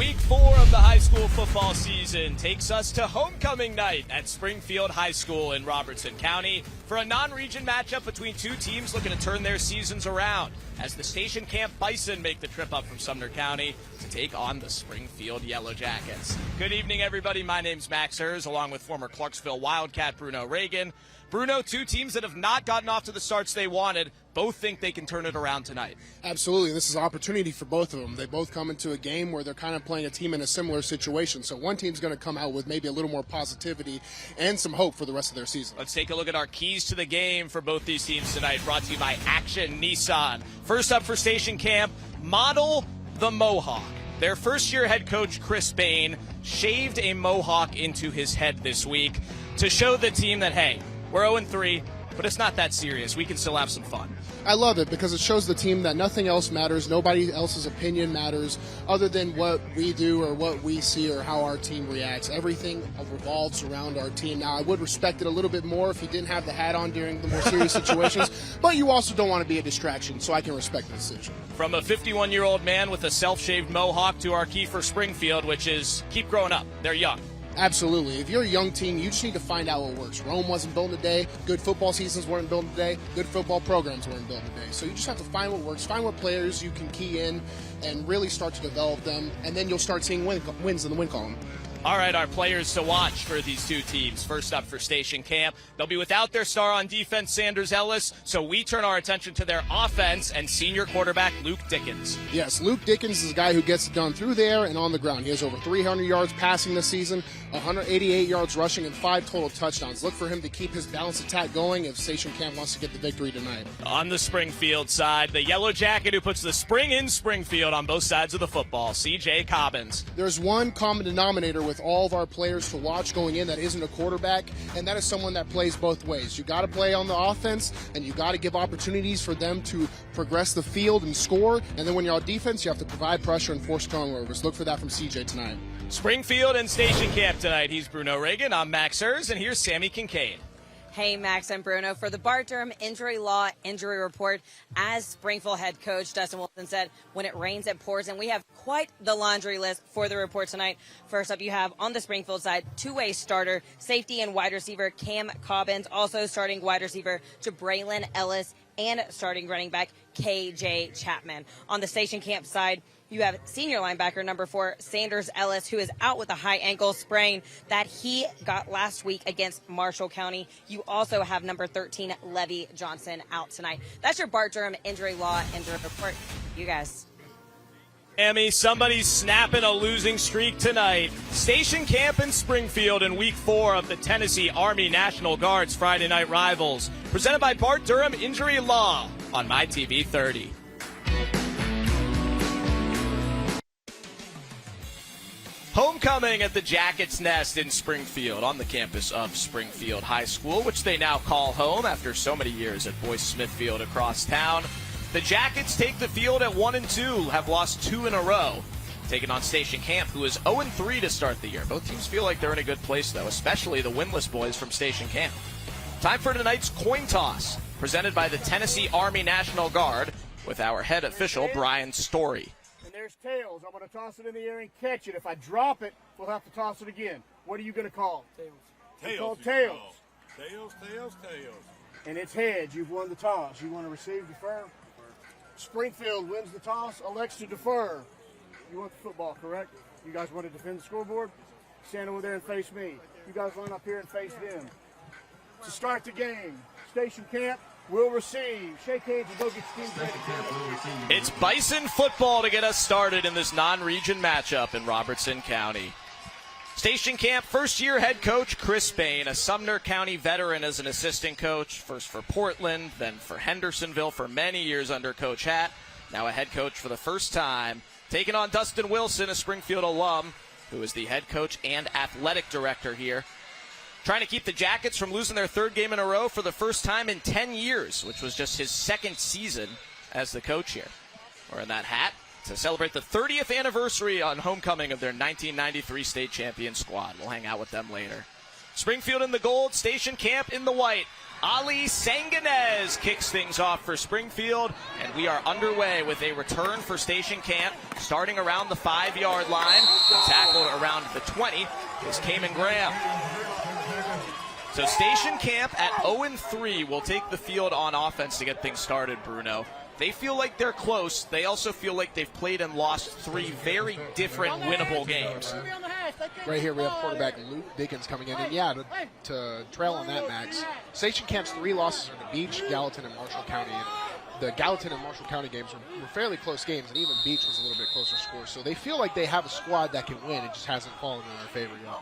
Week 4 of the high school football season takes us to homecoming night at Springfield High School in Robertson County for a non-region matchup between two teams looking to turn their seasons around as the Station Camp Bison make the trip up from Sumner County to take on the Springfield Yellow Jackets. Good evening, everybody. My name's Max Hers, along with former Clarksville Wildcat Bruno Reagan. Bruno, two teams that have not gotten off to the starts they wanted, both think they can turn it around tonight. Absolutely. This is an opportunity for both of them. They both come into a game where they're kind of playing a team in a similar situation. So one team's going to come out with maybe a little more positivity and some hope for the rest of their season. Let's take a look at our keys to the game for both these teams tonight, brought to you by Action Nissan. First up for Station Camp, model the Mohawk. Their first-year head coach, Chris Bain, shaved a Mohawk into his head this week to show the team that, hey, we're 0-3, but it's not that serious. We can still have some fun. I love it because it shows the team that nothing else matters. Nobody else's opinion matters other than what we do or what we see or how our team reacts. Everything revolves around our team. Now, I would respect it a little bit more if he didn't have the hat on during the more serious situations, but you also don't want to be a distraction, so I can respect the decision. From a 51-year-old man with a self-shaved Mohawk to our key for Springfield, which is keep growing up. They're young. Absolutely. If you're a young team, you just need to find out what works. Rome wasn't built today. Good football seasons weren't built today. Good football programs weren't built today. So you just have to find what works, find what players you can key in, and really start to develop them, and then you'll start seeing wins in the win column. All right, our players to watch for these two teams. First up for Station Camp, they'll be without their star on defense, Sanders Ellis, so we turn our attention to their offense and senior quarterback Luke Dickens. Yes, Luke Dickens is a guy who gets it done through the air and on the ground. He has over 300 yards passing this season, 188 yards rushing, and 5 total touchdowns. Look for him to keep his balanced attack going if Station Camp wants to get the victory tonight. On the Springfield side, the Yellow Jacket who puts the spring in Springfield on both sides of the football, C.J. Cobbins. There's one common denominator with all of our players to watch going in that isn't a quarterback, and that is someone that plays both ways. You got to play on the offense, and you got to give opportunities for them to progress the field and score, and then when you're on defense, you have to provide pressure and force turnovers. Look for that from CJ tonight. Springfield and Station Camp tonight. He's Bruno Reagan. I'm Max Hers, and here's Sammy Kincaid. Hey, Max and Bruno. For the Bart Durham Injury Law Injury Report, as Springfield head coach Dustin Wilson said, when it rains, it pours, and we have quite the laundry list for the report tonight. First up, you have on the Springfield side, two-way starter, safety and wide receiver Cam Cobbins, also starting wide receiver Jabraylon Ellis, and starting running back K.J. Chapman. On the Station Camp side, you have senior linebacker number 4, Sanders Ellis, who is out with a high ankle sprain that he got last week against Marshall County. You also have number 13, Levy Johnson, out tonight. That's your Bart Durham Injury Law Injury Report. You guys. Emmy, somebody's snapping a losing streak tonight. Station Camp in Springfield in Week 4 of the Tennessee Army National Guard's Friday Night Rivals. Presented by Bart Durham Injury Law on MyTV 30. Homecoming at the Jackets Nest in Springfield on the campus of Springfield High School, which they now call home after so many years at Boyce Smithfield across town. The Jackets take the field at 1-2, have lost 2 in a row, taking on Station Camp, who is 0-3 to start the year. Both teams feel like they're in a good place, though, especially the winless boys from Station Camp. Time for tonight's coin toss, presented by the Tennessee Army National Guard, with our head official, Brian Story. There's tails. I'm going to toss it in the air and catch it. If I drop it, we'll have to toss it again. What are you going to call? Tails. Tails. Tails. And it's heads. You've won the toss. You want to receive, defer? Springfield wins the toss, elects to defer. You want the football, correct? You guys want to defend the scoreboard? Stand over there and face me. You guys line up here and face them. To start the game, Station Camp will receive. Shake hands and go get your team ready. It's Bison football to get us started in this non-region matchup in Robertson County. Station Camp first-year head coach Chris Bain, a Sumner County veteran as an assistant coach, first for Portland, then for Hendersonville for many years under Coach Hatt, now a head coach for the first time, taking on Dustin Wilson, a Springfield alum, who is the head coach and athletic director here. Trying to keep the Jackets from losing their third game in a row for the first time in 10 years, which was just his second season as the coach here. Wearing that hat to celebrate the 30th anniversary on homecoming of their 1993 state champion squad. We'll hang out with them later. Springfield in the gold, Station Camp in the white. Ali Sanganez kicks things off for Springfield, and we are underway with a return for Station Camp, starting around the 5-yard line. Tackled around the 20 is Cayman Graham. So Station Camp at 0-3 will take the field on offense to get things started, Bruno. They feel like they're close. They also feel like they've played and lost 3 very different winnable games. Right here we have quarterback Luke Dickens coming in. And yeah, to trail on that, Max, Station Camp's 3 losses are to Beach, Gallatin, and Marshall County. And the Gallatin and Marshall County games were fairly close games, and even Beach was a little bit closer score. So they feel like they have a squad that can win. It just hasn't fallen in their favor yet.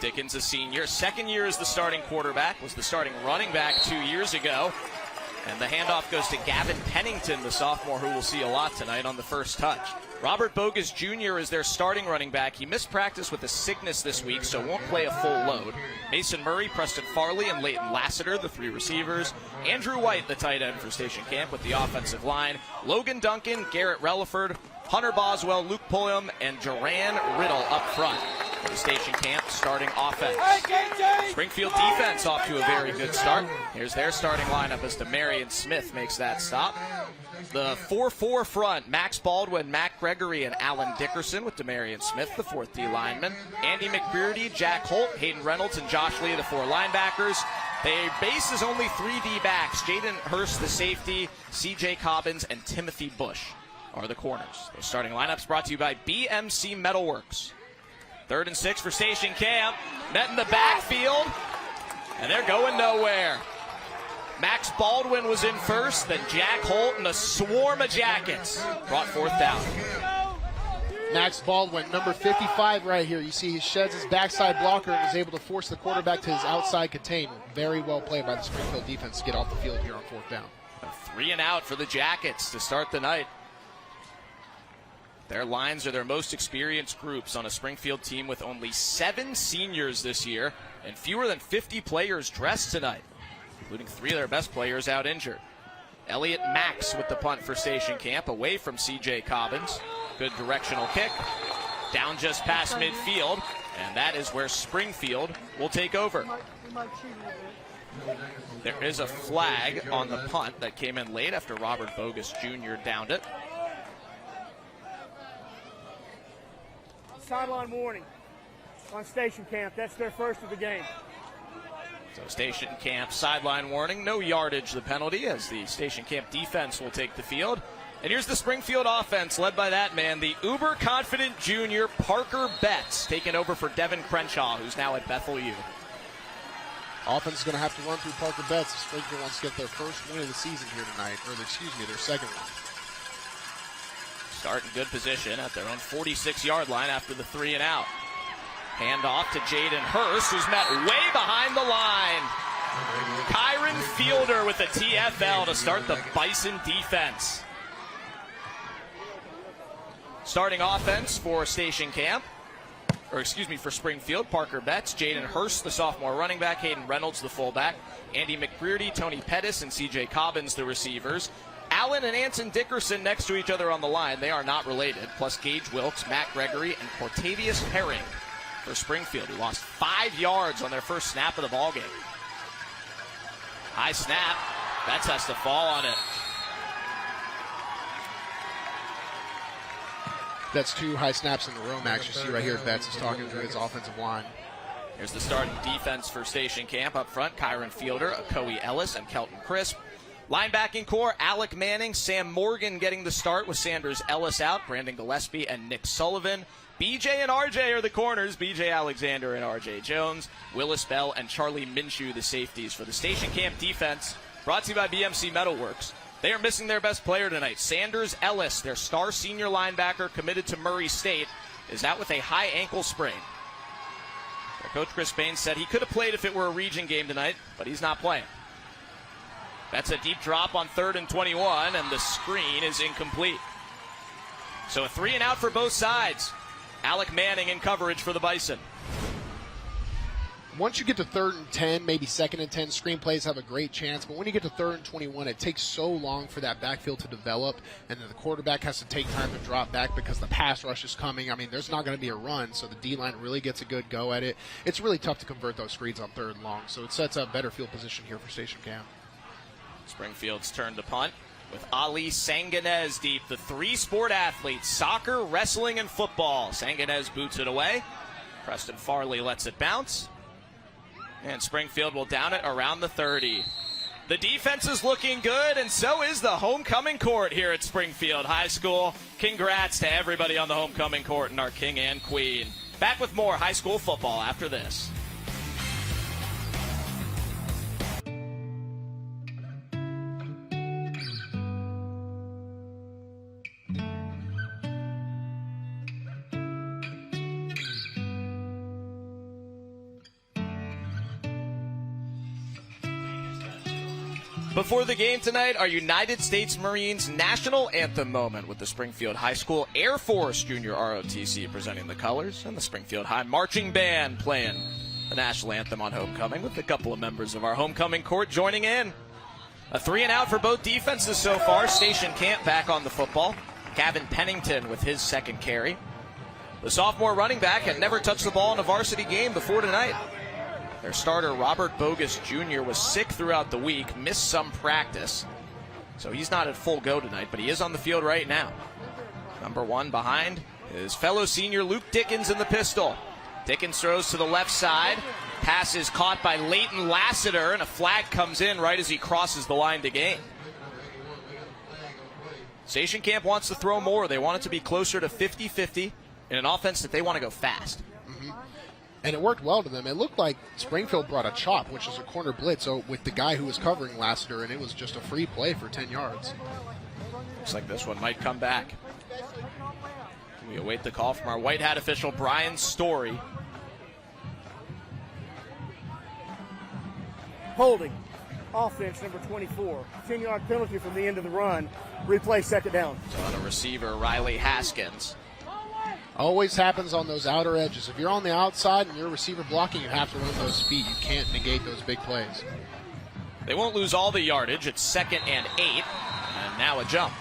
Dickens, a senior. Second year as the starting quarterback, was the starting running back 2 years ago. And the handoff goes to Gavin Pennington, the sophomore, who we'll see a lot tonight on the first touch. Robert Bogus Jr. is their starting running back. He missed practice with a sickness this week, so won't play a full load. Mason Murray, Preston Farley, and Leighton Lassiter, the 3 receivers. Andrew White, the tight end for Station Camp, with the offensive line. Logan Duncan, Garrett Relaford, Hunter Boswell, Luke Pulliam, and Duran Riddle up front. The Station Camp starting offense. Springfield defense off to a very good start. Here's their starting lineup as Demarion Smith makes that stop. The 4-4 front, Max Baldwin, Matt Gregory, and Alan Dickerson, with Demarion Smith, the 4th D lineman. Andy McBeardy, Jack Holt, Hayden Reynolds, and Josh Lee, the 4 linebackers. Their base is only 3 D backs. Jaden Hurst, the safety, CJ Cobbins, and Timothy Bush are the corners. Those starting lineups brought to you by BMC Metalworks. 3rd and 6 for Station Camp. Met in the backfield, and they're going nowhere. Max Baldwin was in first, then Jack Holt and a swarm of Jackets brought 4th down. Max Baldwin, number 55 right here. You see he sheds his backside blocker and is able to force the quarterback to his outside containment. Very well played by the Springfield defense to get off the field here on 4th down. A 3 and out for the Jackets to start the night. Their lines are their most experienced groups on a Springfield team with only 7 seniors this year and fewer than 50 players dressed tonight, including 3 of their best players out injured. Elliott Max with the punt for Station Camp, away from CJ Cobbins. Good directional kick, down just past midfield, and that is where Springfield will take over. There is a flag on the punt that came in late after Robert Bogus Jr. downed it. Sideline warning on Station Camp. That's their first of the game. So Station Camp sideline warning, no yardage the penalty, as the Station Camp defense will take the field. And here's the Springfield offense led by that man, the uber confident junior Parker Betts, taking over for Devin Crenshaw, who's now at Bethel U. Offense is going to have to run through Parker Betts if Springfield wants to get their first win of the season here tonight, or their second one. Start in good position at their own 46-yard line after the 3 and out. Hand off to Jaden Hurst, who's met way behind the line. Kyron Fielder with the TFL to start the Bison defense. Starting offense for Station Camp, for Springfield, Parker Betts, Jaden Hurst, the sophomore running back, Hayden Reynolds, the fullback, Andy McBeardy, Tony Pettis, and CJ Cobbins, the receivers. Allen and Anson Dickerson next to each other on the line. They are not related. Plus Gage Wilkes, Matt Gregory, and Cortavius Herring for Springfield, who lost 5 yards on their first snap of the ballgame. High snap. Betts has to fall on it. That's 2 high snaps in a row, Max. You see right here, Betts is talking to his offensive line. Here's the starting defense for Station Camp. Up front, Kyron Fielder, Akoe Ellis, and Kelton Crisp. Linebacking core, Alec Manning, Sam Morgan getting the start with Sanders Ellis out, Brandon Gillespie, and Nick Sullivan. BJ and RJ are the corners, BJ Alexander and RJ Jones. Willis Bell and Charlie Minshew, the safeties for the Station Camp defense. Brought to you by BMC Metalworks. They are missing their best player tonight. Sanders Ellis, their star senior linebacker committed to Murray State, is out with a high ankle sprain. Their coach Chris Bain said he could have played if it were a region game tonight, but he's not playing. That's a deep drop on 3rd and 21, and the screen is incomplete. So a 3 and out for both sides. Alec Manning in coverage for the Bison. once you get to 3rd and 10, maybe 2nd and 10, screenplays have a great chance. But when you get to 3rd and 21, it takes so long for that backfield to develop, and then the quarterback has to take time to drop back because the pass rush is coming. I mean, there's not going to be a run, so the D-line really gets a good go at it. It's really tough to convert those screens on 3rd and long, so it sets up better field position here for Station Camp. Springfield's turn to punt with Ali Sanganez deep. The 3 sport athletes, soccer, wrestling, and football. Sanganez boots it away. Preston Farley lets it bounce. And Springfield will down it around the 30. The defense is looking good, and so is the homecoming court here at Springfield High School. Congrats to everybody on the homecoming court and our king and queen. Back with more high school football after this. Before the game tonight, our United States Marines National Anthem moment with the Springfield High School Air Force Junior ROTC presenting the colors and the Springfield High Marching Band playing the National Anthem on homecoming with a couple of members of our homecoming court joining in. A 3 and out for both defenses so far. Station Camp back on the football. Gavin Pennington with his 2nd carry. The sophomore running back had never touched the ball in a varsity game before tonight. Their starter, Robert Bogus Jr., was sick throughout the week, missed some practice. So he's not at full go tonight, but he is on the field right now. Number 1 behind is fellow senior Luke Dickens in the pistol. Dickens throws to the left side. Pass is caught by Leighton Lassiter, and a flag comes in right as he crosses the line to gain. Station Camp wants to throw more. They want it to be closer to 50-50 in an offense that they want to go fast. And it worked well to them. It looked like Springfield brought a chop, which is a corner blitz, with the guy who was covering Lassiter, and it was just a free play for 10 yards. Looks like this one might come back. We await the call from our white hat official, Brian Story. Holding. Offense number 24. 10-yard penalty from the end of the run. Replay 2nd down. So on a receiver, Riley Haskins. Always happens on those outer edges. If you're on the outside and you're a receiver blocking, you have to run those feet. You can't negate those big plays. They won't lose all the yardage. It's 2nd and 8. And now a jump.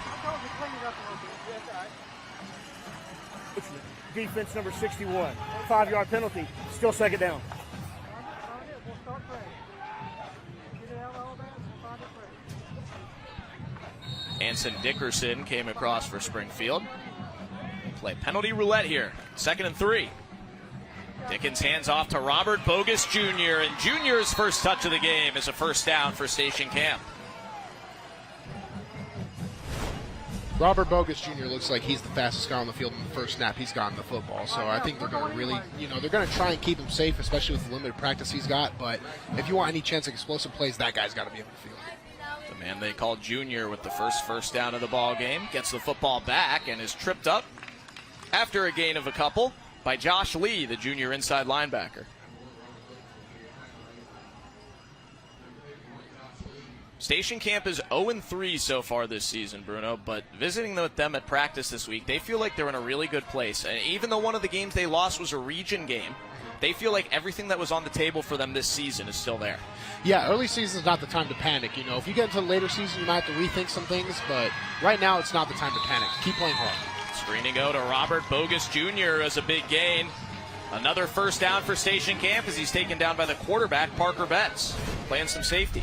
Defense number 61. 5-yard penalty. Still 2nd down. Anson Dickerson came across for Springfield. Play penalty roulette here. 2nd and 3. Dickens hands off to Robert Bogus Jr. And Jr.'s first touch of the game is a 1st down for Station Camp. Robert Bogus Jr. looks like he's the fastest guy on the field in the first snap he's gotten the football. So I think they're going to really, they're going to try and keep him safe, especially with the limited practice he's got. But if you want any chance of explosive plays, that guy's got to be on the field. The man they call Junior with the first down of the ball game gets the football back and is tripped up after a gain of a couple by Josh Lee, the junior inside linebacker. Station Camp is 0-3 so far this season, Bruno, but visiting with them at practice this week, they feel like they're in a really good place. And even though one of the games they lost was a region game, they feel like everything that was on the table for them this season is still there. Yeah, early season is not the time to panic. If you get into the later season, you might have to rethink some things, but right now it's not the time to panic. Keep playing hard. Screening out to Robert Bogus Jr. as a big gain. Another 1st down for Station Camp as he's taken down by the quarterback, Parker Betts, playing some safety.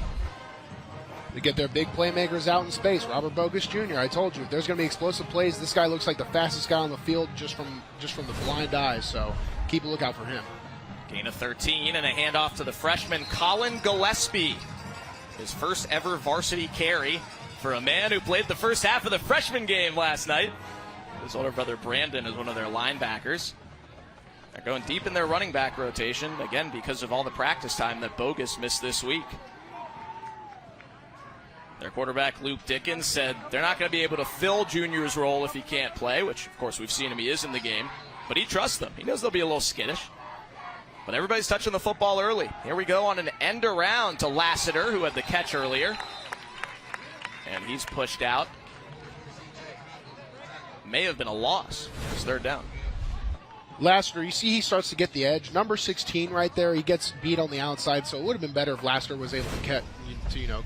They get their big playmakers out in space. Robert Bogus Jr., I told you, if there's going to be explosive plays, this guy looks like the fastest guy on the field just from the blind eye, so keep a lookout for him. Gain of 13 and a handoff to the freshman Colin Gillespie. His first ever varsity carry for a man who played the first half of the freshman game last night. His older brother Brandon is one of their linebackers. They're going deep in their running back rotation, again, because of all the practice time that Bogus missed this week. Their quarterback, Luke Dickens, said they're not going to be able to fill Junior's role if he can't play, which, of course, we've seen him. He is in the game. But he trusts them. He knows they'll be a little skittish. But everybody's touching the football early. Here we go on an end around to Lassiter, who had the catch earlier. And he's pushed out. May have been a loss. It's 3rd down. Lassiter, you see he starts to get the edge. Number 16 right there, he gets beat on the outside, so it would have been better if Lassiter was able to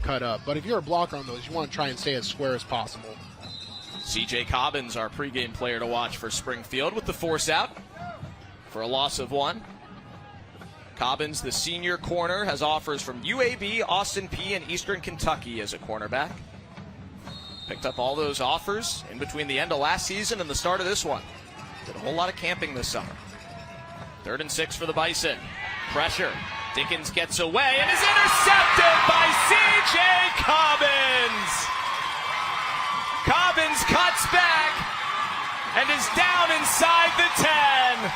cut up. But if you're a blocker on those, you want to try and stay as square as possible. C.J. Cobbins, our pregame player to watch for Springfield, with the force out for a loss of 1. Cobbins, the senior corner, has offers from UAB, Austin Peay, and Eastern Kentucky as a cornerback. Picked up all those offers in between the end of last season and the start of this one. Did a whole lot of camping this summer. 3rd and 6 for the Bison. Pressure. Dickens gets away and is intercepted by C.J. Cobbins. Cobbins cuts back and is down inside the 10.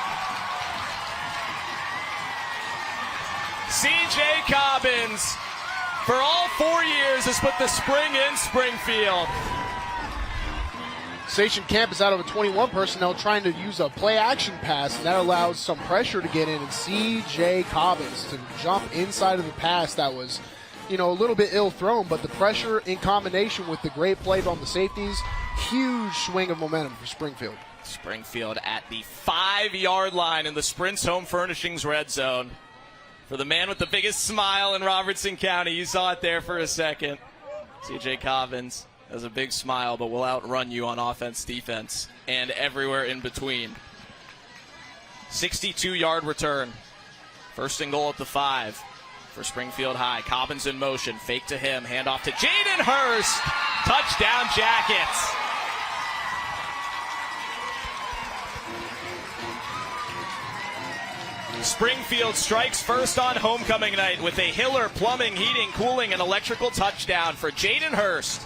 C.J. Cobbins, for all 4 years, has put the spring in Springfield. Station Camp is out of a 21 personnel trying to use a play-action pass, and that allows some pressure to get in, and C.J. Cobbins to jump inside of the pass that was, a little bit ill thrown, but the pressure in combination with the great play on the safeties, huge swing of momentum for Springfield. Springfield at the 5-yard line in the Sprints Home Furnishings red zone. For the man with the biggest smile in Robertson County, you saw it there for a second. C.J. Cobbins has a big smile, but will outrun you on offense, defense, and everywhere in between. 62-yard return. 1st and goal at the 5 for Springfield High. Cobbins in motion, fake to him, handoff to Jaden Hurst. Touchdown Jackets. Springfield strikes first on homecoming night with a Hiller Plumbing, Heating, Cooling, and Electrical touchdown for Jaden Hurst.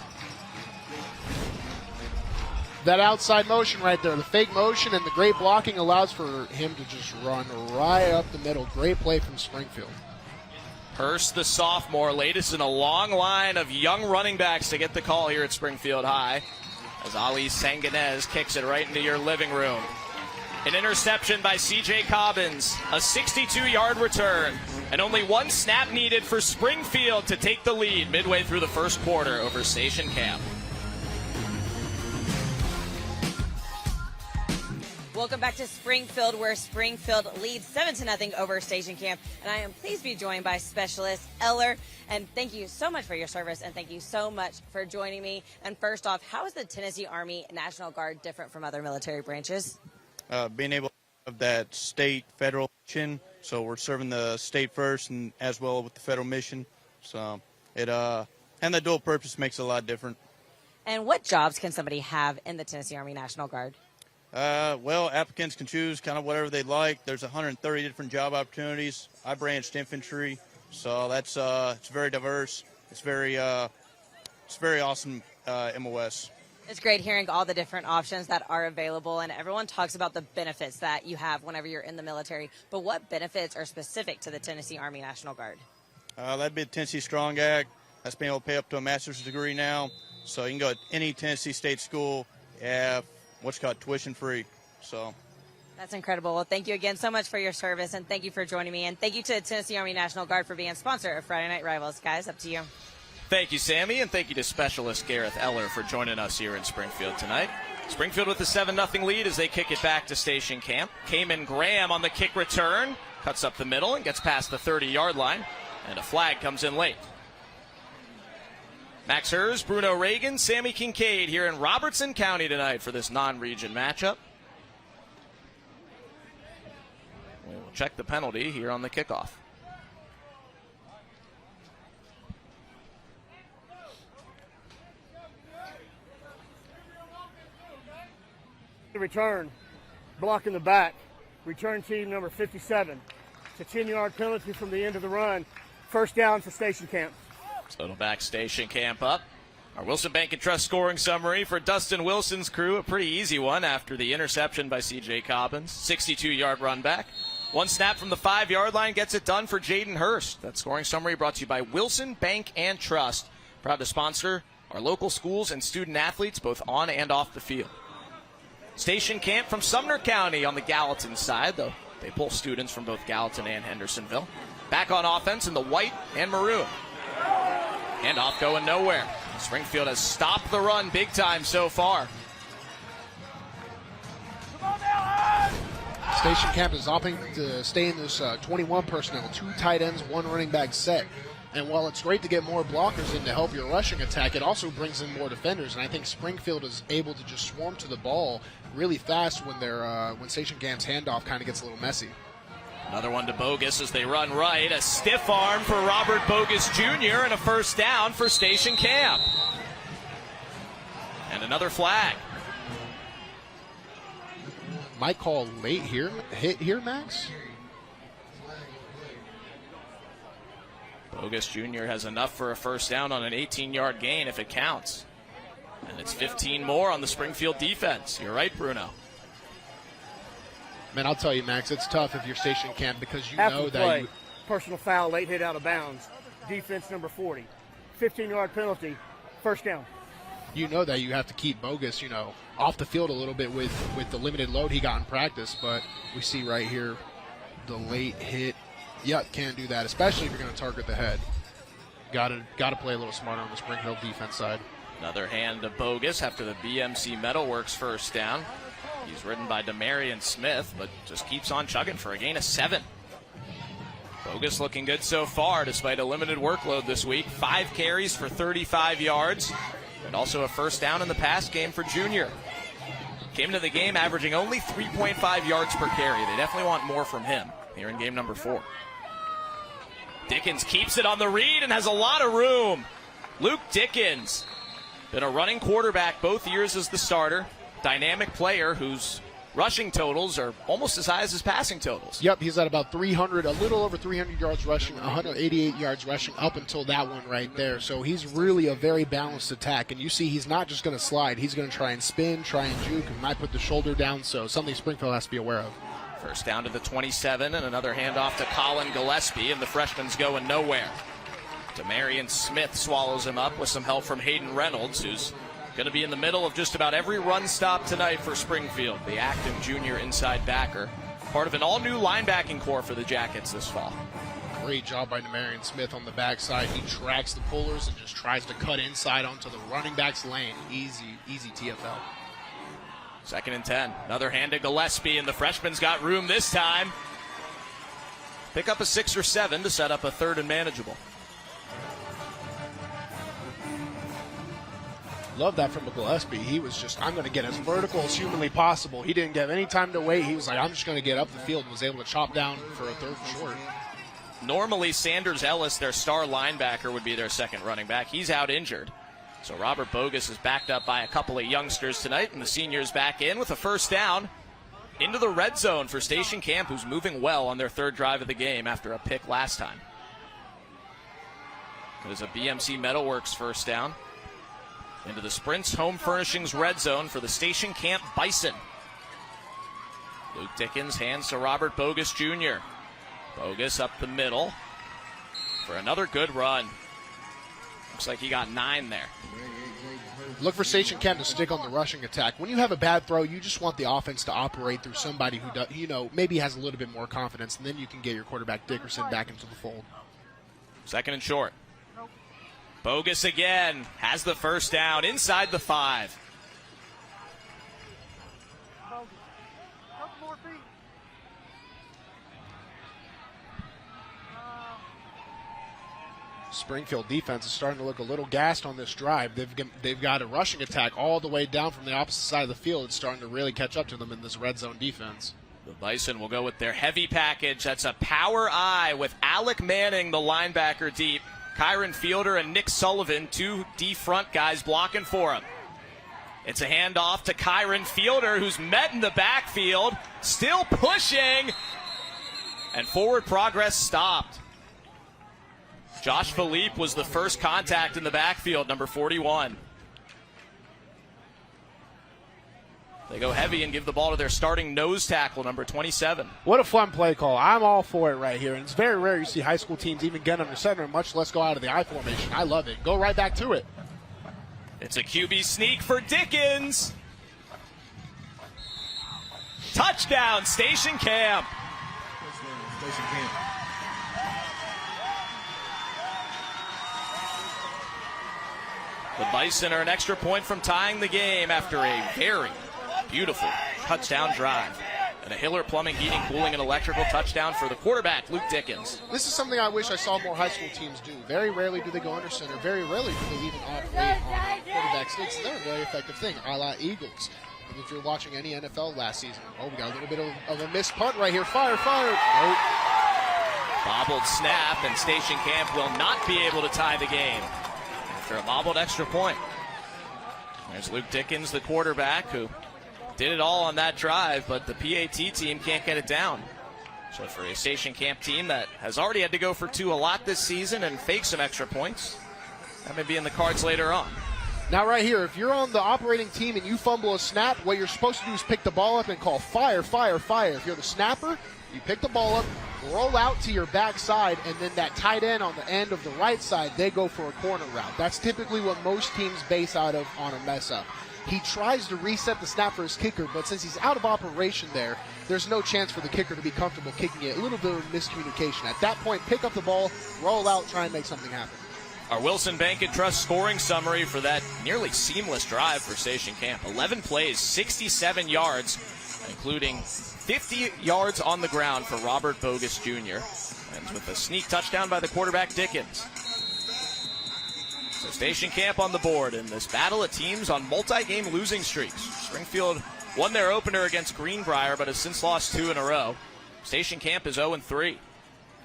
That outside motion right there, the fake motion and the great blocking allows for him to just run right up the middle. Great play from Springfield. Hurst, the sophomore, latest in a long line of young running backs to get the call here at Springfield High, as Ali Sanganez kicks it right into your living room. An interception by C.J. Cobbins, a 62-yard return, and only 1 snap needed for Springfield to take the lead midway through the first quarter over Station Camp. Welcome back to Springfield, where Springfield leads 7-0 over Station Camp. And I am pleased to be joined by Specialist Eller. And thank you so much for your service, and thank you so much for joining me. And first off, how is the Tennessee Army National Guard different from other military branches? Being able to have that state, federal mission, so we're serving the state first and as well with the federal mission. So it and the dual purpose makes it a lot different. And what jobs can somebody have in the Tennessee Army National Guard? Well, applicants can choose kind of whatever they like. There's 130 different job opportunities. I branched infantry, so that's it's very diverse. It's very awesome MOS. It's great hearing all the different options that are available, and everyone talks about the benefits that you have whenever you're in the military. But what benefits are specific to the Tennessee Army National Guard? That'd be the Tennessee Strong Act. That's being able to pay up to a master's degree now. So you can go to any Tennessee state school, what's called tuition free. So that's incredible. Well, thank you again so much for your service, and thank you for joining me. And thank you to the Tennessee Army National Guard for being a sponsor of Friday Night Rivals. Guys, up to you. Thank you, Sammy, and thank you to Specialist Gareth Eller for joining us here in Springfield tonight. Springfield with a 7-0 lead as they kick it back to Station Camp. Cayman Graham on the kick return, cuts up the middle and gets past the 30-yard line, and a flag comes in late. Max Hers, Bruno Reagan, Sammy Kincaid here in Robertson County tonight for this non-region matchup. We will check the penalty here on the kickoff. Return, block in the back, return team number 57. It's a 10-yard penalty from the end of the run. First down for Station Camp. So it'll back Station Camp up. Our Wilson Bank and Trust scoring summary for Dustin Wilson's crew, a pretty easy one after the interception by C.J. Cobbins. 62-yard run back. 1 snap from the 5-yard line gets it done for Jaden Hurst. That scoring summary brought to you by Wilson Bank and Trust. Proud to sponsor our local schools and student athletes both on and off the field. Station Camp from Sumner County on the Gallatin side, though they pull students from both Gallatin and Hendersonville. Back on offense in the white and maroon. Handoff going nowhere. Springfield has stopped the run big time so far. Station Camp is opting to stay in this 21 personnel, 2 tight ends, 1 running back set. And while it's great to get more blockers in to help your rushing attack, it also brings in more defenders. And I think Springfield is able to just swarm to the ball really fast when Station Camp's handoff kind of gets a little messy. Another one to Bogus as they run right. A stiff arm for Robert Bogus Jr. and a first down for Station Camp. And another flag. Might call late hit here, Max? Bogus Jr. has enough for a first down on an 18-yard gain if it counts. And it's 15 more on the Springfield defense. You're right, Bruno. Man, I'll tell you, Max, it's tough if you're Station Camp because you After know the that play, you... personal foul, late hit out of bounds. Defense number 40. 15-yard penalty, first down. You know that you have to keep Bogus, off the field a little bit with the limited load he got in practice. But we see right here the late hit. Yep, can't do that, especially if you're going to target the head. Got to play a little smarter on the Springfield defense side. Another hand to Bogus after the BMC Metalworks first down. He's ridden by Demarion Smith, but just keeps on chugging for a gain of 7. Bogus looking good so far despite a limited workload this week. 5 carries for 35 yards, and also a first down in the pass game for Junior. Came to the game averaging only 3.5 yards per carry. They definitely want more from him here in game number 4. Dickens keeps it on the read and has a lot of room. Luke Dickens, been a running quarterback both years as the starter. Dynamic player whose rushing totals are almost as high as his passing totals. Yep, he's at about 300, a little over 300 yards rushing, 188 yards rushing up until that one right there. So he's really a very balanced attack. And you see he's not just going to slide. He's going to try and spin, try and juke, and might put the shoulder down. So something Springfield has to be aware of. First down to the 27, and another handoff to Colin Gillespie, and the freshman's going nowhere. Demarion Smith swallows him up with some help from Hayden Reynolds, who's going to be in the middle of just about every run stop tonight for Springfield, the active junior inside backer, part of an all-new linebacking core for the Jackets this fall. Great job by Demarion Smith on the backside. He tracks the pullers and just tries to cut inside onto the running back's lane. Easy TFL. 2nd and 10. Another hand to Gillespie, and the freshman's got room this time. Pick up a 6 or 7 to set up a 3rd and manageable. Love that from Gillespie. He was just, I'm going to get as vertical as humanly possible. He didn't give any time to wait. He was like, I'm just going to get up the field, and was able to chop down for a 3rd and short. Normally, Sanders Ellis, their star linebacker, would be their second running back. He's out injured. So Robert Bogus is backed up by a couple of youngsters tonight, and the seniors back in with a first down into the red zone for Station Camp, who's moving well on their 3rd drive of the game after a pick last time. There's a BMC Metalworks first down into the Sprints Home Furnishings red zone for the Station Camp Bison. Luke Dickens hands to Robert Bogus Jr. Bogus up the middle for another good run. Looks like he got 9 there. Look for Station Camp to stick on the rushing attack. When you have a bad throw, you just want the offense to operate through somebody who does, maybe has a little bit more confidence, and then you can get your quarterback Dickerson back into the fold. 2nd and short. Bogus again has the first down inside the 5. Springfield defense is starting to look a little gassed on this drive. They've got a rushing attack all the way down from the opposite side of the field. It's starting to really catch up to them in this red zone defense. The Bison will go with their heavy package. That's a power I with Alec Manning, the linebacker deep. Kyron Fielder and Nick Sullivan, 2 D front guys blocking for him. It's a handoff to Kyron Fielder, who's met in the backfield, still pushing, and forward progress stopped. Josh Philippe was the first contact in the backfield, number 41. They go heavy and give the ball to their starting nose tackle, number 27. What a fun play call. I'm all for it right here. And it's very rare you see high school teams even get under center, much less go out of the I formation. I love it. Go right back to it. It's a QB sneak for Dickens. Touchdown, Station Camp. Station Camp. The Bison are an extra point from tying the game after a very beautiful touchdown drive. And a Hiller Plumbing, Heating, Cooling, and Electrical touchdown for the quarterback, Luke Dickens. This is something I wish I saw more high school teams do. Very rarely do they go under center. Very rarely do they even operate on quarterback sneaks. They're a very effective thing, a la Eagles. And if you're watching any NFL last season, we got a little bit of a missed punt right here. Fire. Nope. Bobbled snap, and Station Camp will not be able to tie the game after a bobbled extra point. There's Luke Dickens, the quarterback, who did it all on that drive, but the PAT team can't get it down. So for a Station Camp team that has already had to go for two a lot this season and fake some extra points, that may be in the cards later on. Now right here, if you're on the operating team and you fumble a snap, what you're supposed to do is pick the ball up and call fire. If you're the snapper, you pick the ball up, roll out to your backside, and then that tight end on the end of the right side, they go for a corner route. That's typically what most teams base out of on a mess up. He tries to reset the snap for his kicker, but since he's out of operation there's no chance for the kicker to be comfortable kicking it. A little bit of miscommunication. At that point, pick up the ball, roll out, try and make something happen. Our Wilson Bank and Trust scoring summary for that nearly seamless drive for Station Camp. 11 plays, 67 yards, including 50 yards on the ground for Robert Bogus Jr. Ends with a sneak touchdown by the quarterback, Dickens. So Station Camp on the board in this battle of teams on multi-game losing streaks. Springfield won their opener against Greenbrier, but has since lost 2 in a row. Station Camp is 0-3.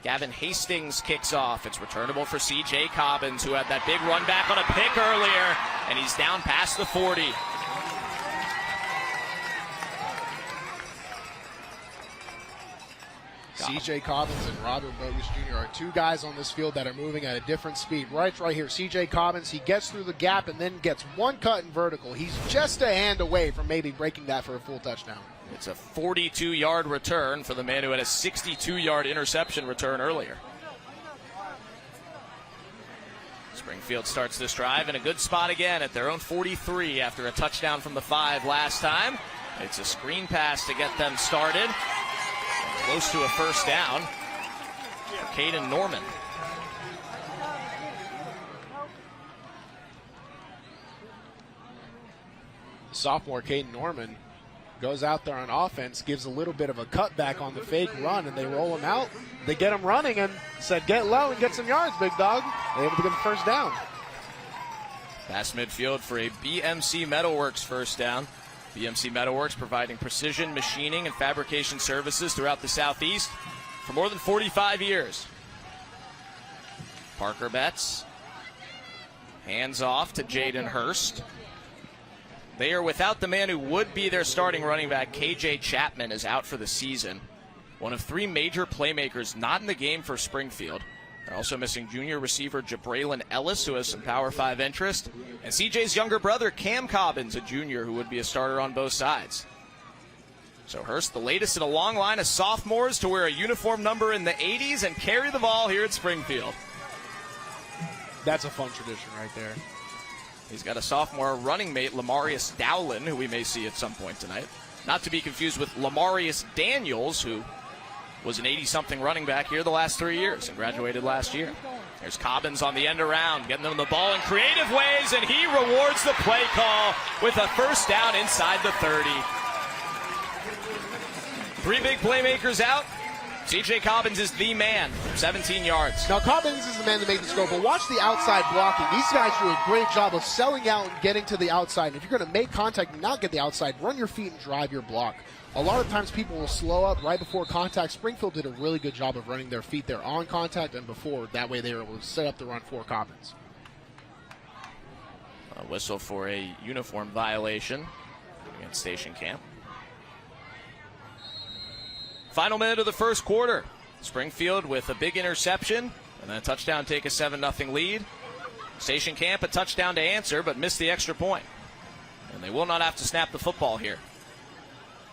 Gavin Hastings kicks off. It's returnable for C.J. Cobbins, who had that big run back on a pick earlier, and he's down past the 40. C.J. Cobbins and Robert Bogus Jr. are two guys on this field that are moving at a different speed. Right here, C.J. Cobbins, he gets through the gap and then gets one cut in vertical. He's just a hand away from maybe breaking that for a full touchdown. It's a 42-yard return for the man who had a 62-yard interception return earlier. Springfield starts this drive in a good spot again at their own 43 after a touchdown from the 5 last time. It's a screen pass to get them started. Close to a first down for Caden Norman. Sophomore Caden Norman goes out there on offense, gives a little bit of a cutback on the fake run, and they roll him out. They get him running and said, get low and get some yards, big dog. They're able to get the first down. Pass midfield for a BMC Metalworks first down. BMC Metalworks providing precision machining and fabrication services throughout the Southeast for more than 45 years. Parker Betts. Hands off to Jaden Hurst. They are without the man who would be their starting running back. KJ Chapman is out for the season. One of 3 major playmakers not in the game for Springfield. They're also missing junior receiver Jabraylon Ellis, who has some Power 5 interest, and CJ's younger brother, Cam Cobbins, a junior who would be a starter on both sides. So Hurst, the latest in a long line of sophomores to wear a uniform number in the 80s and carry the ball here at Springfield. That's a fun tradition right there. He's got a sophomore running mate, Lamarius Dowlin, who we may see at some point tonight. Not to be confused with Lamarius Daniels, who was an 80-something running back here the last 3 years and graduated last year. There's Cobbins on the end around, getting them the ball in creative ways, and he rewards the play call with a first down inside the 30. 3 big playmakers out. C.J. Cobbins is the man, 17 yards. Now, Cobbins is the man that made the score, but watch the outside blocking. These guys do a great job of selling out and getting to the outside. And if you're going to make contact and not get the outside, run your feet and drive your block. A lot of times people will slow up right before contact. Springfield did a really good job of running their feet there on contact and before. That way they were able to set up the run for Cobbins. A whistle for a uniform violation against Station Camp. Final minute of the first quarter. Springfield with a big interception and then a touchdown, take a 7-0 lead. Station Camp a touchdown to answer, but missed the extra point. And they will not have to snap the football here.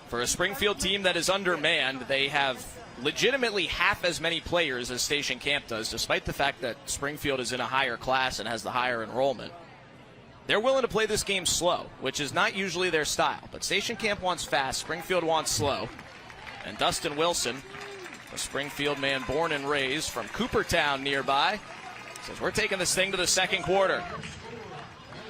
For a Springfield team that is undermanned, they have legitimately half as many players as Station Camp does, despite the fact that Springfield is in a higher class and has the higher enrollment. They're willing to play this game slow, which is not usually their style. But Station Camp wants fast, Springfield wants slow. And Dustin Wilson, a Springfield man born and raised from Coopertown nearby, says we're taking this thing to the second quarter.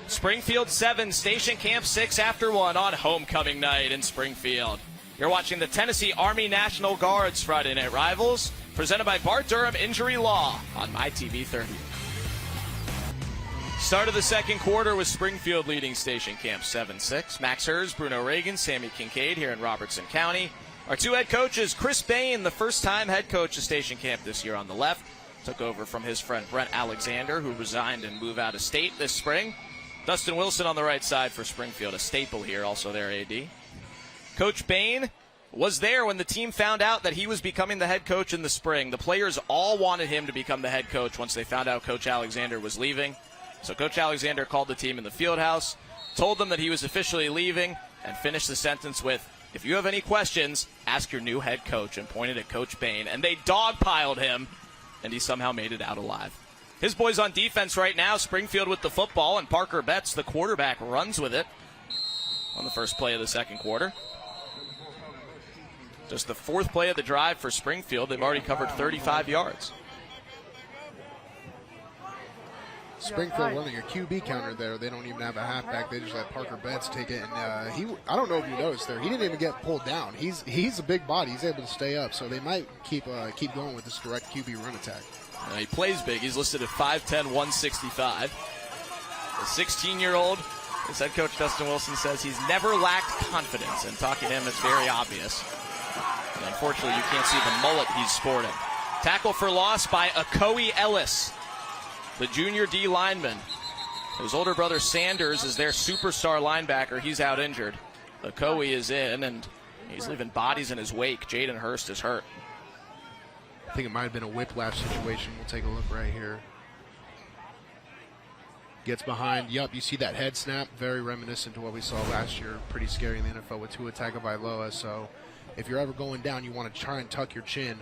Springfield 7, Station Camp 6 after 1 on homecoming night in Springfield. You're watching the Tennessee Army National Guard's Friday Night Rivals, presented by Bart Durham Injury Law on MyTV 30. Start of the second quarter with Springfield leading Station Camp 7-6. Max Hers, Bruno Reagan, Sammy Kincaid here in Robertson County. Our two head coaches, Chris Bain, the first-time head coach of Station Camp this year on the left, took over from his friend Brent Alexander, who resigned and moved out of state this spring. Dustin Wilson on the right side for Springfield, a staple here, also their AD. Coach Bain was there when the team found out that he was becoming the head coach in the spring. The players all wanted him to become the head coach once they found out Coach Alexander was leaving. So Coach Alexander called the team in the field house, told them that he was officially leaving, and finished the sentence with, "If you have any questions, ask your new head coach," and pointed at Coach Bain. And they dogpiled him, and he somehow made it out alive. His boys on defense right now, Springfield with the football, and Parker Betts, the quarterback, runs with it on the first play of the second quarter. Just the fourth play of the drive for Springfield. They've already covered 35 yards. Springfield running a QB counter there. They don't even have a halfback. They just let Parker Betts take it. And I don't know if you noticed there, he didn't even get pulled down. He's a big body. He's able to stay up. So they might keep going with this direct QB run attack. He plays big. He's listed at 5'10", 165. The 16-year-old, his head coach Dustin Wilson says he's never lacked confidence. And talking to him, it's very obvious. And unfortunately, you can't see the mullet he's sporting. Tackle for loss by Akoe Ellis, the junior D lineman. His older brother Sanders is their superstar linebacker. He's out injured. Akoe is in, and he's leaving bodies in his wake. Jaden Hurst is hurt. I think it might have been a whiplash situation. We'll take a look right here. Gets behind. Yup, you see that head snap. Very reminiscent to what we saw last year. Pretty scary in the NFL with Tua Tagovailoa. So if you're ever going down, you want to try and tuck your chin.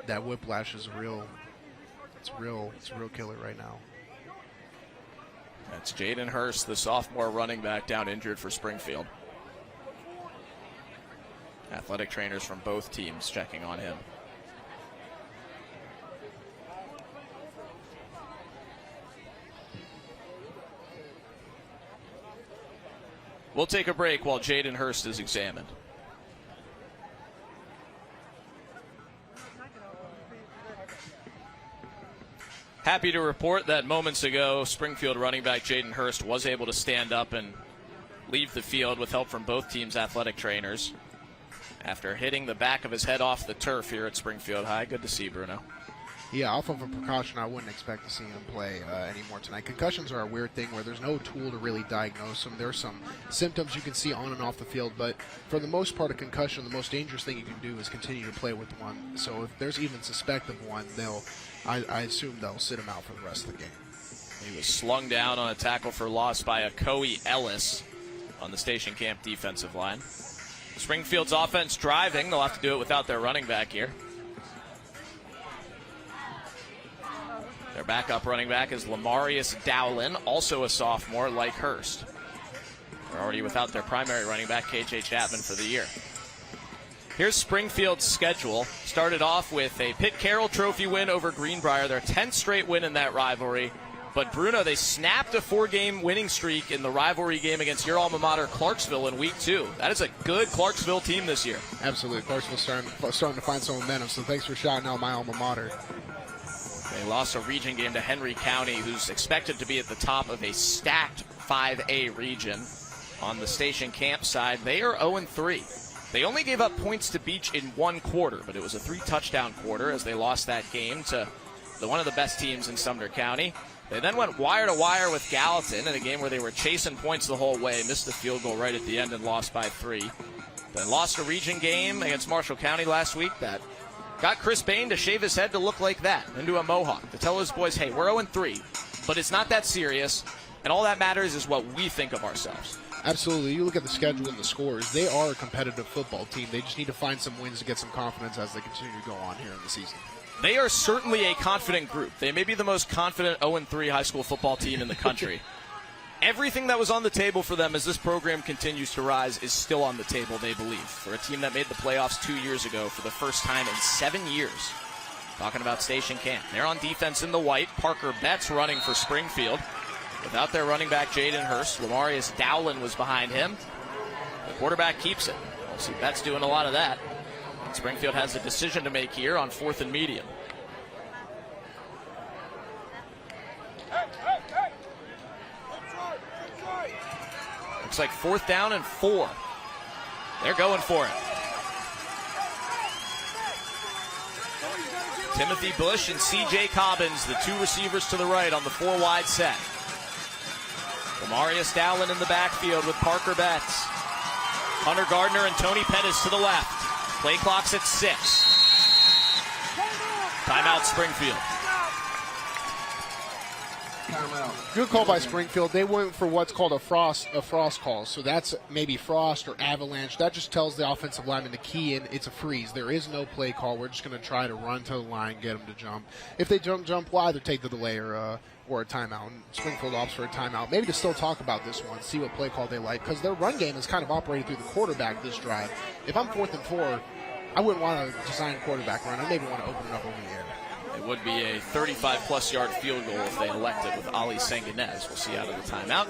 That whiplash is real. It's a real killer right now. That's Jaden Hurst, the sophomore running back, down injured for Springfield. Athletic trainers from both teams checking on him. We'll take a break while Jaden Hurst is examined. Happy to report that moments ago, Springfield running back Jaden Hurst was able to stand up and leave the field with help from both teams' athletic trainers after hitting the back of his head off the turf here at Springfield High. Good to see, Bruno. Yeah, off of a precaution, I wouldn't expect to see him play anymore tonight. Concussions are a weird thing where there's no tool to really diagnose them. There's some symptoms you can see on and off the field, but for the most part, a concussion, the most dangerous thing you can do is continue to play with one. So if there's even suspect of one, I assume they'll sit him out for the rest of the game. He was slung down on a tackle for loss by Akoe Ellis on the Station Camp defensive line. Springfield's offense driving. They'll have to do it without their running back here. Their backup running back is Lamarius Dowlin, also a sophomore like Hurst. They're already without their primary running back, KJ Chapman, for the year. Here's Springfield's schedule. Started off with a Pitt Carroll Trophy win over Greenbrier, their 10th straight win in that rivalry. But, Bruno, they snapped a 4-game winning streak in the rivalry game against your alma mater, Clarksville, in Week 2. That is a good Clarksville team this year. Absolutely. Clarksville's starting to find some momentum, so thanks for shouting out my alma mater. They lost a region game to Henry County, who's expected to be at the top of a stacked 5A region. On the Station Camp side, they are 0-3. They only gave up points to Beach in one quarter, but it was a 3-touchdown quarter as they lost that game to one of the best teams in Sumner County. They then went wire-to-wire with Gallatin in a game where they were chasing points the whole way, missed the field goal right at the end and lost by 3. Then lost a region game against Marshall County last week that got Chris Bain to shave his head to look like that, into a mohawk, to tell his boys, hey, we're 0-3, but it's not that serious, and all that matters is what we think of ourselves. Absolutely. You look at the schedule and the scores, they are a competitive football team. They just need to find some wins to get some confidence as they continue to go on here in the season. They are certainly a confident group. They may be the most confident 0-3 high school football team in the country. Everything that was on the table for them as this program continues to rise is still on the table, they believe, for a team that made the playoffs 2 years ago for the first time in 7 years. Talking about Station Camp. They're on defense in the white. Parker Betts running for Springfield. Without their running back, Jaden Hurst, Lamarius Dowlin was behind him. The quarterback keeps it. See, Betts doing a lot of that. Springfield has a decision to make here on 4th and medium. Looks like 4th down and 4. They're going for it. Timothy Bush and C.J. Cobbins, the 2 receivers to the right on the 4-wide set. Demarius Dowling in the backfield with Parker Betts. Hunter Gardner and Tony Pettis to the left. Play clock's at 6. Timeout Springfield. Good call by Springfield. They went for what's called a frost call. So that's maybe frost or avalanche. That just tells the offensive lineman to key in. It's a freeze. There is no play call. We're just going to try to run to the line, get them to jump. If they jump, we'll either take the delay or a timeout. And Springfield opts for a timeout. Maybe to still talk about this one, see what play call they like, because their run game is kind of operated through the quarterback this drive. If I'm 4th and 4, I wouldn't want to design a quarterback run. I maybe want to open it up over the air. It would be a 35-plus yard field goal if they elect it with Ali Sanganez. We'll see out of the timeout.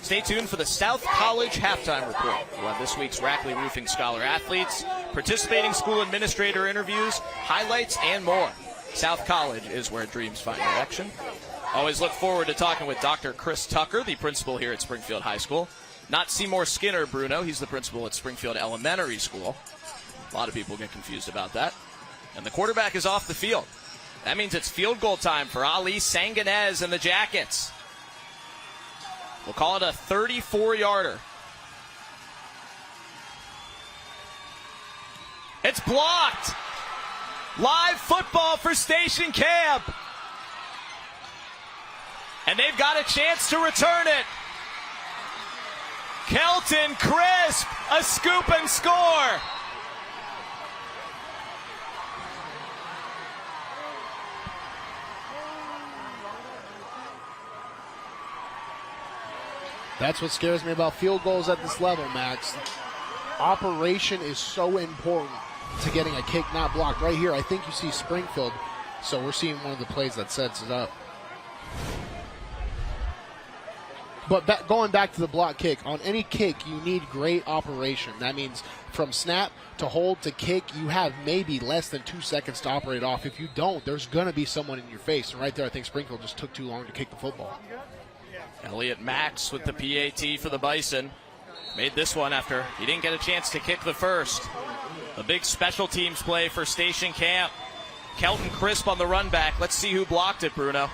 Stay tuned for the South College halftime report. We'll have this week's Rackley Roofing Scholar athletes, participating school administrator interviews, highlights, and more. South College is where dreams find direction. Always look forward to talking with Dr. Chris Tucker, the principal here at Springfield High School. Not Seymour Skinner, Bruno. He's the principal at Springfield Elementary School. A lot of people get confused about that. And the quarterback is off the field. That means it's field goal time for Ali Sanganez and the Jackets. We'll call it a 34-yarder. It's blocked. Live football for Station Camp. And they've got a chance to return it. Kelton Crisp, a scoop and score. That's what scares me about field goals at this level, Max. Operation is so important to getting a kick not blocked. Right here, I think you see Springfield, so we're seeing one of the plays that sets it up. But going back to the block kick, on any kick, you need great operation. That means from snap to hold to kick, you have maybe less than 2 seconds to operate off. If you don't, there's going to be someone in your face. And right there, I think Springfield just took too long to kick the football. Elliott Max with the PAT for the Bison. Made this one after he didn't get a chance to kick the first. A big special teams play for Station Camp. Kelton Crisp on the run back. Let's see who blocked it, Bruno.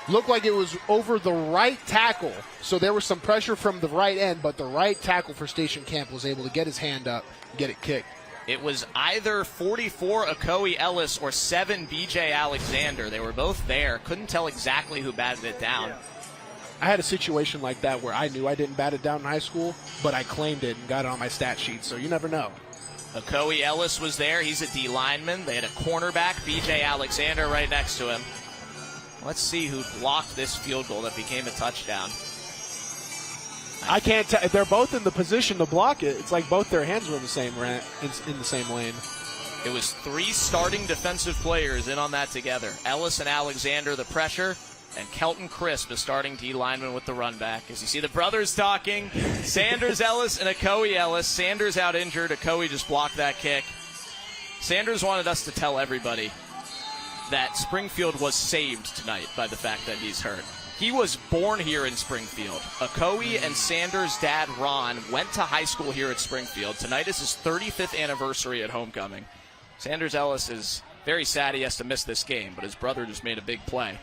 Looked like it was over the right tackle. So there was some pressure from the right end, but the right tackle for Station Camp was able to get his hand up and get it kicked. It was either 44 Okoye Ellis or 7 BJ Alexander. They were both there. Couldn't tell exactly who batted it down. I had a situation like that where I knew I didn't bat it down in high school, but I claimed it and got it on my stat sheet, so you never know. Okoye Ellis was there. He's a D lineman. They had a cornerback, BJ Alexander, right next to him. Let's see who blocked this field goal that became a touchdown. I can't tell. They're both in the position to block it. It's like both their hands were in the same lane. It was 3 starting defensive players in on that together. Ellis and Alexander, the pressure, and Kelton Crisp, the starting D lineman with the run back. As you see the brothers talking, Sanders Ellis and Okoye Ellis. Sanders out injured. Okoye just blocked that kick. Sanders wanted us to tell everybody that Springfield was saved tonight by the fact that he's hurt. He was born here in Springfield. Okoye and Sanders' dad, Ron, went to high school here at Springfield. Tonight is his 35th anniversary at homecoming. Sanders Ellis is very sad he has to miss this game, but his brother just made a big play.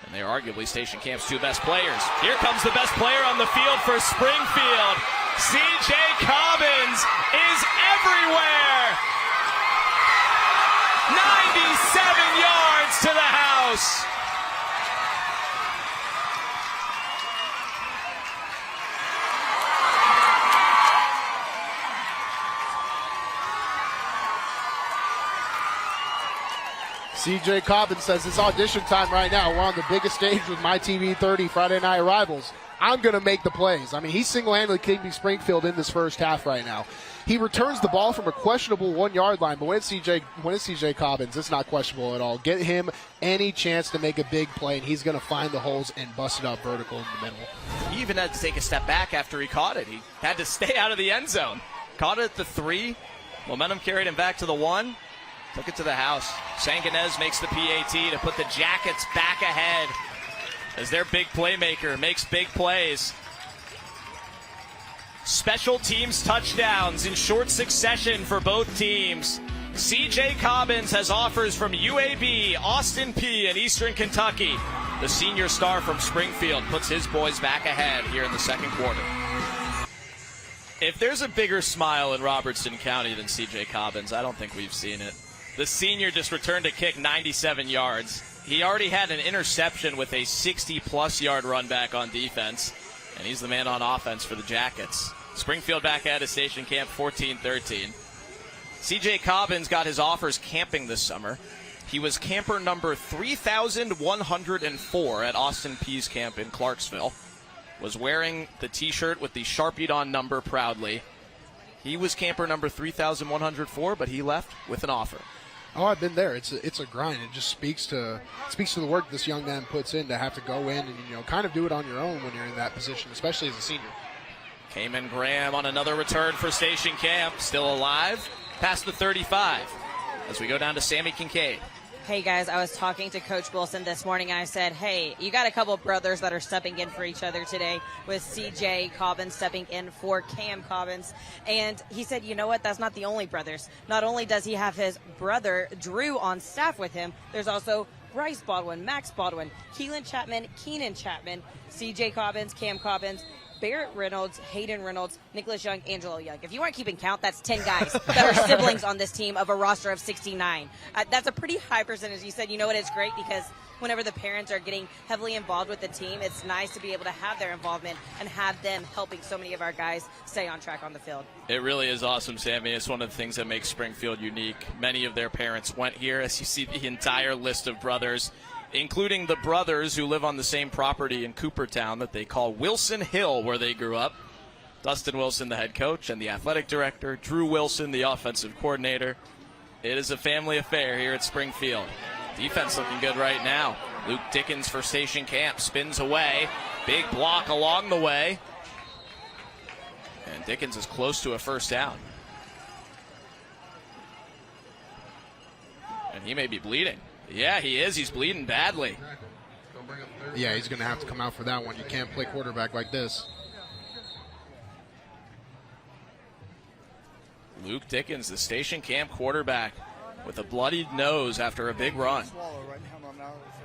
And they are arguably Station Camp's 2 best players. Here comes the best player on the field for Springfield. C.J. Cobbins is everywhere. 97 yards to the house. C.J. Cobbins says it's audition time right now. We're on the biggest stage with My TV 30 Friday Night Rivals. I'm going to make the plays. I mean, he's single-handedly keeping Springfield in this first half right now. He returns the ball from a questionable 1-yard line, but when it's CJ Cobbins, it's not questionable at all. Get him any chance to make a big play, and he's going to find the holes and bust it up vertical in the middle. He even had to take a step back after he caught it. He had to stay out of the end zone. Caught it at the 3. Momentum carried him back to the 1. Took it to the house. Sanganez makes the PAT to put the Jackets back ahead as their big playmaker makes big plays. Special teams touchdowns in short succession for both teams. C.J. Cobbins has offers from UAB, Austin Peay, and Eastern Kentucky. The senior star from Springfield puts his boys back ahead here in the second quarter. If there's a bigger smile in Robertson County than C.J. Cobbins, I don't think we've seen it. The senior just returned a kick 97 yards. He already had an interception with a 60-plus yard run back on defense, and he's the man on offense for the Jackets. Springfield back at a station camp 14-13. C.J. Cobbins got his offers camping this summer. He was camper number 3,104 at Austin Peay's camp in Clarksville. Was wearing the T-shirt with the Sharpied-on number proudly. He was camper number 3,104, but he left with an offer. Oh, I've been there. It's a grind. It just speaks to the work this young man puts in to have to go in and kind of do it on your own when you're in that position, especially as a senior. Cayman Graham on another return for station camp, still alive, past the 35 as we go down to Sammy Kincaid. Hey guys, I was talking to Coach Wilson this morning and I said, hey, you got a couple of brothers that are stepping in for each other today, with CJ Cobbins stepping in for Cam Cobbins. And he said, you know what, that's not the only brothers. Not only does he have his brother Drew on staff with him, there's also Bryce Baldwin, Max Baldwin, Keelan Chapman, Keenan Chapman, CJ Cobbins, Cam Cobbins, Barrett Reynolds, Hayden Reynolds, Nicholas Young, Angelo Young. If you weren't keeping count, that's 10 guys that are siblings on this team of a roster of 69. That's a pretty high percentage. You said, you know what, it's great because whenever the parents are getting heavily involved with the team, it's nice to be able to have their involvement and have them helping so many of our guys stay on track on the field. It really is awesome, Sammy. It's one of the things that makes Springfield unique. Many of their parents went here, as you see the entire list of brothers, including the brothers who live on the same property in Coopertown that they call Wilson Hill, where they grew up. Dustin Wilson, the head coach, and the athletic director. Drew Wilson, the offensive coordinator. It is a family affair here at Springfield. Defense looking good right now. Luke Dickens for station camp spins away. Big block along the way. And Dickens is close to a first down. And he may be bleeding. Yeah, he is. He's bleeding badly. Yeah, he's going to have to come out for that one. You can't play quarterback like this. Luke Dickens, the station camp quarterback, with a bloodied nose after a big run.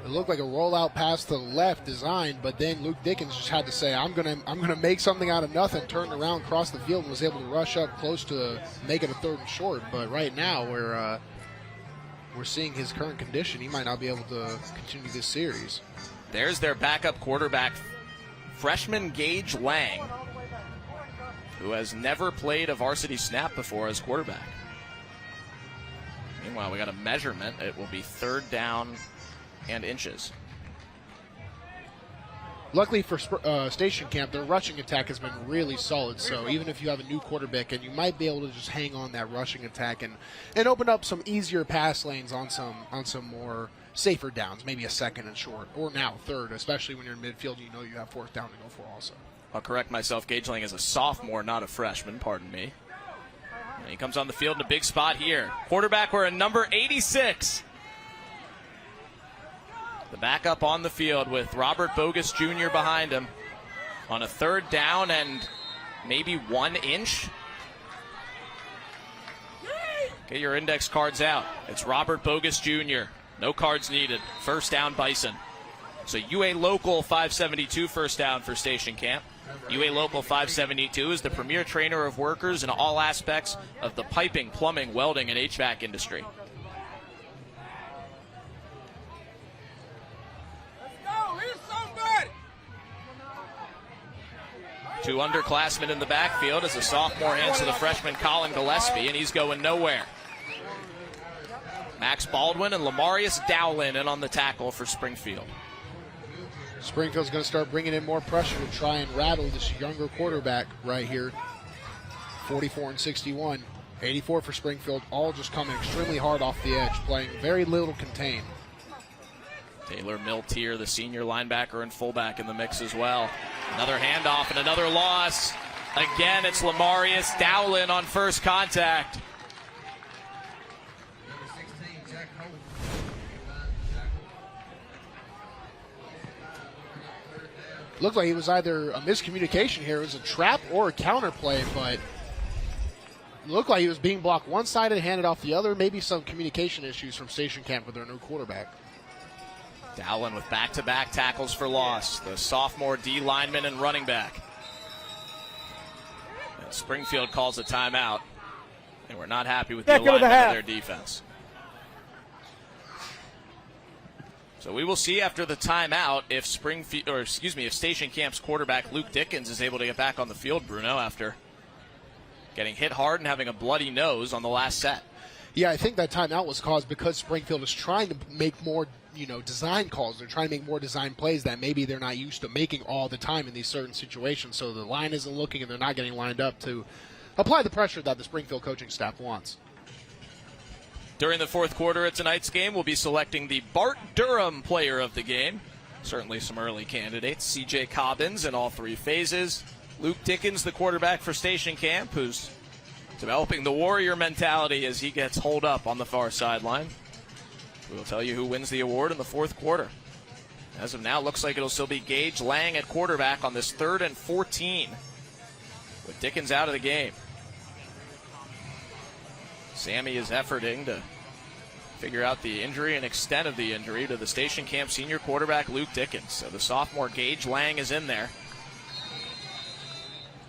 It looked like a rollout pass to the left designed, but then Luke Dickens just had to say, I'm gonna make something out of nothing, turned around, crossed the field, and was able to rush up close to make it a 3rd and short. But right now, we're seeing his current condition. He might not be able to continue this series. There's their backup quarterback, freshman Gage Lang, who has never played a varsity snap before as quarterback. Meanwhile, we got a measurement. It will be 3rd down and inches. Luckily for station camp, their rushing attack has been really solid. So even if you have a new quarterback, and you might be able to just hang on that rushing attack and open up some easier pass lanes on some more safer downs, maybe a 2nd and short, or now 3rd, especially when you're in midfield. You know you have 4th down to go for also. I'll correct myself. Gage Lang is a sophomore, not a freshman. Pardon me. And he comes on the field in a big spot here. Quarterback wearing number 86. The backup on the field with Robert Bogus Jr. behind him on a 3rd down and maybe 1 inch. Get your index cards out. It's Robert Bogus Jr. No cards needed. 1st down, Bison. So UA Local 572 1st down for station camp. UA Local 572 is the premier trainer of workers in all aspects of the piping, plumbing, welding, and HVAC industry. Two underclassmen in the backfield as a sophomore hands to the freshman Colin Gillespie, and he's going nowhere. Max Baldwin and Lamarius Dowlin in on the tackle for Springfield. Springfield's going to start bringing in more pressure to try and rattle this younger quarterback right here. 44 and 61. 84 for Springfield, all just coming extremely hard off the edge, playing very little contain. Taylor Miltier, the senior linebacker and fullback in the mix as well. Another handoff and another loss. Again, it's Lamarius Dowlin on first contact. Looked like it was either a miscommunication here. It was a trap or a counter play, but it looked like he was being blocked one-sided, handed off the other. Maybe some communication issues from Station Camp with their new quarterback. Dowlin with back-to-back tackles for loss. The sophomore D lineman and running back. And Springfield calls a timeout, and we're not happy with the alignment of their defense. So we will see after the timeout if if Station Camp's quarterback Luke Dickens is able to get back on the field, Bruno, after getting hit hard and having a bloody nose on the last set. Yeah, I think that timeout was caused because Springfield is trying to make more, design calls. They're trying to make more design plays that maybe they're not used to making all the time in these certain situations. So the line isn't looking and they're not getting lined up to apply the pressure that the Springfield coaching staff wants. During the fourth quarter of tonight's game, we'll be selecting the Bart Durham player of the game. Certainly some early candidates. C.J. Cobbins in all three phases. Luke Dickens, the quarterback for Station Camp, who's developing the warrior mentality as he gets holed up on the far sideline. We'll tell you who wins the award in the fourth quarter. As of now, looks like it'll still be Gage Lang at quarterback on this 3rd and 14 with Dickens out of the game. Sammy is efforting to figure out the injury and extent of the injury to the Station Camp senior quarterback Luke Dickens. So the sophomore Gage Lang is in there,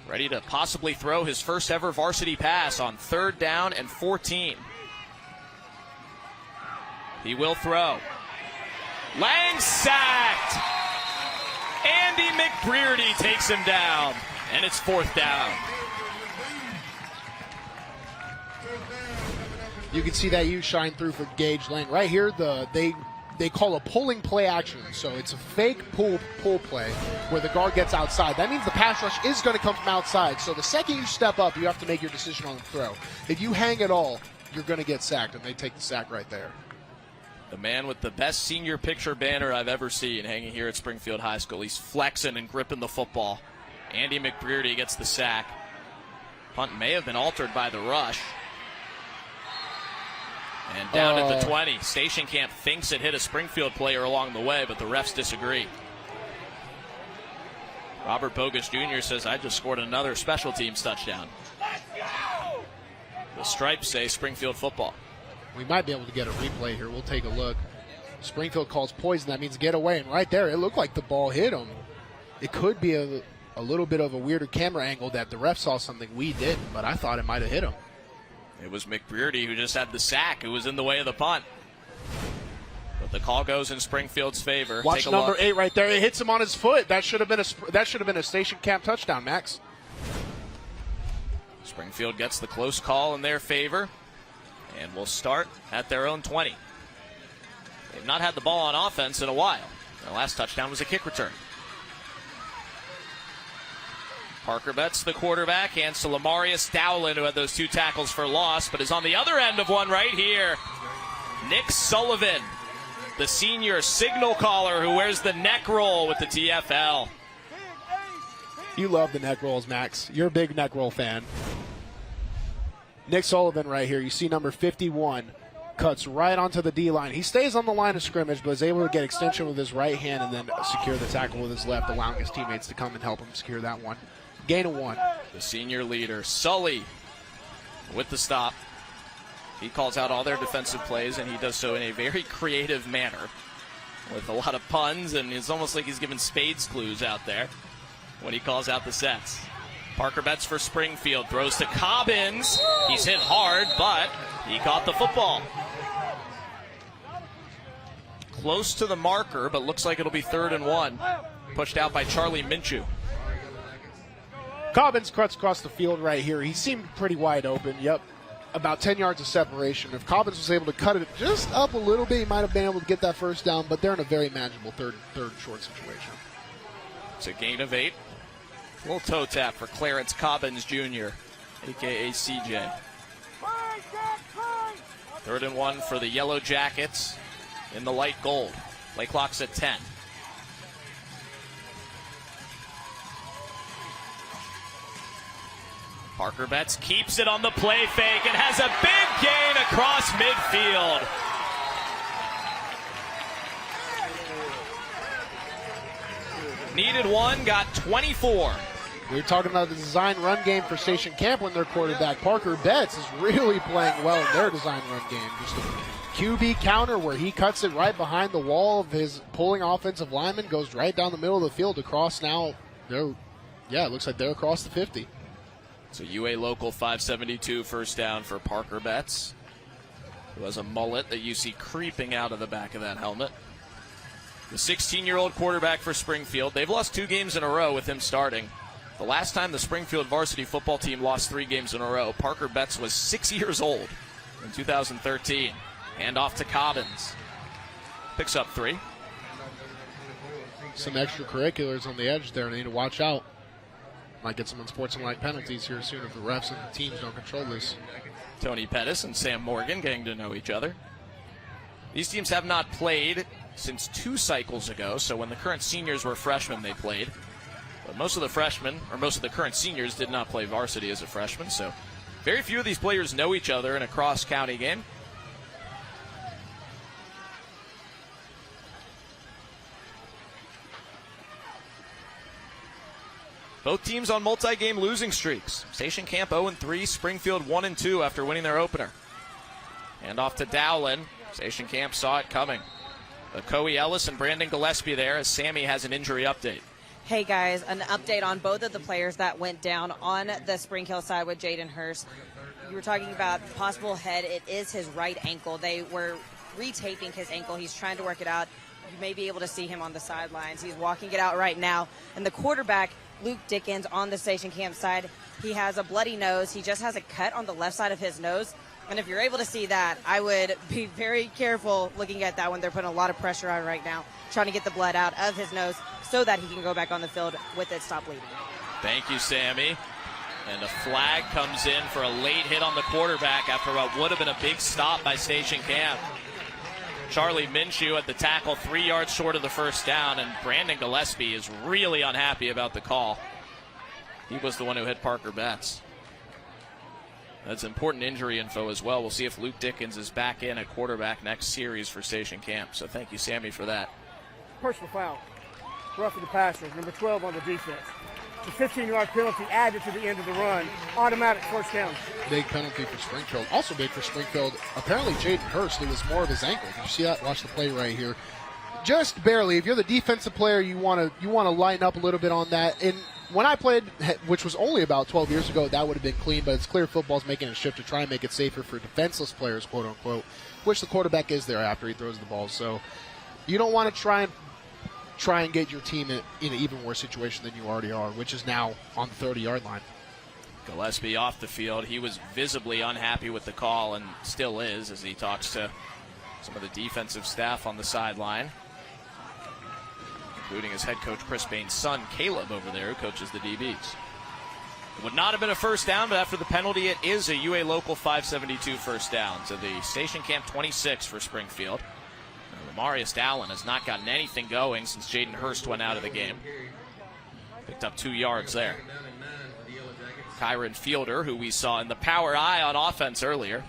ready to possibly throw his first ever varsity pass on 3rd down and 14. He will throw. Lang sacked. Andy McBrearty takes him down, and it's 4th down. You can see that you shine through for Gage Lang. Right here, they call a pulling play action. So it's a fake pull play where the guard gets outside. That means the pass rush is going to come from outside. So the second you step up, you have to make your decision on the throw. If you hang at all, you're going to get sacked, and they take the sack right there. The man with the best senior picture banner I've ever seen hanging here at Springfield High School. He's flexing and gripping the football. Andy McBrearty gets the sack. Punt may have been altered by the rush. And down at the 20. Station Camp thinks it hit a Springfield player along the way, but the refs disagree. Robert Bogus Jr. says, I just scored another special teams touchdown. The stripes say Springfield football. We might be able to get a replay here. We'll take a look. Springfield calls poison. That means get away. And right there, it looked like the ball hit him. It could be a little bit of a weirder camera angle that the ref saw something we didn't, but I thought it might have hit him. It was McBrearty who just had the sack, who was in the way of the punt. But the call goes in Springfield's favor. Watch number 8 right there. It hits him on his foot. That should have been a Station Camp touchdown, Max. Springfield gets the close call in their favor, and will start at their own 20. They've not had the ball on offense in a while. Their last touchdown was a kick return. Parker Betts, the quarterback, hands to Lamarius Dowlin, who had those 2 tackles for loss, but is on the other end of one right here. Nick Sullivan, the senior signal caller who wears the neck roll with the TFL. You love the neck rolls, Max. You're a big neck roll fan. Nick Sullivan right here. You see number 51 cuts right onto the D-line. He stays on the line of scrimmage, but is able to get extension with his right hand and then secure the tackle with his left, allowing his teammates to come and help him secure that one. Gain of 1. The senior leader, Sully, with the stop. He calls out all their defensive plays, and he does so in a very creative manner with a lot of puns, and it's almost like he's giving spades clues out there when he calls out the sets. Parker Betts for Springfield, throws to Cobbins. He's hit hard, but he caught the football. Close to the marker, but looks like it'll be 3rd and 1. Pushed out by Charlie Minshew. Cobbins cuts across the field right here. He seemed pretty wide open. Yep. about 10 yards of separation. If Cobbins was able to cut it just up a little bit, he might have been able to get that first down, but they're in a very manageable third short situation. It's a gain of 8. A little toe tap for Clarence Cobbins Jr., a.k.a. CJ. 3rd and 1 for the Yellow Jackets in the light gold. Play clock's at 10. Parker Betts keeps it on the play fake and has a big gain across midfield. Needed 1, got 24. We were talking about the design run game for Station Camp when their quarterback, Parker Betts, is really playing well in their design run game. Just a QB counter where he cuts it right behind the wall of his pulling offensive lineman, goes right down the middle of the field across now. It looks like they're across the 50. It's a UA local 572 first down for Parker Betts, who has a mullet that you see creeping out of the back of that helmet. The 16-year-old quarterback for Springfield. They've lost 2 games in a row with him starting. The last time the Springfield varsity football team lost 3 games in a row, Parker Betts was 6 years old in 2013. Hand off to Cobbins. Picks up 3. Some extracurriculars on the edge there. They need to watch out. Might get some unsportsmanlike penalties here soon if the refs and the teams don't control this. Tony Pettis and Sam Morgan getting to know each other. These teams have not played since 2 cycles ago, so when the current seniors were freshmen, they played. But most of the freshmen, or most of the current seniors, did not play varsity as a freshman, so very few of these players know each other in a cross-county game. Both teams on multi-game losing streaks. Station Camp 0-3, Springfield 1-2 after winning their opener. And off to Dowlin. Station Camp saw it coming. Coe Ellis and Brandon Gillespie there as Sammy has an injury update. Hey guys, an update on both of the players that went down on the Springfield side with Jaden Hurst. You were talking about possible head. It is his right ankle. They were retaping his ankle. He's trying to work it out. You may be able to see him on the sidelines. He's walking it out right now. And the quarterback, Luke Dickens, on the Station Camp side, he has a bloody nose. He just has a cut on the left side of his nose. And if you're able to see that, I would be very careful looking at that one. They're putting a lot of pressure on right now, trying to get the blood out of his nose so that he can go back on the field with it stop bleeding. Thank you, Sammy. And a flag comes in for a late hit on the quarterback after what would have been a big stop by Station Camp. Charlie Minshew at the tackle, 3 yards short of the first down, and Brandon Gillespie is really unhappy about the call. He was the one who hit Parker Betts. That's important injury info as well. We'll see if Luke Dickens is back in at quarterback next series for Station Camp. So thank you, Sammy, for that. Personal foul. Roughing the passer, number 12 on the defense. The 15-yard penalty added to the end of the run. Automatic first down. Big penalty for Springfield. Also big for Springfield. Apparently Jaden Hurst, it was more of his ankle. Did you see that? Watch the play right here. Just barely. If you're the defensive player, you want to lighten up a little bit on that. And when I played, which was only about 12 years ago, that would have been clean. But it's clear football's making a shift to try and make it safer for defenseless players, quote unquote, which the quarterback is there after he throws the ball. So you don't want to try and get your team in an even worse situation than you already are, which is now on the 30-yard line. Gillespie off the field. He was visibly unhappy with the call and still is as he talks to some of the defensive staff on the sideline, including his head coach Chris Bain's son, Caleb, over there, who coaches the DBs. It would not have been a first down, but after the penalty, it is a UA local 572 first down. So the Station Camp 26 for Springfield. Marius Dowlin has not gotten anything going since Jaden Hurst went out of the game. Picked up 2 yards there. Kyron Fielder, who we saw in the power eye on offense earlier,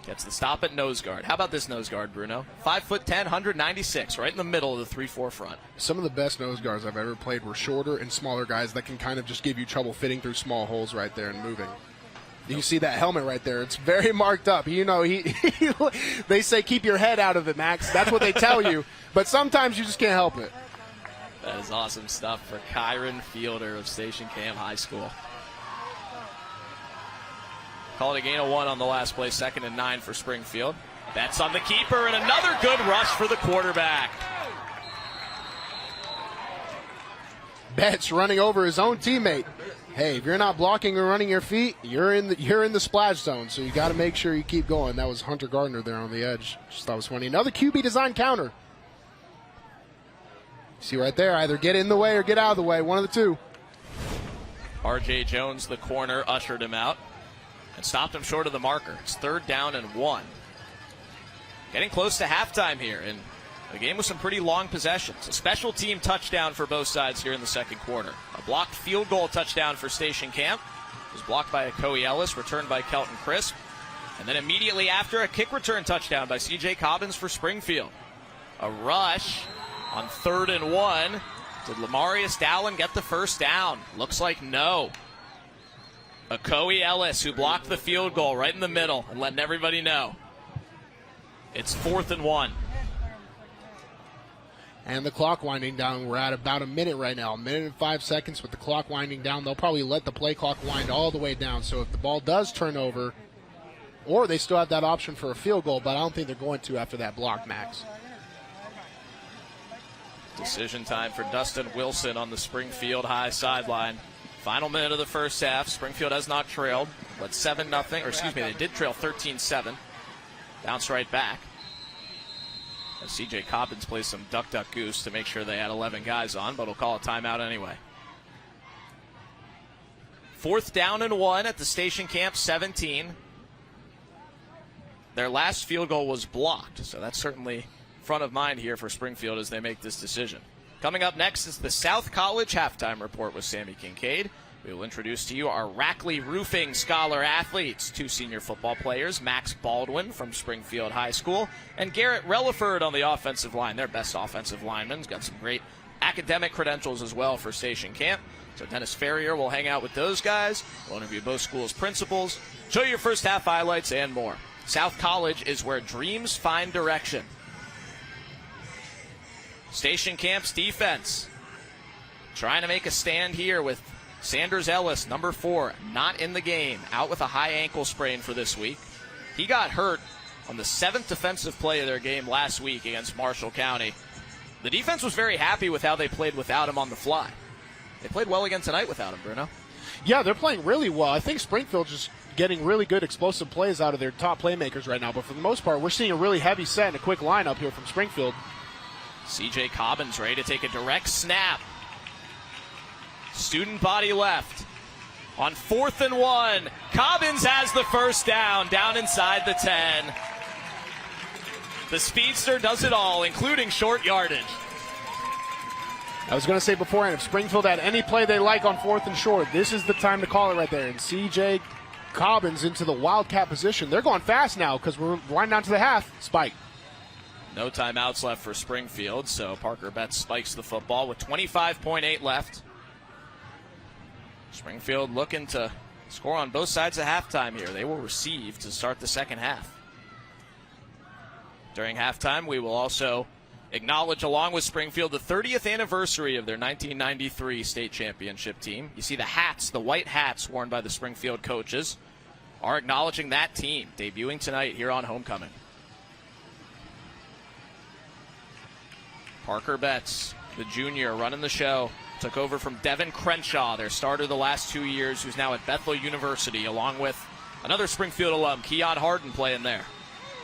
gets the stop at nose guard. How about this nose guard, Bruno? 5'10", 196, right in the middle of the 3-4 front. Some of the best nose guards I've ever played were shorter and smaller guys that can kind of just give you trouble fitting through small holes right there and moving. You see that helmet right there. It's very marked up. You know, they say keep your head out of it, Max. That's what they tell you. But sometimes you just can't help it. That is awesome stuff for Kyron Fielder of Station Camp High School. Call it a gain of 1 on the last play, 2nd and 9 for Springfield. That's on the keeper, and another good rush for the quarterback. Betts running over his own teammate. hey, if you're not blocking or running your feet, you're in the splash zone. So you got to make sure you keep going. That was Hunter Gardner there on the edge. Just thought it was funny. Another QB design counter. See right there, either get in the way or get out of the way, one of the two. R.J. Jones, the corner, ushered him out and stopped him short of the marker. It's 3rd down and 1. Getting close to halftime here, and a game with some pretty long possessions. A special team touchdown for both sides here in the second quarter. A blocked field goal touchdown for Station Camp. It was blocked by Coe Ellis, returned by Kelton Crisp. And then immediately after, a kick return touchdown by C.J. Cobbins for Springfield. A rush on 3rd and 1. Did Lamarius Dowling get the first down? Looks like no. A Coe Ellis who blocked the field goal right in the middle and letting everybody know. It's 4th and 1. And the clock winding down. We're at about a minute right now. 1 minute and 5 seconds with the clock winding down. They'll probably let the play clock wind all the way down. So if the ball does turn over, or they still have that option for a field goal, but I don't think they're going to after that block, Max. Decision time for Dustin Wilson on the Springfield high sideline. Final minute of the first half. Springfield has not trailed. Led 7-0. Or excuse me, they did trail 13-7. Bounce right back. As C.J. Cobbins plays some duck, duck, goose to make sure they had 11 guys on, but will call a timeout anyway. 4th down and 1 at the Station Camp 17. Their last field goal was blocked, so that's certainly front of mind here for Springfield as they make this decision. Coming up next is the South College Halftime Report with Sammy Kincaid. We will introduce to you our Rackley Roofing Scholar athletes, 2 senior football players, Max Baldwin from Springfield High School and Garrett Relaford on the offensive line. Their best offensive lineman's got some great academic credentials as well for Station Camp. So Dennis Ferrier will hang out with those guys. We'll interview both schools' principals, show you your first half highlights and more. South College is where dreams find direction. Station Camp's defense trying to make a stand here with Sanders Ellis, number 4, not in the game, out with a high ankle sprain for this week. He got hurt on the 7th defensive play of their game last week against Marshall County. The defense was very happy with how they played without him on the fly. They played well again tonight without him, Bruno. Yeah, they're playing really well. I think Springfield's just getting really good explosive plays out of their top playmakers right now. But for the most part, we're seeing a really heavy set and a quick lineup here from Springfield. C.J. Cobbins ready to take a direct snap. Student body left. On 4th and 1, Cobbins has the first down inside the 10. The speedster does it all, including short yardage. I was going to say beforehand, if Springfield had any play they like on 4th and short, this is the time to call it right there. And C.J. Cobbins into the Wildcat position. They're going fast now because we're winding down to the half. Spike. No timeouts left for Springfield, so Parker Betts spikes the football with 25.8 left. Springfield looking to score on both sides of halftime here. They will receive to start the second half. During halftime, we will also acknowledge, along with Springfield, the 30th anniversary of their 1993 state championship team. You see the hats, the white hats worn by the Springfield coaches, are acknowledging that team, debuting tonight here on Homecoming. Parker Betts, the junior, running the show. Took over from Devin Crenshaw, their starter the last 2 years, who's now at Bethel University, along with another Springfield alum, Keon Harden, playing there.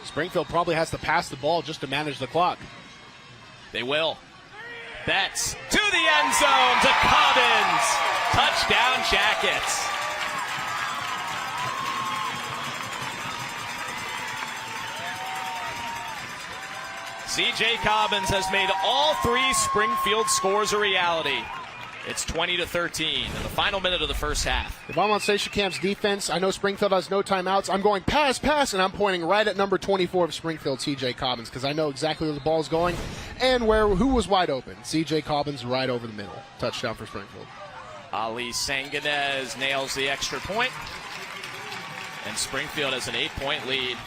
Springfield probably has to pass the ball just to manage the clock. They will. Betts to the end zone to Cobbins. Touchdown, Jackets. C.J. Cobbins has made all 3 Springfield scores a reality. It's 20-13 in the final minute of the first half. If I'm on Station Camp's defense, I know Springfield has no timeouts. I'm going pass, and I'm pointing right at number 24 of Springfield, C.J. Cobbins, because I know exactly where the ball's going and who was wide open. C.J. Cobbins right over the middle. Touchdown for Springfield. Ali Sanganez nails the extra point, and Springfield has an 8-point lead.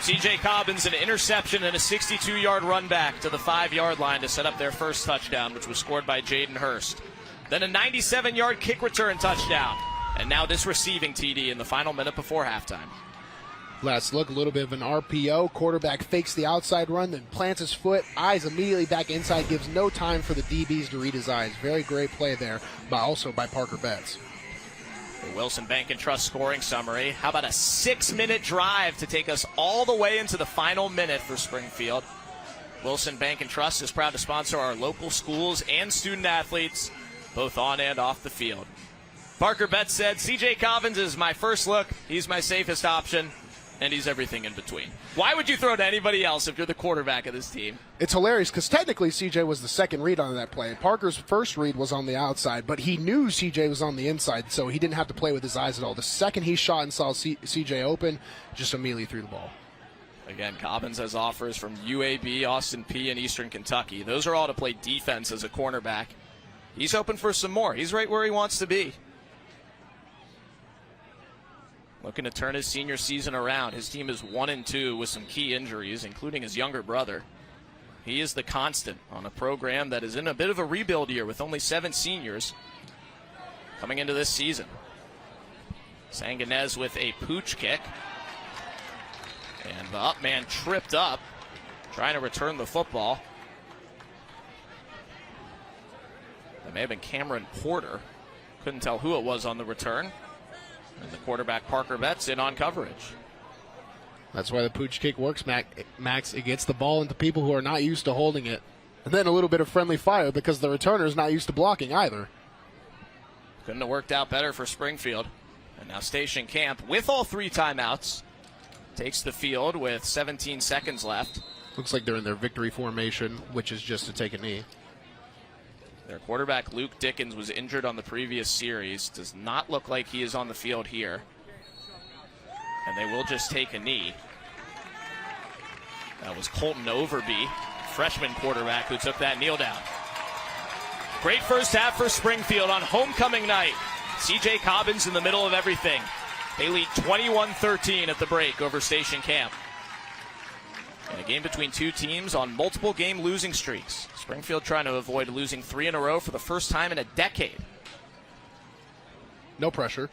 C.J. Cobbins, an interception and a 62-yard run back to the 5-yard line to set up their first touchdown, which was scored by Jaden Hurst. Then a 97-yard kick return touchdown. And now this receiving TD in the final minute before halftime. Last look, a little bit of an RPO. Quarterback fakes the outside run, then plants his foot. Eyes immediately back inside, gives no time for the DBs to read his eyes. Very great play there, but also by Parker Betts. The Wilson Bank and Trust scoring summary. How about a 6-minute drive to take us all the way into the final minute for Springfield? Wilson Bank and Trust is proud to sponsor our local schools and student athletes, both on and off the field. Parker Betts said, CJ Cobbins is my first look. He's my safest option, and he's everything in between. Why would you throw to anybody else if you're the quarterback of this team? It's hilarious because technically CJ was the second read on that play. Parker's first read was on the outside, but he knew CJ was on the inside, so he didn't have to play with his eyes at all. The second he shot and saw CJ open, just immediately threw the ball. Again, Cobbins has offers from UAB, Austin P, and Eastern Kentucky. Those are all to play defense as a cornerback. He's hoping for some more. He's right where he wants to be. Looking to turn his senior season around. His team is 1-2 with some key injuries, including his younger brother. He is the constant on a program that is in a bit of a rebuild year with only 7 seniors coming into this season. Sanganez with a pooch kick. And the up man tripped up, trying to return the football. That may have been Cameron Porter. Couldn't tell who it was on the return. And the quarterback, Parker Betts, in on coverage. That's why the pooch kick works, Max. It gets the ball into people who are not used to holding it. And then a little bit of friendly fire because the returner is not used to blocking either. Couldn't have worked out better for Springfield. And now Station Camp, with all 3 timeouts, takes the field with 17 seconds left. Looks like they're in their victory formation, which is just to take a knee. Their quarterback, Luke Dickens, was injured on the previous series. Does not look like he is on the field here. And they will just take a knee. That was Colton Overby, freshman quarterback, who took that kneel down. Great first half for Springfield on homecoming night. CJ Cobbins in the middle of everything. They lead 21-13 at the break over Station Camp. And a game between 2 teams on multiple game losing streaks. Springfield trying to avoid losing 3 in a row for the first time in a decade. No pressure.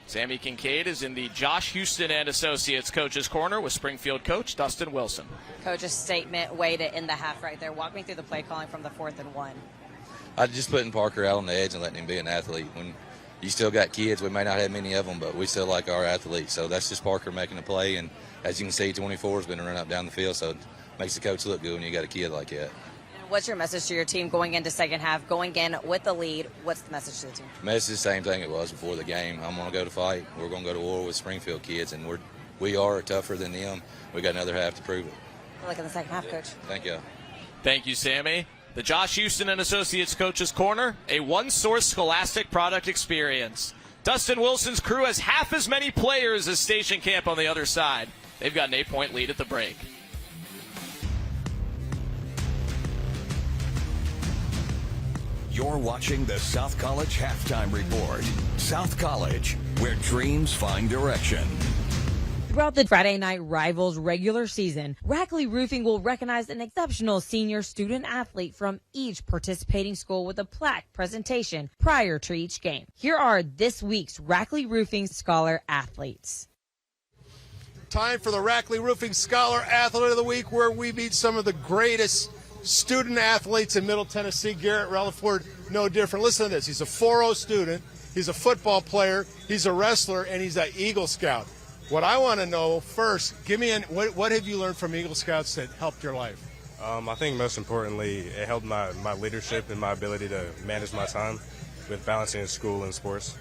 Sammy Kincaid is in the Josh Houston and Associates coach's corner with Springfield coach Dustin Wilson. Coach's statement way to end the half right there. Walk me through the play calling from the 4th and 1. I just putting Parker out on the edge and letting him be an athlete. When you still got kids, we may not have many of them, but we still like our athletes. So that's just Parker making a play. And as you can see, 24 has been running up down the field, so it makes the coach look good when you got a kid like that. And what's your message to your team going into second half, going in with the lead? What's the message to the team? The message is the same thing it was before the game. I'm going to go to fight. We're going to go to war with Springfield kids, and we are tougher than them. We got another half to prove it. Good luck in the second half, Coach. Thank you. Thank you, Sammy. The Josh Houston and Associates coach's corner, a one-source Scholastic product experience. Dustin Wilson's crew has half as many players as Station Camp on the other side. They've got an 8-point lead at the break. You're watching the South College Halftime Report. South College, where dreams find direction. Throughout the Friday Night Rivals regular season, Rackley Roofing will recognize an exceptional senior student athlete from each participating school with a plaque presentation prior to each game. Here are this week's Rackley Roofing Scholar athletes. Time for the Rackley Roofing Scholar Athlete of the Week, where we meet some of the greatest student athletes in Middle Tennessee. Garrett Relaford, no different. Listen to this. He's a 4.0 student. He's a football player. He's a wrestler, and he's an Eagle Scout. What I want to know first, what have you learned from Eagle Scouts that helped your life? I think most importantly, it helped my leadership and my ability to manage my time with balancing school and sports.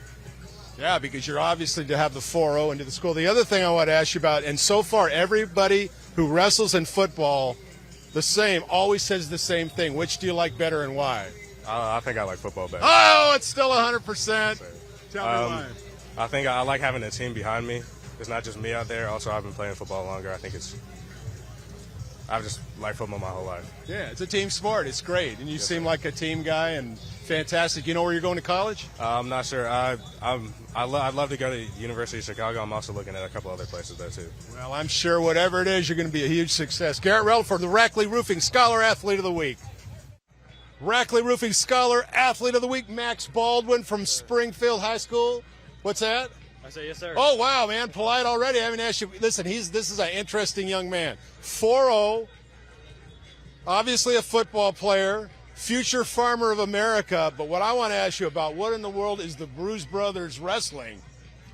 Yeah, because you're obviously to have the 4.0 into the school. The other thing I want to ask you about, and so far everybody who wrestles in football, the same, always says the same thing. Which do you like better and why? I think I like football better. Oh, it's still 100%. Tell me why. I think I like having a team behind me. It's not just me out there. Also, I've been playing football longer. I've just liked football my whole life. Yeah, it's a team sport. It's great. And you seem like a team guy and fantastic. You know where you're going to college? I'm not sure. I'd love to go to University of Chicago. I'm also looking at a couple other places there, too. Well, I'm sure whatever it is, you're going to be a huge success. Garrett Relaford, the Rackley Roofing Scholar Athlete of the Week. Rackley Roofing Scholar Athlete of the Week, Max Baldwin from Springfield High School. What's that? I say yes, sir. Oh, wow, man. Polite already. I haven't asked you. Listen, this is an interesting young man. 4.0, obviously a football player, future farmer of America. But what I want to ask you about, what in the world is the Bruise Brothers Wrestling?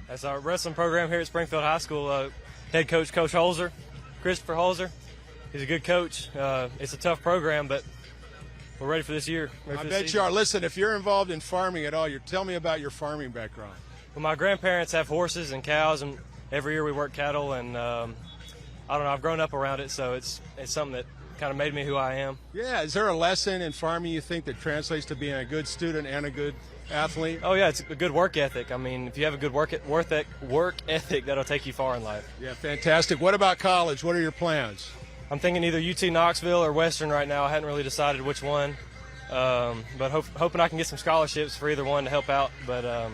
That's our wrestling program here at Springfield High School. Head coach, Coach Holzer, Christopher Holzer. He's a good coach. It's a tough program, but we're ready for this year. I bet you are. Listen, if you're involved in farming at all, tell me about your farming background. Well, my grandparents have horses and cows, and every year we work cattle, and I don't know, I've grown up around it, so it's something that kind of made me who I am. Yeah, is there a lesson in farming you think that translates to being a good student and a good athlete? Oh, yeah, it's a good work ethic. I mean, if you have a good work ethic, that'll take you far in life. Yeah, fantastic. What about college? What are your plans? I'm thinking either UT Knoxville or Western right now. I hadn't really decided which one, but hoping I can get some scholarships for either one to help out. But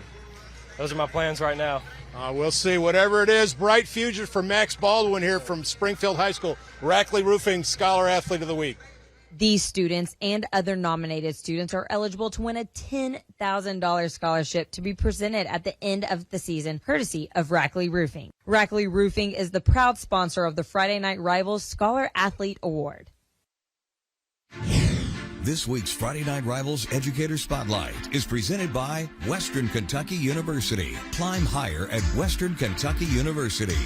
those are my plans right now. We'll see. Whatever it is, bright future for Max Baldwin here from Springfield High School. Rackley Roofing Scholar Athlete of the Week. These students and other nominated students are eligible to win a $10,000 scholarship to be presented at the end of the season, courtesy of Rackley Roofing. Rackley Roofing is the proud sponsor of the Friday Night Rivals Scholar Athlete Award. This week's Friday Night Rivals Educator Spotlight is presented by Western Kentucky University. Climb higher at Western Kentucky University.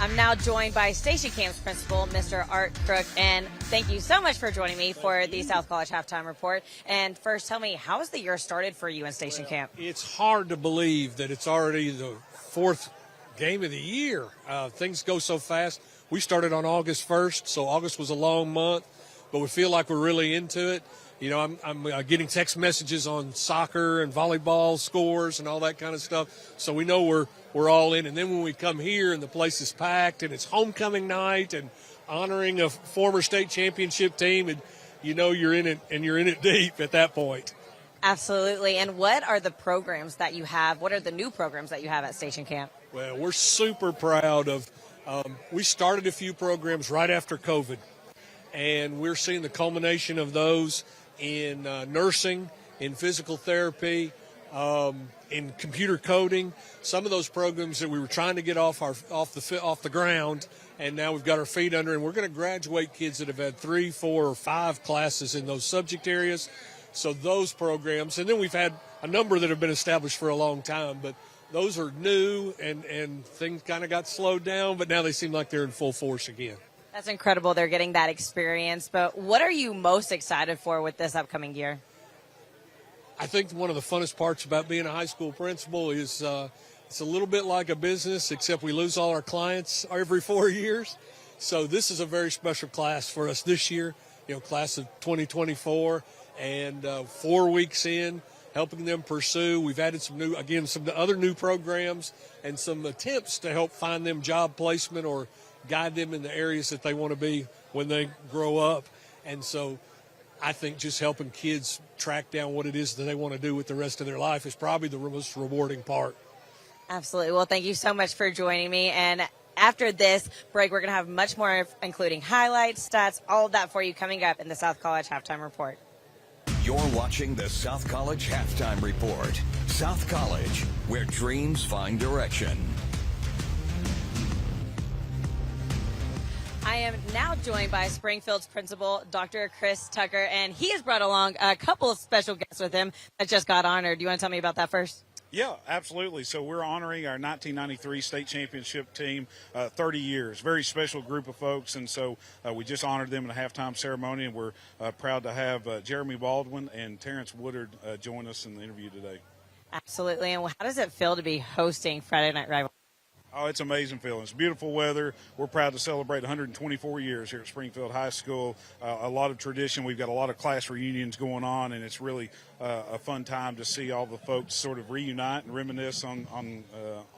I'm now joined by Station Camp's principal, Mr. Art Crook, and thank you so much for joining me for the South College Halftime Report. And first, tell me, how has the year started for you in Station Camp? It's hard to believe that it's already the fourth game of the year. Things go so fast. We started on August 1st, so August was a long month, but we feel like we're really into it. You know, I'm getting text messages on soccer and volleyball scores and all that kind of stuff, so we know we're all in. And then when we come here and the place is packed and it's homecoming night and honoring a former state championship team, and you know you're in it, and you're in it deep at that point. Absolutely. And what are the programs that you have? What are the new programs that you have at Station Camp? Well, we're super proud of we started a few programs right after COVID, and we're seeing the culmination of those in nursing, in physical therapy, in computer coding. Some of those programs that we were trying to get off the ground, and now we've got our feet under, and we're going to graduate kids that have had 3, 4, or 5 classes in those subject areas. So those programs, and then we've had a number that have been established for a long time, but those are new, and things kind of got slowed down, but now they seem like they're in full force again. That's incredible. They're getting that experience. But what are you most excited for with this upcoming year? I think one of the funnest parts about being a high school principal is it's a little bit like a business, except we lose all our clients every 4 years. So this is a very special class for us this year, class of 2024, and 4 weeks in, helping them pursue. We've added some other new programs and some attempts to help find them job placement or guide them in the areas that they want to be when they grow up. And so I think just helping kids track down what it is that they want to do with the rest of their life is probably the most rewarding part. Absolutely. Well, thank you so much for joining me. And after this break, we're going to have much more, including highlights, stats, all of that for you coming up in the South College Halftime Report. You're watching the South College Halftime Report. South College, where dreams find direction. I am now joined by Springfield's principal, Dr. Chris Tucker, and he has brought along a couple of special guests with him that just got honored. Do you want to tell me about that first? Yeah, absolutely. So we're honoring our 1993 state championship team, 30 years. Very special group of folks, and so we just honored them in a halftime ceremony, and we're proud to have Jeremy Baldwin and Terrence Woodard join us in the interview today. Absolutely. And how does it feel to be hosting Friday Night Rivals? Oh, it's amazing feeling. It's beautiful weather. We're proud to celebrate 124 years here at Springfield High School. A lot of tradition. We've got a lot of class reunions going on, and it's really a fun time to see all the folks sort of reunite and reminisce on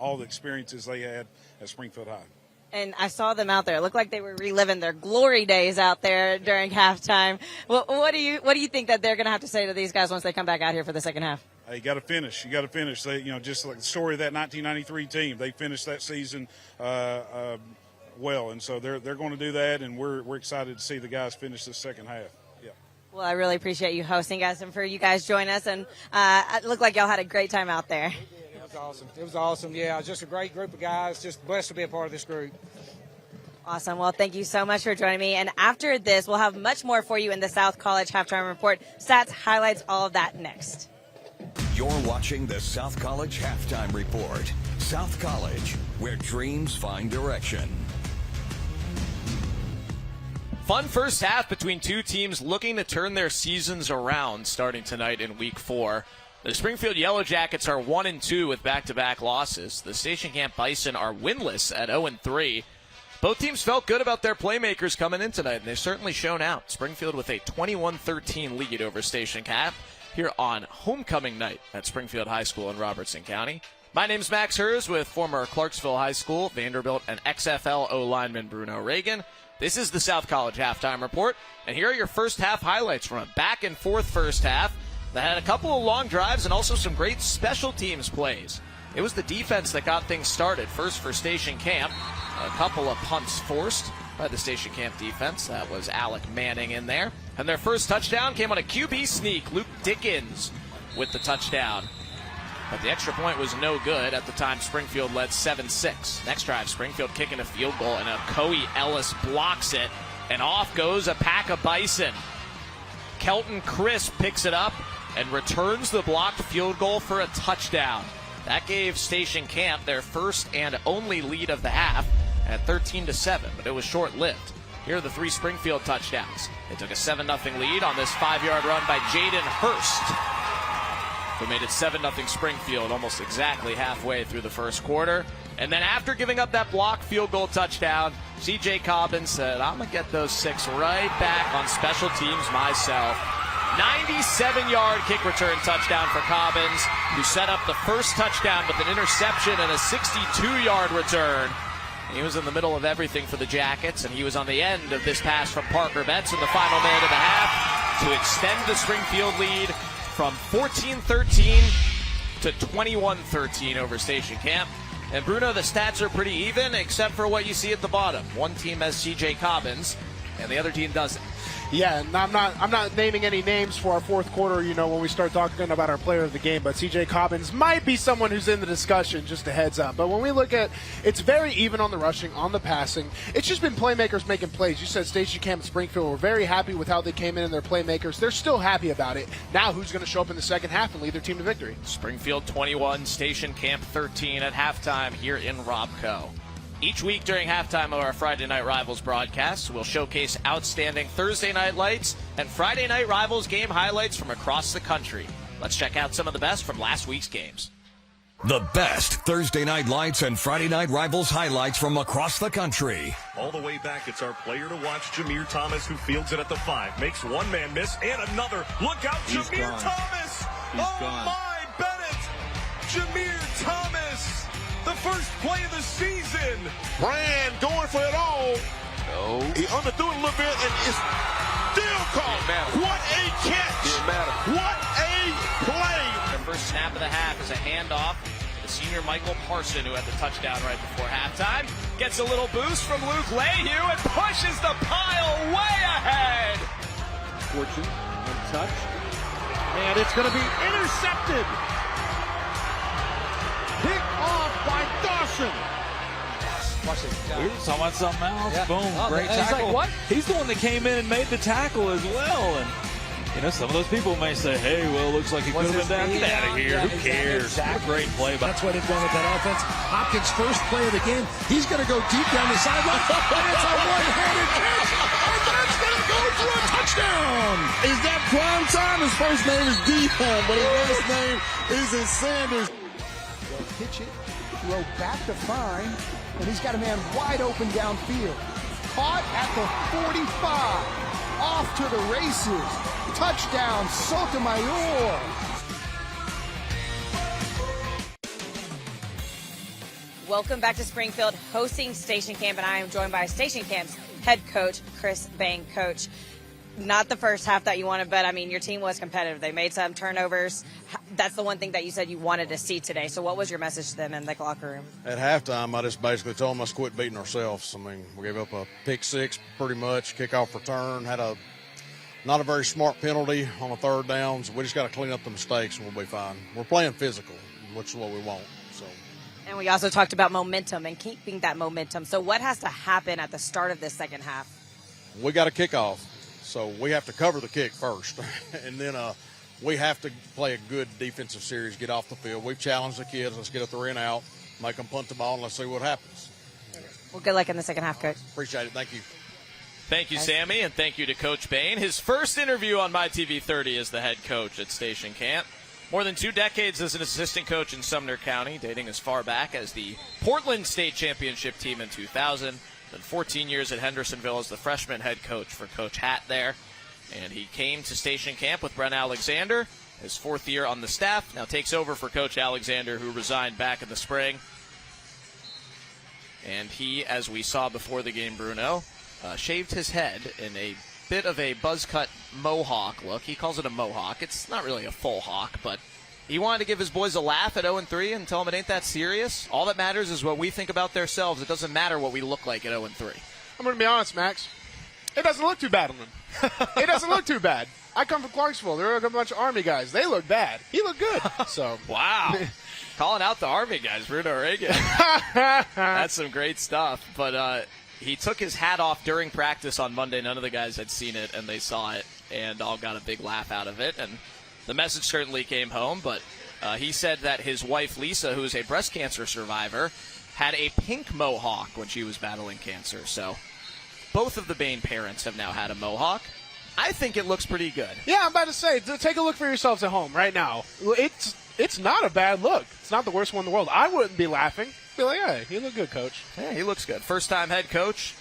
all the experiences they had at Springfield High. And I saw them out there. It looked like they were reliving their glory days out there during halftime. What do you think that they're going to have to say to these guys once they come back out here for the second half? You got to finish. You got to finish. They, just like the story of that 1993 team, they finished that season well, and so they're going to do that, and we're excited to see the guys finish the second half. Yeah. Well, I really appreciate you hosting us and for you guys joining us, and it looked like y'all had a great time out there. It was awesome. It was awesome. Yeah, just a great group of guys. Just blessed to be a part of this group. Awesome. Well, thank you so much for joining me. And after this, we'll have much more for you in the South College Halftime Report. Stats, highlights, all of that next. You're watching the South College Halftime Report. South College, where dreams find direction. Fun first half between two teams looking to turn their seasons around starting tonight in Week 4. The Springfield Yellow Jackets are 1-2 with back-to-back losses. The Station Camp Bison are winless at 0-3. Both teams felt good about their playmakers coming in tonight, and they've certainly shown out. Springfield with a 21-13 lead over Station Camp here on homecoming night at Springfield High School in Robertson County. My name's Max Hers with former Clarksville High School, Vanderbilt, and XFL O-lineman Bruno Reagan. This is the South College Halftime Report, and here are your first half highlights from a back-and-forth first half that had a couple of long drives and also some great special teams plays. It was the defense that got things started. First for Station Camp, a couple of punts forced by the Station Camp defense. That was Alec Manning in there. And their first touchdown came on a QB sneak. Luke Dickens with the touchdown. But the extra point was no good. At the time, Springfield led 7-6. Next drive, Springfield kicking a field goal, and Coey Ellis blocks it. And off goes a pack of Bison. Kelton Crisp picks it up and returns the blocked field goal for a touchdown. That gave Station Camp their first and only lead of the half at 13-7, but it was short-lived. Here are the 3 Springfield touchdowns. They took a 7-0 lead on this 5-yard run by Jaden Hurst, who made it 7-0 Springfield almost exactly halfway through the first quarter. And then after giving up that blocked field goal touchdown, C.J. Cobbins said, I'm going to get those 6 right back on special teams myself. 97-yard kick return touchdown for Cobbins, who set up the first touchdown with an interception and a 62-yard return. He was in the middle of everything for the Jackets, and he was on the end of this pass from Parker Betts in the final minute of the half to extend the Springfield lead from 14-13 to 21-13 over Station Camp. And Bruno, the stats are pretty even, except for what you see at the bottom. One team has C.J. Cobbins, and the other team doesn't. Yeah, and I'm not naming any names for our fourth quarter, when we start talking about our player of the game, but C.J. Cobbins might be someone who's in the discussion, just a heads up. But when we look at, it's very even on the rushing, on the passing. It's just been playmakers making plays. You said Station Camp and Springfield were very happy with how they came in and their playmakers. They're still happy about it. Now who's going to show up in the second half and lead their team to victory? Springfield 21, Station Camp 13 at halftime here in Robco. Each week during halftime of our Friday Night Rivals broadcasts, we'll showcase outstanding Thursday night lights and Friday Night Rivals game highlights from across the country. Let's check out some of the best from last week's games. The best Thursday night lights and Friday Night Rivals highlights from across the country. All the way back, it's our player to watch, Jameer Thomas, who fields it at the 5. Makes one man miss and another. Look out, Jameer Thomas! My, Bennett! Jameer Thomas! The first play of the season. Brand going for it all. No. He underthrew it a little bit and it's still caught. What a catch. What a play. The first snap of the half is a handoff to the senior Michael Parson, who had the touchdown right before halftime. Gets a little boost from Luke Lehue and pushes the pile way ahead. Fortune, untouched. And it's going to be intercepted. Pick off by Dawson. Watch this. Talking about something else. Yeah. Boom. Oh, Great he's tackle. like, what? He's the one that came in and made the tackle as well. And, some of those people may say, hey, well, it looks like he could have been down. Get out of here. Who cares? Exactly. What a great play. That's what they've done with that offense. Hopkins' first play of the game. He's going to go deep down the sideline. And it's a one-handed catch. And that's going to go for a touchdown. Is that prime time? His first name is Dion, but his last name isn't Sanders. Pitch it, throw back to Fine, and he's got a man wide open downfield. Caught at the 45. Off to the races. Touchdown, Sotomayor. Welcome back to Springfield, hosting Station Camp, and I am joined by Station Camp's head coach, Chris Bain. Coach, not the first half that you wanted, but, your team was competitive. They made some turnovers. That's the one thing that you said you wanted to see today. So what was your message to them in the locker room? At halftime, I just basically told them let's quit beating ourselves. We gave up a pick 6 pretty much, kickoff return, had not a very smart penalty on a third down, so we just got to clean up the mistakes and we'll be fine. We're playing physical, which is what we want. So. And we also talked about momentum and keeping that momentum. So what has to happen at the start of this second half? We got a kickoff, so we have to cover the kick first. And then we have to play a good defensive series, get off the field. We've challenged the kids. Let's get a 3 and out, make them punt the ball, and let's see what happens. Well, good luck in the second half, Coach. Appreciate it. Thank you. Thank you, Sammy, and thank you to Coach Bain. His first interview on MyTV 30 as the head coach at Station Camp. More than 2 decades as an assistant coach in Sumner County, dating as far back as the Portland State Championship team in 2000. Then 14 years at Hendersonville as the freshman head coach for Coach Hatt there. And he came to Station Camp with Brent Alexander, his 4th year on the staff. Now takes over for Coach Alexander, who resigned back in the spring. And he, as we saw before the game, Bruno, shaved his head in a bit of a buzz cut mohawk look. He calls it a mohawk. It's not really a full hawk, but he wanted to give his boys a laugh at 0-3 and tell them it ain't that serious. All that matters is what we think about ourselves. It doesn't matter what we look like at 0-3. I'm going to be honest, Max. It doesn't look too bad on him. It doesn't look too bad. I come from Clarksville. There are a bunch of Army guys. They look bad. He looked good. So wow. Calling out the Army guys, Bruno Reagan. That's some great stuff. But he took his hat off during practice on Monday. None of the guys had seen it, and they saw it, and all got a big laugh out of it. And the message certainly came home, but he said that his wife, Lisa, who is a breast cancer survivor, had a pink mohawk when she was battling cancer. So both of the Bain parents have now had a mohawk. I think it looks pretty good. Yeah, I'm about to say, take a look for yourselves at home right now. It's not a bad look. It's not the worst one in the world. I wouldn't be laughing. Be like, hey, you look good, Coach. Yeah, he looks good. First-time head coach.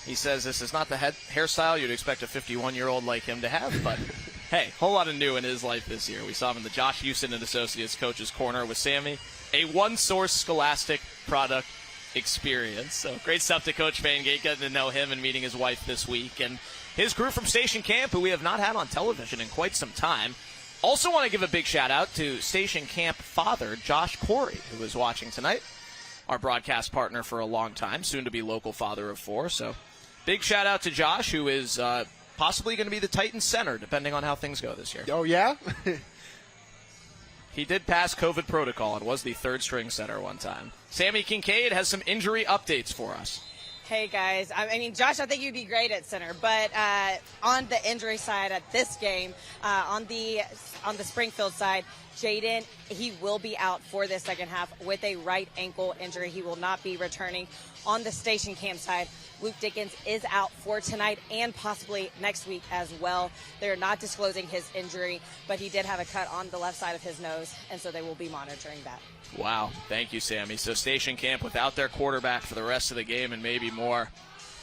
He says this is not the hairstyle you'd expect a 51-year-old like him to have, but hey, whole lot of new in his life this year. We saw him in the Josh Houston and Associates Coach's Corner with Sammy. A one-source Scholastic product experience. So great stuff to Coach Bain, getting to know him and meeting his wife this week. And his crew from Station Camp, who we have not had on television in quite some time. Also want to give a big shout-out to Station Camp father, Josh Corey, who is watching tonight. Our broadcast partner for a long time, soon to be local father of 4. So big shout-out to Josh, who is possibly going to be the Titans center, depending on how things go this year. Oh, yeah? He did pass COVID protocol and was the 3rd-string center one time. Sammy Kincaid has some injury updates for us. Hey, guys. I mean, Josh, I think you'd be great at center. But on the injury side at this game, on the Springfield side, Jaden, he will be out for this second half with a right ankle injury. He will not be returning. On the Station Camp side, Luke Dickens is out for tonight and possibly next week as well. They're not disclosing his injury, but he did have a cut on the left side of his nose, and so they will be monitoring that. Wow. Thank you, Sammy. So Station Camp without their quarterback for the rest of the game and maybe more.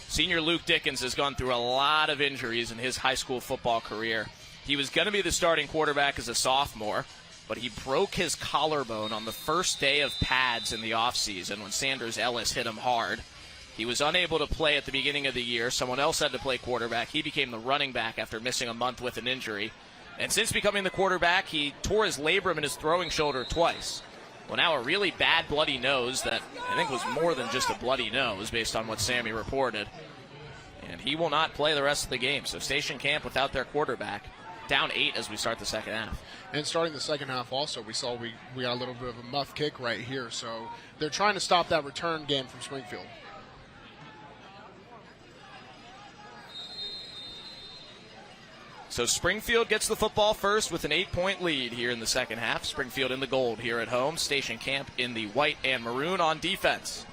Senior Luke Dickens has gone through a lot of injuries in his high school football career. He was going to be the starting quarterback as a sophomore, but he broke his collarbone on the first day of pads in the offseason when Sanders Ellis hit him hard. He was unable to play at the beginning of the year. Someone else had to play quarterback. He became the running back after missing a month with an injury. And since becoming the quarterback, he tore his labrum in his throwing shoulder twice. Well, now a really bad bloody nose that I think was more than just a bloody nose based on what Sammy reported. And he will not play the rest of the game. So Station Camp without their quarterback. Down 8 as we start the second half. And starting the second half also, we saw we got a little bit of a muff kick right here. So they're trying to stop that return game from Springfield. So Springfield gets the football first with an 8-point lead here in the second half. Springfield in the gold here at home. Station Camp in the white and maroon on defense.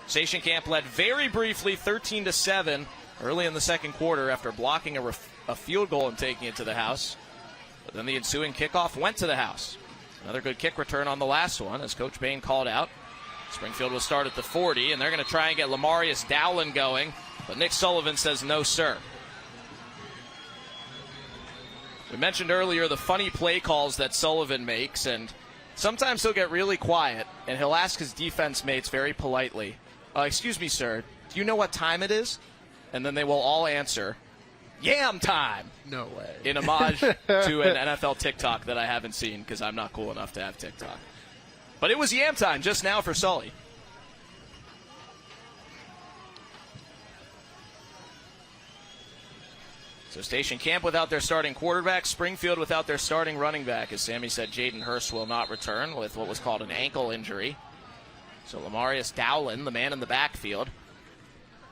Station Camp led very briefly 13-7 early in the second quarter after blocking a field goal and taking it to the house. But then the ensuing kickoff went to the house. Another good kick return on the last one, as Coach Bain called out. Springfield will start at the 40, and they're going to try and get Lamarius Dowland going. But Nick Sullivan says no, sir. We mentioned earlier the funny play calls that Sullivan makes, and sometimes he'll get really quiet, and he'll ask his defense mates very politely, excuse me, sir, do you know what time it is? And then they will all answer, Yam time. No way. In homage to an NFL TikTok that I haven't seen because I'm not cool enough to have TikTok. But it was Yam time just now for Sully. So Station Camp without their starting quarterback, Springfield without their starting running back. As Sammy said, Jaden Hurst will not return with what was called an ankle injury. So Lamarius Dowlin, the man in the backfield,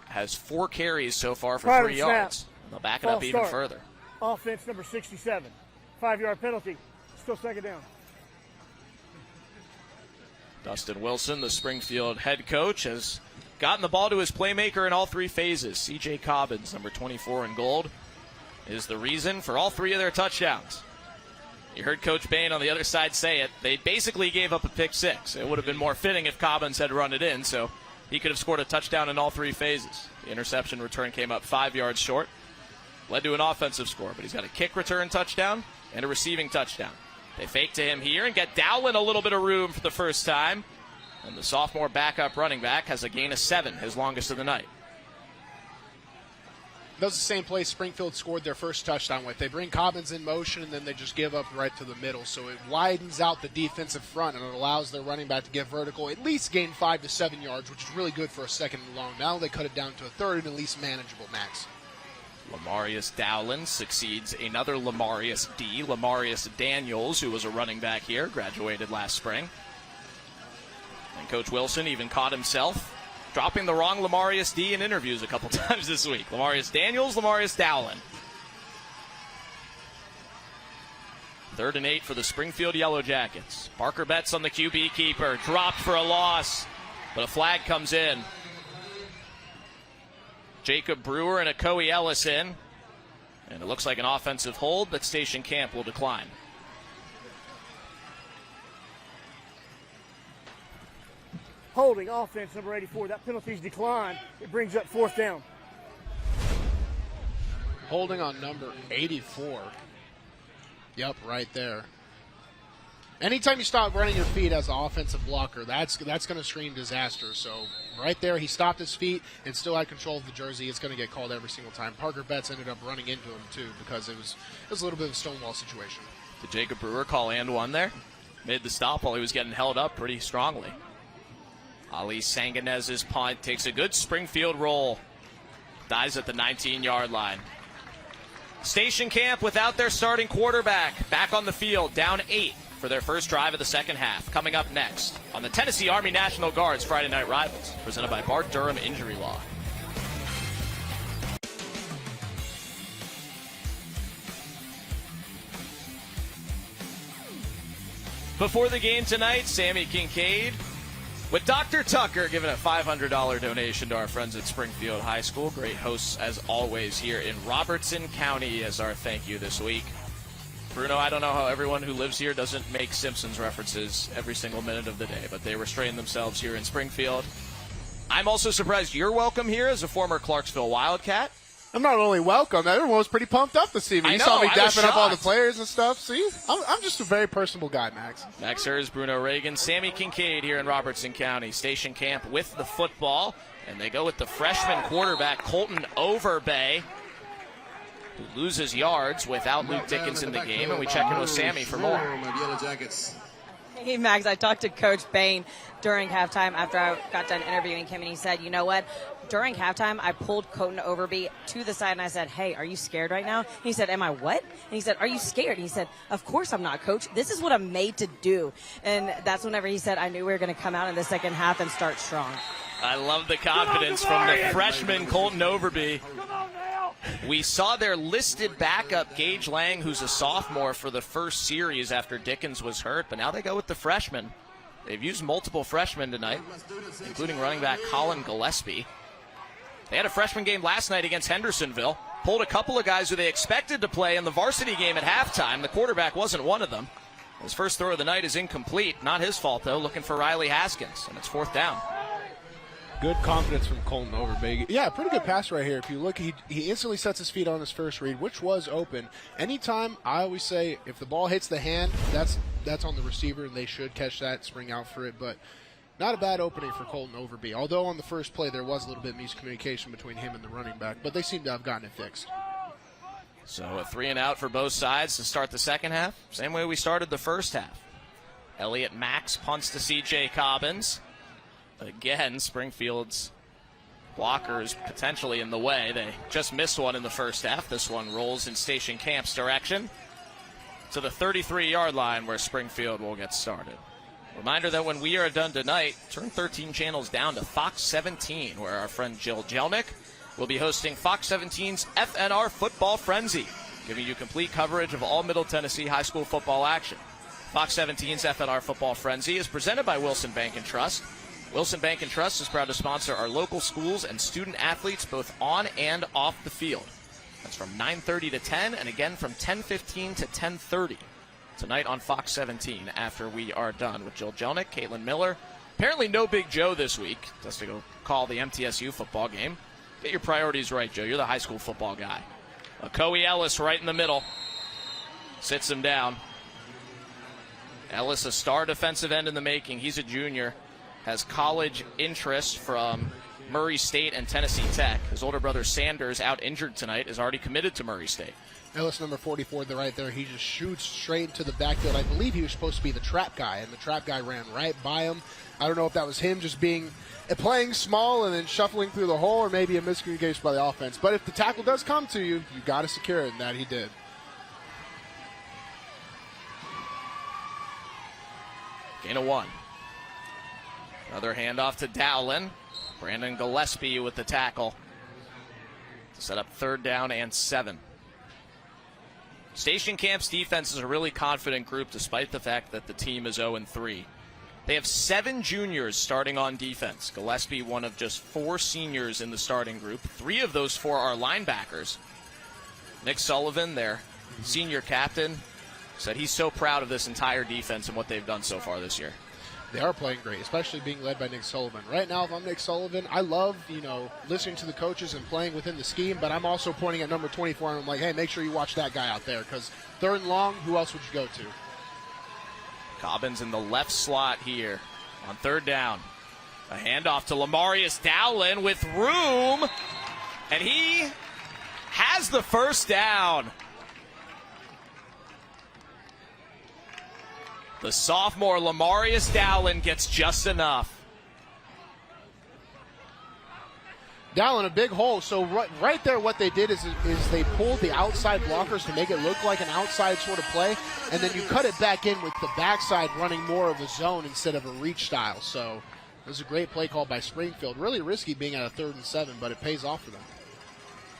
has 4 carries so far for Prior 3 snap. yards. They'll back it up even start. further. Offense number 67. 5-yard penalty. Still second down. Dustin Wilson, the Springfield head coach, has gotten the ball to his playmaker in all 3 phases. C.J. Cobbins, number 24 in gold, is the reason for all 3 of their touchdowns. You heard Coach Bain on the other side say it. They basically gave up a pick 6. It would have been more fitting if Cobbins had run it in, so he could have scored a touchdown in all 3 phases. The interception return came up 5 yards short, led to an offensive score, but he's got a kick return touchdown and a receiving touchdown. They fake to him here and get Dowlin a little bit of room for the first time. And the sophomore backup running back has a gain of 7, his longest of the night. That was the same play Springfield scored their first touchdown with. They bring Cobbins in motion, and then they just give up right to the middle. So it widens out the defensive front, and it allows their running back to get vertical, at least gain 5 to 7 yards, which is really good for a second and long. Now they cut it down to a third and at least manageable, Max. Lamarius Dowlin succeeds another Lamarius D. Lamarius Daniels, who was a running back here, graduated last spring. And Coach Wilson even caught himself dropping the wrong Lamarius D in interviews a couple times this week. Lamarius Daniels, Lamarius Dowlin. 3rd and 8 for the Springfield Yellow Jackets. Parker Betts on the QB keeper, dropped for a loss, but a flag comes in. Jacob Brewer and Akoe Ellis in. And it looks like an offensive hold, but Station Camp will decline. Holding offense number 84. That penalty's declined. It brings up 4th down. Holding on number 84. Yep, right there. Anytime you stop running your feet as an offensive blocker, that's going to scream disaster. So right there, he stopped his feet and still had control of the jersey. It's going to get called every single time. Parker Betts ended up running into him, too, because it was a little bit of a stonewall situation. Did Jacob Brewer call and one there? Made the stop while he was getting held up pretty strongly. Ali Sanganez's punt takes a good Springfield roll. Dies at the 19-yard line. Station Camp without their starting quarterback. Back on the field, down 8 for their first drive of the second half. Coming up next on the Tennessee Army National Guard's Friday Night Rivals, presented by Bart Durham Injury Law. Before the game tonight, Sammy Kincaid with Dr. Tucker giving a $500 donation to our friends at Springfield High School. Great hosts, as always, here in Robertson County as our thank you this week. Bruno, I don't know how everyone who lives here doesn't make Simpsons references every single minute of the day, but they restrain themselves here in Springfield. I'm also surprised you're welcome here as a former Clarksville Wildcat. I'm not only welcome, everyone was pretty pumped up this evening. You saw me dapping up all the players and stuff. See, I'm just a very personable guy, Max. Max Hers, Bruno Reagan, Sammy Kincaid here in Robertson County. Station Camp with the football, and they go with the freshman quarterback, Colton Overbay, who loses yards without Luke Dickens in the game, and we check in with Sammy for more. Hey, Max, I talked to Coach Bain during halftime after I got done interviewing him, and he said, you know what? During halftime, I pulled Colton Overby to the side, and I said, hey, are you scared right now? And he said, am I what? And he said, are you scared? And he said, of course I'm not, Coach. This is what I'm made to do. And that's whenever he said, I knew we were going to come out in the second half and start strong. I love the confidence from the freshman Colton Overby. We saw their listed backup, Gage Lang, who's a sophomore, for the first series after Dickens was hurt, but now they go with the freshman. They've used multiple freshmen tonight, including running back Colin Gillespie. They had a freshman game last night against Hendersonville, pulled a couple of guys who they expected to play in the varsity game at halftime. The quarterback wasn't one of them. His first throw of the night is incomplete. Not his fault, though, looking for Riley Haskins, and it's 4th down. Good confidence from Colton Overby. Yeah, pretty good pass right here. If you look, he instantly sets his feet on his first read, which was open. Anytime, I always say, if the ball hits the hand, that's on the receiver, and they should catch that, spring out for it. But not a bad opening for Colton Overby. Although on the first play, there was a little bit of miscommunication between him and the running back, but they seem to have gotten it fixed. So a 3-and-out for both sides to start the second half. Same way we started the first half. Elliott Max punts to C.J. Cobbins. Again, Springfield's blockers potentially in the way. They just missed one in the first half. This one rolls in Station Camp's direction to the 33-yard line where Springfield will get started. Reminder that when we are done tonight, turn 13 channels down to Fox 17, where our friend Jill Jelnick will be hosting Fox 17's FNR Football Frenzy, giving you complete coverage of all Middle Tennessee high school football action. Fox 17's FNR Football Frenzy is presented by Wilson Bank and Trust. Wilson Bank and Trust is proud to sponsor our local schools and student athletes both on and off the field. That's from 9:30 to 10, and again from 10:15 to 10:30 tonight on Fox 17 after we are done with Jill Jelnick, Caitlin Miller. Apparently no Big Joe this week, just to go call the MTSU football game. Get your priorities right, Joe. You're the high school football guy. Okoye Ellis right in the middle. Sits him down. Ellis, a star defensive end in the making. He's a junior. Has college interest from Murray State and Tennessee Tech. His older brother Sanders, out injured tonight, is already committed to Murray State. Ellis, number 44, right there. He just shoots straight into the backfield. I believe he was supposed to be the trap guy, and the trap guy ran right by him. I don't know if that was him just playing small and then shuffling through the hole, or maybe a miscommunication by the offense. But if the tackle does come to you, you got to secure it, and that he did. Gain of 1. Another handoff to Dowlin. Brandon Gillespie with the tackle to set up 3rd down and 7. Station Camp's defense is a really confident group despite the fact that the team is 0-3. They have 7 juniors starting on defense. Gillespie, one of just 4 seniors in the starting group. 3 of those 4 are linebackers. Nick Sullivan, their senior captain, said he's so proud of this entire defense and what they've done so far this year. They are playing great, especially being led by Nick Sullivan. Right now, if I'm Nick Sullivan, I love, listening to the coaches and playing within the scheme, but I'm also pointing at number 24, and I'm like, hey, make sure you watch that guy out there, because 3rd and long, who else would you go to? Cobbins in the left slot here on 3rd down. A handoff to Lamarius Dowlin with room, and he has the 1st down. The sophomore Lamarius Dowlin gets just enough. Dowlin, a big hole. So right there what they did is they pulled the outside blockers to make it look like an outside sort of play, and then you cut it back in with the backside running more of a zone instead of a reach style. So it was a great play call by Springfield. Really risky being at a 3rd and 7, but it pays off for them.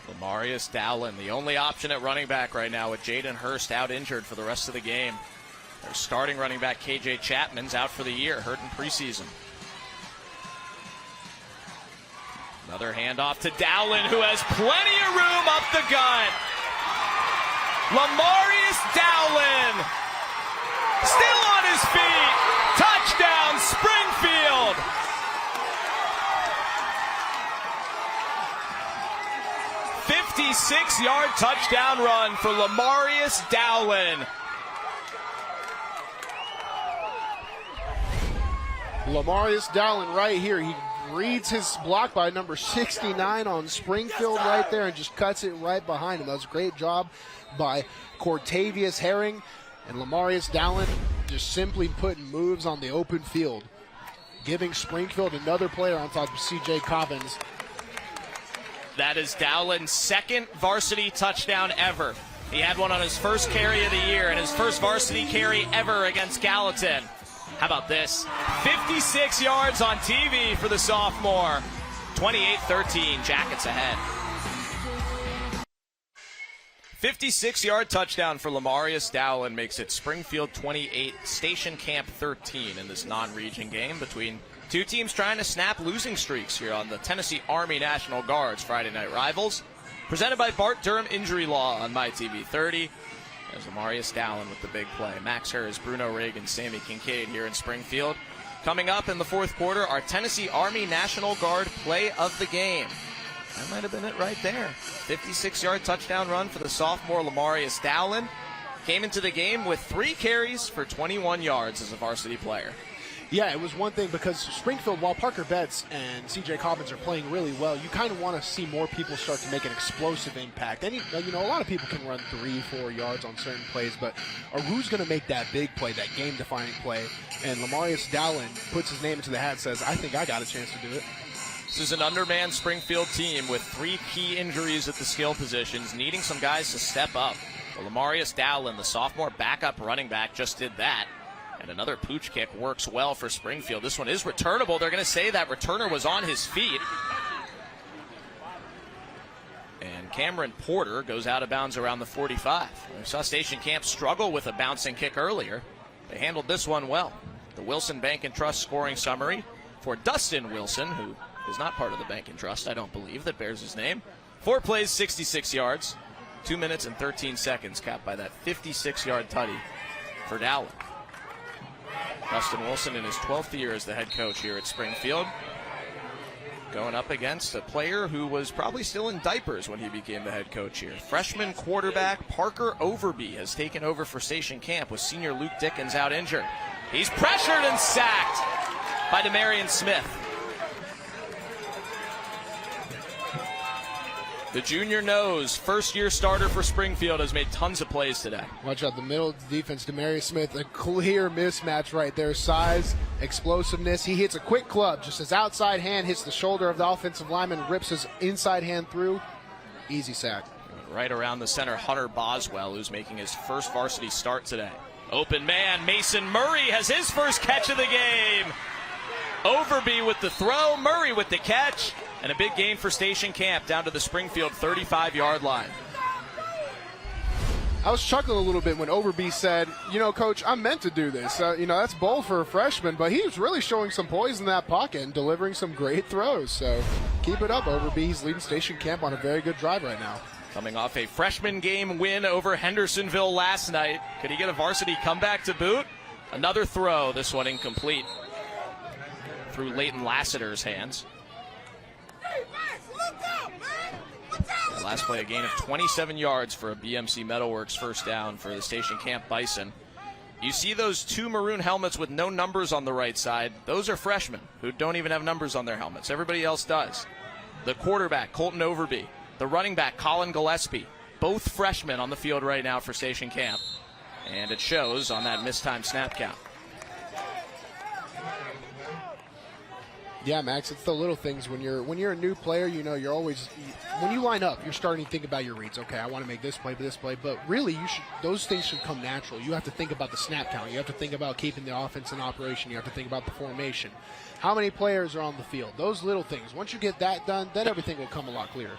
Lamarius Dowlin, the only option at running back right now with Jaden Hurst out injured for the rest of the game. Their starting running back, KJ Chapman's out for the year, hurt in preseason. Another handoff to Dowlin, who has plenty of room up the gut. Lamarius Dowlin, still on his feet. Touchdown, Springfield. "56-yard touchdown run for Lamarius Dowlin. Lamarius Dowlin right here. He reads his block by number 69 on Springfield right there and just cuts it right behind him. That was a great job by Cortavius Herring. And Lamarius Dowlin just simply putting moves on the open field, giving Springfield another player on top of C.J. Cobbins. That is Dowlin's 2nd varsity touchdown ever. He had one on his first carry of the year and his first varsity carry ever against Gallatin. How about this? 56 yards on TV for the sophomore. 28-13, Jackets ahead. 56-yard touchdown for Lamarius Dowlin makes it Springfield 28, Station Camp 13 in this non-region game between 2 teams trying to snap losing streaks here on the Tennessee Army National Guard's Friday Night Rivals. Presented by Bart Durham Injury Law on MyTV 30. There's Lamarius Dowlin with the big play. Max Hers, Bruno Reagan, Sammy Kincaid here in Springfield. Coming up in the 4th quarter, our Tennessee Army National Guard play of the game. That might have been it right there. 56-yard touchdown run for the sophomore Lamarius Dowlin. Came into the game with 3 carries for 21 yards as a varsity player. Yeah, it was one thing because Springfield, while Parker Betts and C.J. Cobbins are playing really well, you kind of want to see more people start to make an explosive impact. And, a lot of people can run 3-4 yards on certain plays, but who's going to make that big play, that game-defining play? And Lamarius Dowlin puts his name into the hat and says, I think I got a chance to do it. This is an undermanned Springfield team with 3 key injuries at the skill positions, needing some guys to step up. But Lamarius Dowlin, the sophomore backup running back, just did that. And another pooch kick works well for Springfield. This one is returnable. They're going to say that returner was on his feet. And Cameron Porter goes out of bounds around the 45. We saw Station Camp struggle with a bouncing kick earlier. They handled this one well. The Wilson Bank and Trust scoring summary for Dustin Wilson, who is not part of the Bank and Trust, I don't believe, that bears his name. 4 plays, 66 yards, 2 minutes and 13 seconds, capped by that 56-yard tutty for Dowling. Dustin Wilson in his 12th year as the head coach here at Springfield, going up against a player who was probably still in diapers when he became the head coach here. Freshman quarterback Parker Overby has taken over for Station Camp with senior Luke Dickens out injured. He's pressured and sacked by Demarion Smith. The junior nose, first-year starter for Springfield, has made tons of plays today. Watch out, the middle defense, Demarion Smith, a clear mismatch right there. Size, explosiveness. He hits a quick club. Just his outside hand hits the shoulder of the offensive lineman, rips his inside hand through. Easy sack. Right around the center, Hunter Boswell, who's making his first varsity start today. Open man, Mason Murray has his first catch of the game. Overby with the throw, Murray with the catch, and a big gain for Station Camp down to the Springfield 35-yard line. I was chuckling a little bit when Overby said, you know, Coach, I'm meant to do this. That's bold for a freshman, but he's really showing some poise in that pocket and delivering some great throws. So keep it up, Overby. He's leading Station Camp on a very good drive right now. Coming off a freshman game win over Hendersonville last night. Could he get a varsity comeback to boot? Another throw, this one incomplete, through Leighton Lassiter's hands. Last play, a gain of 27 yards for a BMC Metalworks first down for the Station Camp Bison. You see those two maroon helmets with no numbers on the right side. Those are freshmen who don't even have numbers on their helmets. Everybody else does. The quarterback, Colton Overby. The running back, Colin Gillespie. Both freshmen on the field right now for Station Camp. And it shows on that missed time snap count. Yeah, Max, it's the little things when you're a new player, you're always, when you line up, you're starting to think about your reads. Okay, I want to make this play, but really those things should come natural. You have to think about the snap count. You have to think about keeping the offense in operation. You have to think about the formation. How many players are on the field? Those little things. Once you get that done, then everything will come a lot clearer.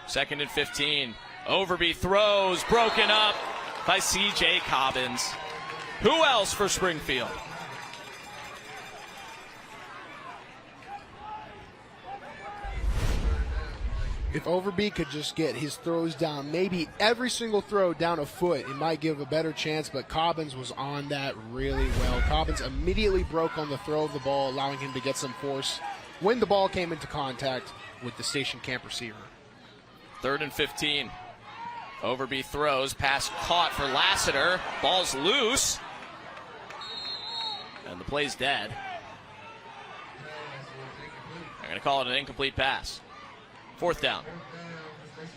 Second and 15. Overby throws, broken up by C.J. Cobbins. Who else for Springfield? If Overby could just get his throws down, maybe every single throw down a foot, it might give a better chance, but Cobbins was on that really well. Cobbins immediately broke on the throw of the ball, allowing him to get some force when the ball came into contact with the Station Camp receiver. Third and 15. Overby throws, pass caught for Lassiter. Ball's loose. And the play's dead. They're going to call it an incomplete pass. Fourth down.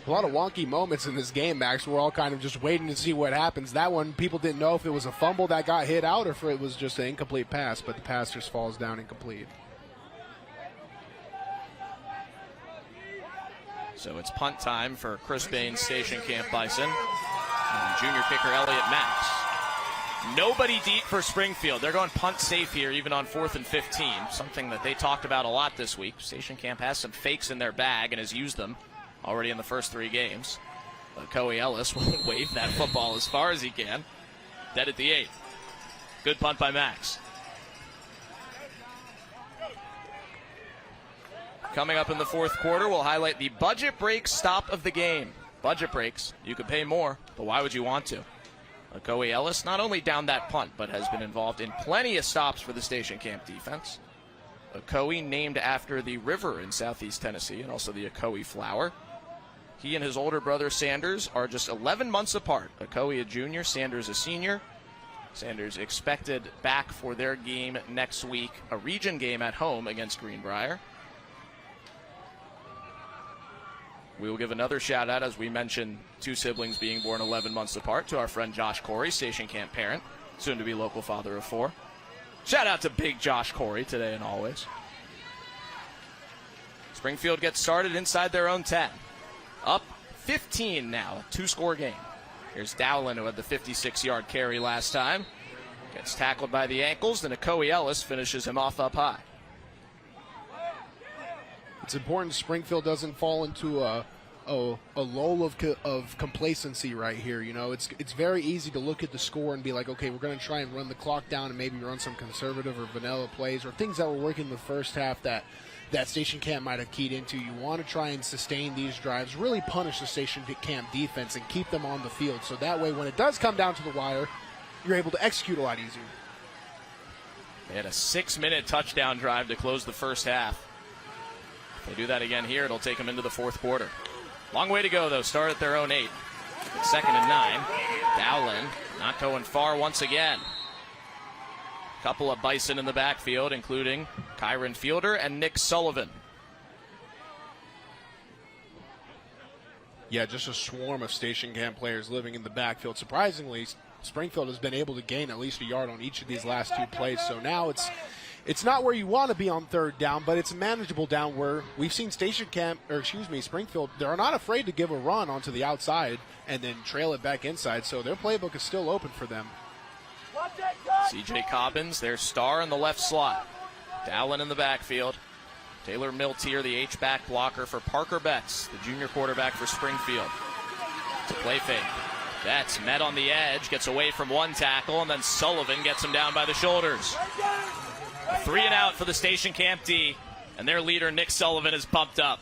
A lot of wonky moments in this game, Max. We're all kind of just waiting to see what happens. That one, people didn't know if it was a fumble that got hit out or if it was just an incomplete pass, but the pass just falls down incomplete. So it's punt time for Chris Bain's Station Camp Bison. And junior kicker Elliott Max. Nobody deep for Springfield. They're going punt safe here, even on 4th and 15, something that they talked about a lot this week. Station Camp has some fakes in their bag and has used them already in the first 3 games. But Coey Ellis will wave that football as far as he can. Dead at the 8. Good punt by Max. Coming up in the fourth quarter, we'll highlight the budget break stop of the game. Budget breaks, you could pay more, but why would you want to? Coey Ellis not only downed that punt, but has been involved in plenty of stops for the Station Camp defense. Coey named after the river in southeast Tennessee and also the Coey flower. He and his older brother Sanders are just 11 months apart. Coey a junior, Sanders a senior. Sanders expected back for their game next week, a region game at home against Greenbrier. We will give another shout out, as we mentioned, 2 siblings being born 11 months apart, to our friend Josh Corey, Station Camp parent, soon to be local father of 4. Shout out to big Josh Corey today and always. Springfield gets started inside their own 10. Up 15 now, a 2-score game. Here's Dowlin, who had the 56-yard carry last time. Gets tackled by the ankles, then Akoe Ellis finishes him off up high. It's important Springfield doesn't fall into a lull of complacency right here. You know, it's very easy to look at the score and be like, okay, we're going to try and run the clock down and maybe run some conservative or vanilla plays or things that were working in the first half that Station Camp might have keyed into. You want to try and sustain these drives, really punish the Station Camp defense and keep them on the field. So that way, when it does come down to the wire, you're able to execute a lot easier. They had a 6-minute touchdown drive to close the first half. If they do that again here, it'll take them into the fourth quarter. Long way to go, though. Start at their own 8. It's 2nd and 9. Dowlin not going far once again. Couple of Bison in the backfield, including Kyron Fielder and Nick Sullivan. Yeah, just a swarm of Station Camp players living in the backfield. Surprisingly, Springfield has been able to gain at least a yard on each of these last 2 plays. So now it's not where you want to be on 3rd down, but it's a manageable down where we've seen Springfield, they're not afraid to give a run onto the outside and then trail it back inside. So their playbook is still open for them. C.J. Cobbins, their star in the left slot. Dowlin in the backfield. Taylor Miltier, the H-back blocker for Parker Betts, the junior quarterback for Springfield. It's a play fake. Betts met on the edge, gets away from one tackle, and then Sullivan gets him down by the shoulders. 3 and out for the Station Camp D, and their leader, Nick Sullivan, is pumped up.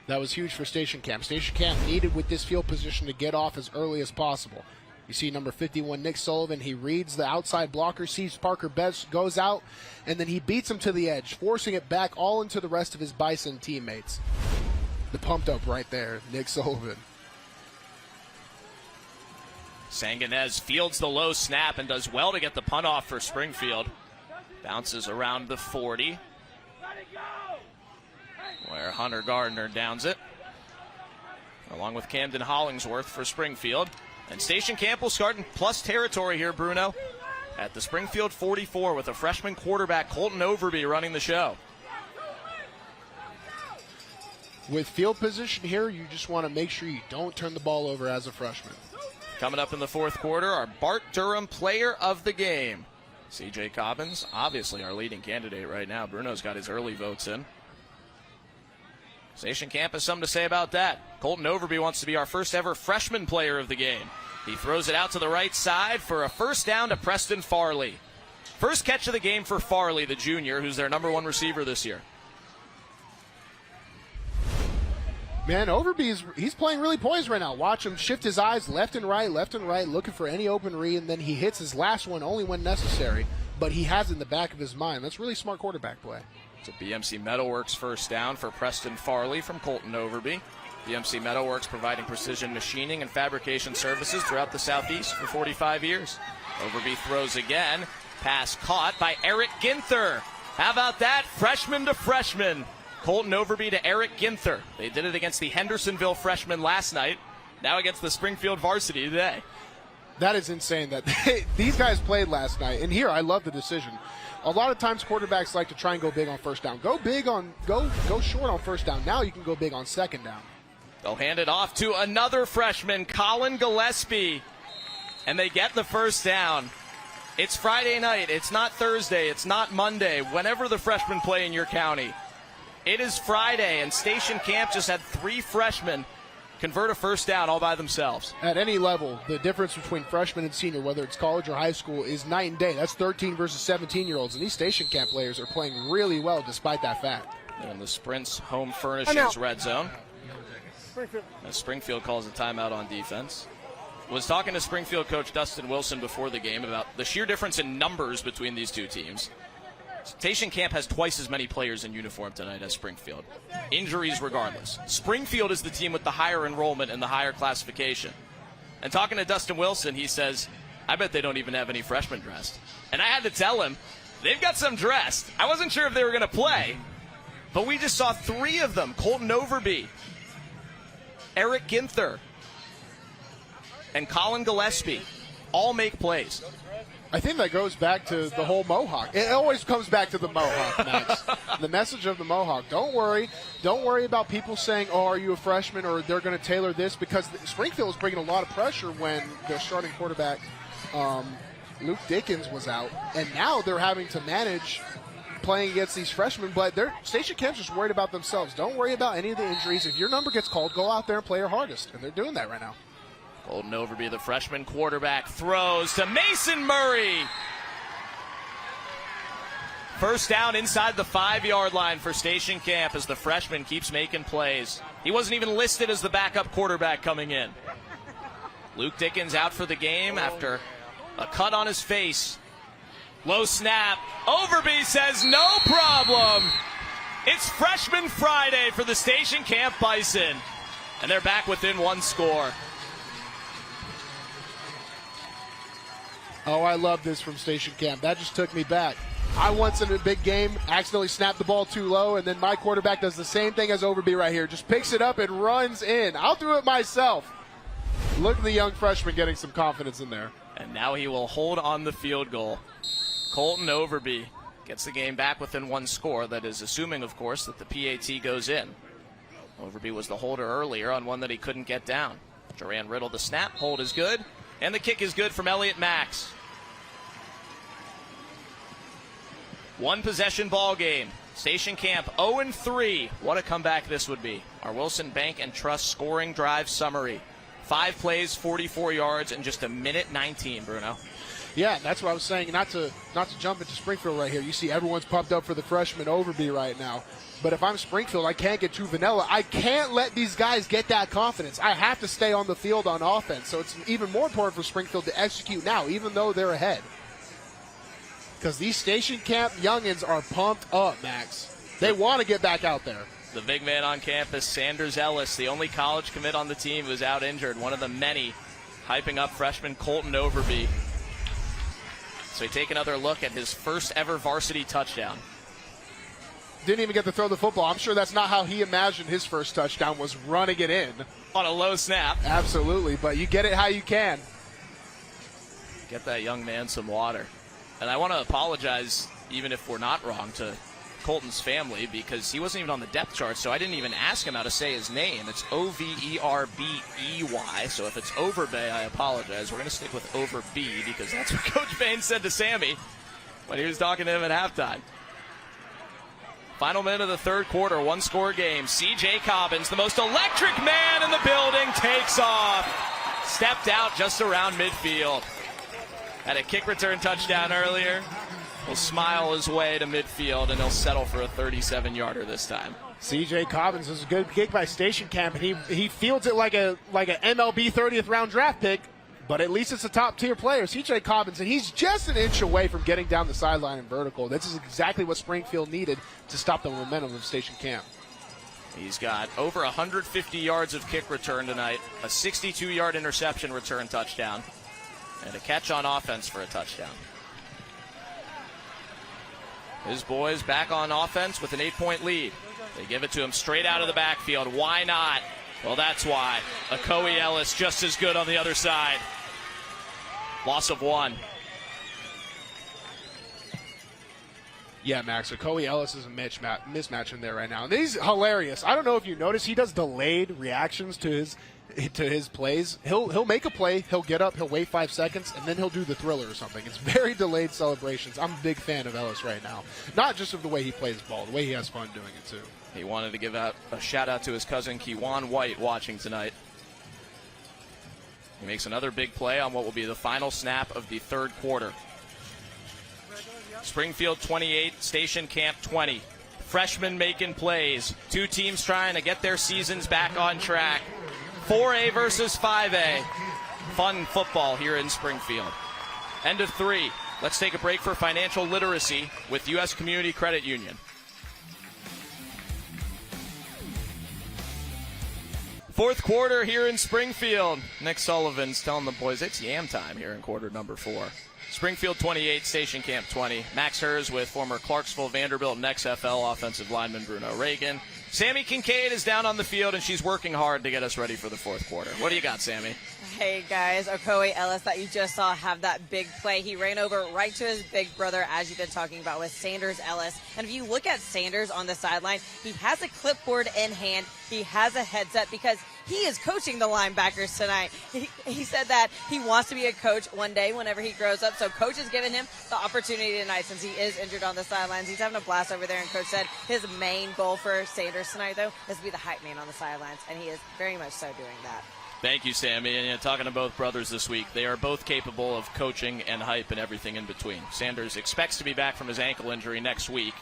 That was huge for Station Camp. Station Camp needed with this field position to get off as early as possible. You see number 51, Nick Sullivan. He reads the outside blocker, sees Parker Betts, goes out, and then he beats him to the edge, forcing it back all into the rest of his Bison teammates. The pumped up right there, Nick Sullivan. Sanganez fields the low snap and does well to get the punt off for Springfield. Bounces around the 40, where Hunter Gardner downs it, along with Camden Hollingsworth for Springfield. And Station Camp will start in plus territory here, Bruno, at the Springfield 44 with a freshman quarterback, Colton Overby, running the show. With field position here, you just want to make sure you don't turn the ball over as a freshman. Coming up in the fourth quarter, our Bart Durham player of the game. C.J. Cobbins, obviously our leading candidate right now. Bruno's got his early votes in. Station Camp has something to say about that. Colton Overby wants to be our first ever freshman player of the game. He throws it out to the right side for a first down to Preston Farley. First catch of the game for Farley, the junior, who's their number 1 receiver this year. Man, Overby, he's playing really poised right now. Watch him shift his eyes left and right, looking for any open read, and then he hits his last one only when necessary. But he has it in the back of his mind. That's really smart quarterback play. It's a BMC Metalworks first down for Preston Farley from Colton Overby. BMC Metalworks providing precision machining and fabrication services throughout the Southeast for 45 years. Overby throws again. Pass caught by Eric Ginther. How about that? Freshman to freshman. Colton Overby to Eric Ginther. They did it against the Hendersonville freshmen last night. Now against the Springfield varsity today. That is insane that these guys played last night. And here, I love the decision. A lot of times quarterbacks like to try and go big on first down. Go short on first down. Now you can go big on second down. They'll hand it off to another freshman, Colin Gillespie. And they get the first down. It's Friday night. It's not Thursday. It's not Monday. Whenever the freshmen play in your county. It is Friday, and Station Camp just had 3 freshmen convert a first down all by themselves. At any level, the difference between freshman and senior, whether it's college or high school, is night and day. That's 13 versus 17-year-olds, and these Station Camp players are playing really well despite that fact. And the Sprint's home furnishings red zone. As Springfield calls a timeout on defense. Was talking to Springfield coach Dustin Wilson before the game about the sheer difference in numbers between these two teams. Station Camp has twice as many players in uniform tonight as Springfield. Injuries regardless. Springfield is the team with the higher enrollment and the higher classification. And talking to Dustin Wilson, he says, I bet they don't even have any freshmen dressed. And I had to tell him, they've got some dressed. I wasn't sure if they were going to play, but we just saw 3 of them. Colton Overby, Eric Ginther, and Colin Gillespie. all make plays. I think that goes back to the whole Mohawk. It always comes back to the Mohawk, Max. The message of the Mohawk. Don't worry. Don't worry about people saying, oh, are you a freshman, or they're going to tailor this, because Springfield was bringing a lot of pressure when their starting quarterback, Luke Dickens, was out. And now they're having to manage playing against these freshmen, but Station Camp's just worried about themselves. Don't worry about any of the injuries. If your number gets called, go out there and play your hardest. And they're doing that right now. Colton Overby, the freshman quarterback, throws to Mason Murray. First down inside the 5-yard line for Station Camp as the freshman keeps making plays. He wasn't even listed as the backup quarterback coming in. Luke Dickens out for the game after a cut on his face. Low snap. Overby says no problem. It's Freshman Friday for the Station Camp Bison. And they're back within one score. Oh, I love this from Station Camp. That just took me back. I once in a big game accidentally snapped the ball too low, and then my quarterback does the same thing as Overby right here. Just picks it up and runs in. I'll do it myself. Look at the young freshman getting some confidence in there. And now he will hold on the field goal. Colton Overby gets the game back within one score. That is assuming, of course, that the PAT goes in. Overby was the holder earlier on one that he couldn't get down. Duran Riddle the snap. Hold is good. And the kick is good from Elliott Max. One possession ball game. Station Camp 0-3. What a comeback this would be. Our Wilson Bank and Trust scoring drive summary. 5 plays, 44 yards, and just a minute 19, Bruno. Yeah, that's what I was saying. Not to jump into Springfield right here. You see everyone's pumped up for the freshman Overby right now. But if I'm Springfield, I can't get too vanilla. I can't let these guys get that confidence. I have to stay on the field on offense. So it's even more important for Springfield to execute now, even though they're ahead. Because these Station Camp youngins are pumped up, Max. They want to get back out there. The big man on campus, Sanders Ellis, the only college commit on the team who was out injured, one of the many, hyping up freshman Colton Overby. So we take another look at his first ever varsity touchdown. Didn't even get to throw the football. I'm sure that's not how he imagined his first touchdown, was running it in. On a low snap. Absolutely, but you get it how you can. Get that young man some water. And I want to apologize, even if we're not wrong, to Colton's family, because he wasn't even on the depth chart, so I didn't even ask him how to say his name. It's Overbey, so if it's Overbay, I apologize. We're going to stick with Overby, because that's what Coach Bain said to Sammy when he was talking to him at halftime. Final minute of the third quarter, one-score game. C.J. Cobbins, the most electric man in the building, takes off. Stepped out just around midfield. Had a kick return touchdown earlier. He'll smile his way to midfield, and he'll settle for a 37-yarder this time. C.J. Cobbins is a good kick by Station Camp, and he fields it like an MLB 30th round draft pick, but at least it's a top-tier player. C.J. Cobbins, and he's just an inch away from getting down the sideline and vertical. This is exactly what Springfield needed to stop the momentum of Station Camp. He's got over 150 yards of kick return tonight, a 62-yard interception return touchdown, and a catch on offense for a touchdown. His boys back on offense with an 8-point lead. They give it to him straight out of the backfield. Why not? Well, that's why. Akoe Ellis just as good on the other side. Loss of 1. Yeah, Max, Akoe Ellis is a mismatch in there right now. And he's hilarious. I don't know if you notice, he does delayed reactions to his plays. He'll make a play, he'll get up, he'll wait 5 seconds, and then he'll do the thriller or something. It's very delayed celebrations. I'm a big fan of Ellis right now. Not just of the way he plays ball, the way he has fun doing it too. He wanted to give out a shout out to his cousin Kewan White watching tonight. He makes another big play on what will be the final snap of the third quarter. Springfield 28, Station Camp 20. Freshmen making plays. Two teams trying to get their seasons back on track. 4A versus 5A. Fun football here in Springfield. End of 3. Let's take a break for financial literacy with U.S. Community Credit Union. Fourth quarter here in Springfield. Nick Sullivan's telling the boys it's yam time here in quarter number 4. Springfield 28, Station Camp 20. Max Hers with former Clarksville, Vanderbilt, and XFL offensive lineman Bruno Reagan. Sammy Kincaid is down on the field, and she's working hard to get us ready for the fourth quarter. What do you got, Sammy? Hey guys, Okoye Ellis that you just saw have that big play. He ran over right to his big brother, as you've been talking about, with Sanders Ellis. And if you look at Sanders on the sideline, he has a clipboard in hand. He has a headset because he is coaching the linebackers tonight. He said that he wants to be a coach one day whenever he grows up. So coach has given him the opportunity tonight since he is injured on the sidelines. He's having a blast over there. And coach said his main goal for Sanders tonight, though, is to be the hype man on the sidelines. And he is very much so doing that. Thank you, Sammy. And talking to both brothers this week, they are both capable of coaching and hype and everything in between. Sanders expects to be back from his ankle injury next week.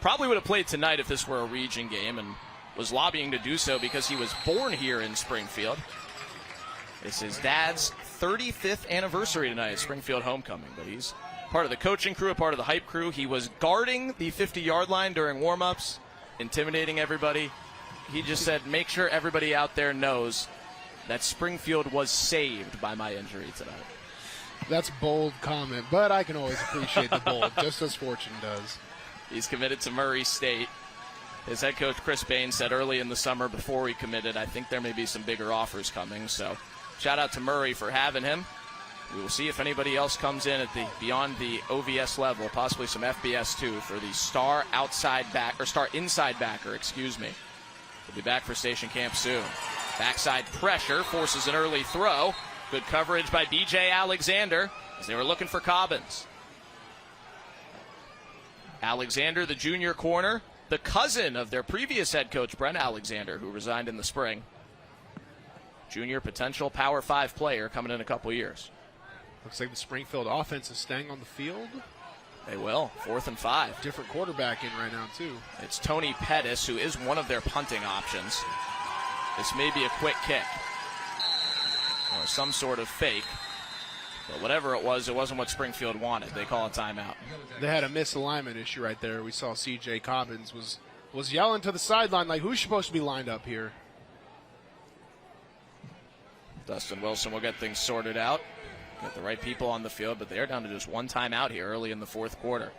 Probably would have played tonight if this were a region game, and was lobbying to do so because he was born here in Springfield. It's his dad's 35th anniversary tonight at Springfield Homecoming, but he's part of the coaching crew, a part of the hype crew. He was guarding the 50-yard line during warm-ups, intimidating everybody. He just said, make sure everybody out there knows that Springfield was saved by my injury tonight. That's bold comment, but I can always appreciate the bold, just as fortune does. He's committed to Murray State. His head coach, Chris Bain, said early in the summer before he committed, I think there may be some bigger offers coming. So shout out to Murray for having him. We will see if anybody else comes in at the beyond the OVS level, possibly some FBS too, for the star inside backer, excuse me. He'll be back for station camp soon. Backside pressure forces an early throw. Good coverage by B.J. Alexander as they were looking for Cobbins. Alexander, the junior corner, the cousin of their previous head coach, Brent Alexander, who resigned in the spring. Junior potential Power 5 player coming in a couple years. Looks like the Springfield offense is staying on the field. They will. 4th and 5. Different quarterback in right now, too. It's Tony Pettis, who is one of their punting options. This may be a quick kick or some sort of fake. But whatever it wasn't what Springfield wanted. They call a timeout. They had a misalignment issue right there. We saw C.J. Cobbins was yelling to the sideline like, who's supposed to be lined up here? Dustin Wilson will get things sorted out. Get the right people on the field, but they're down to just one timeout here early in the fourth quarter.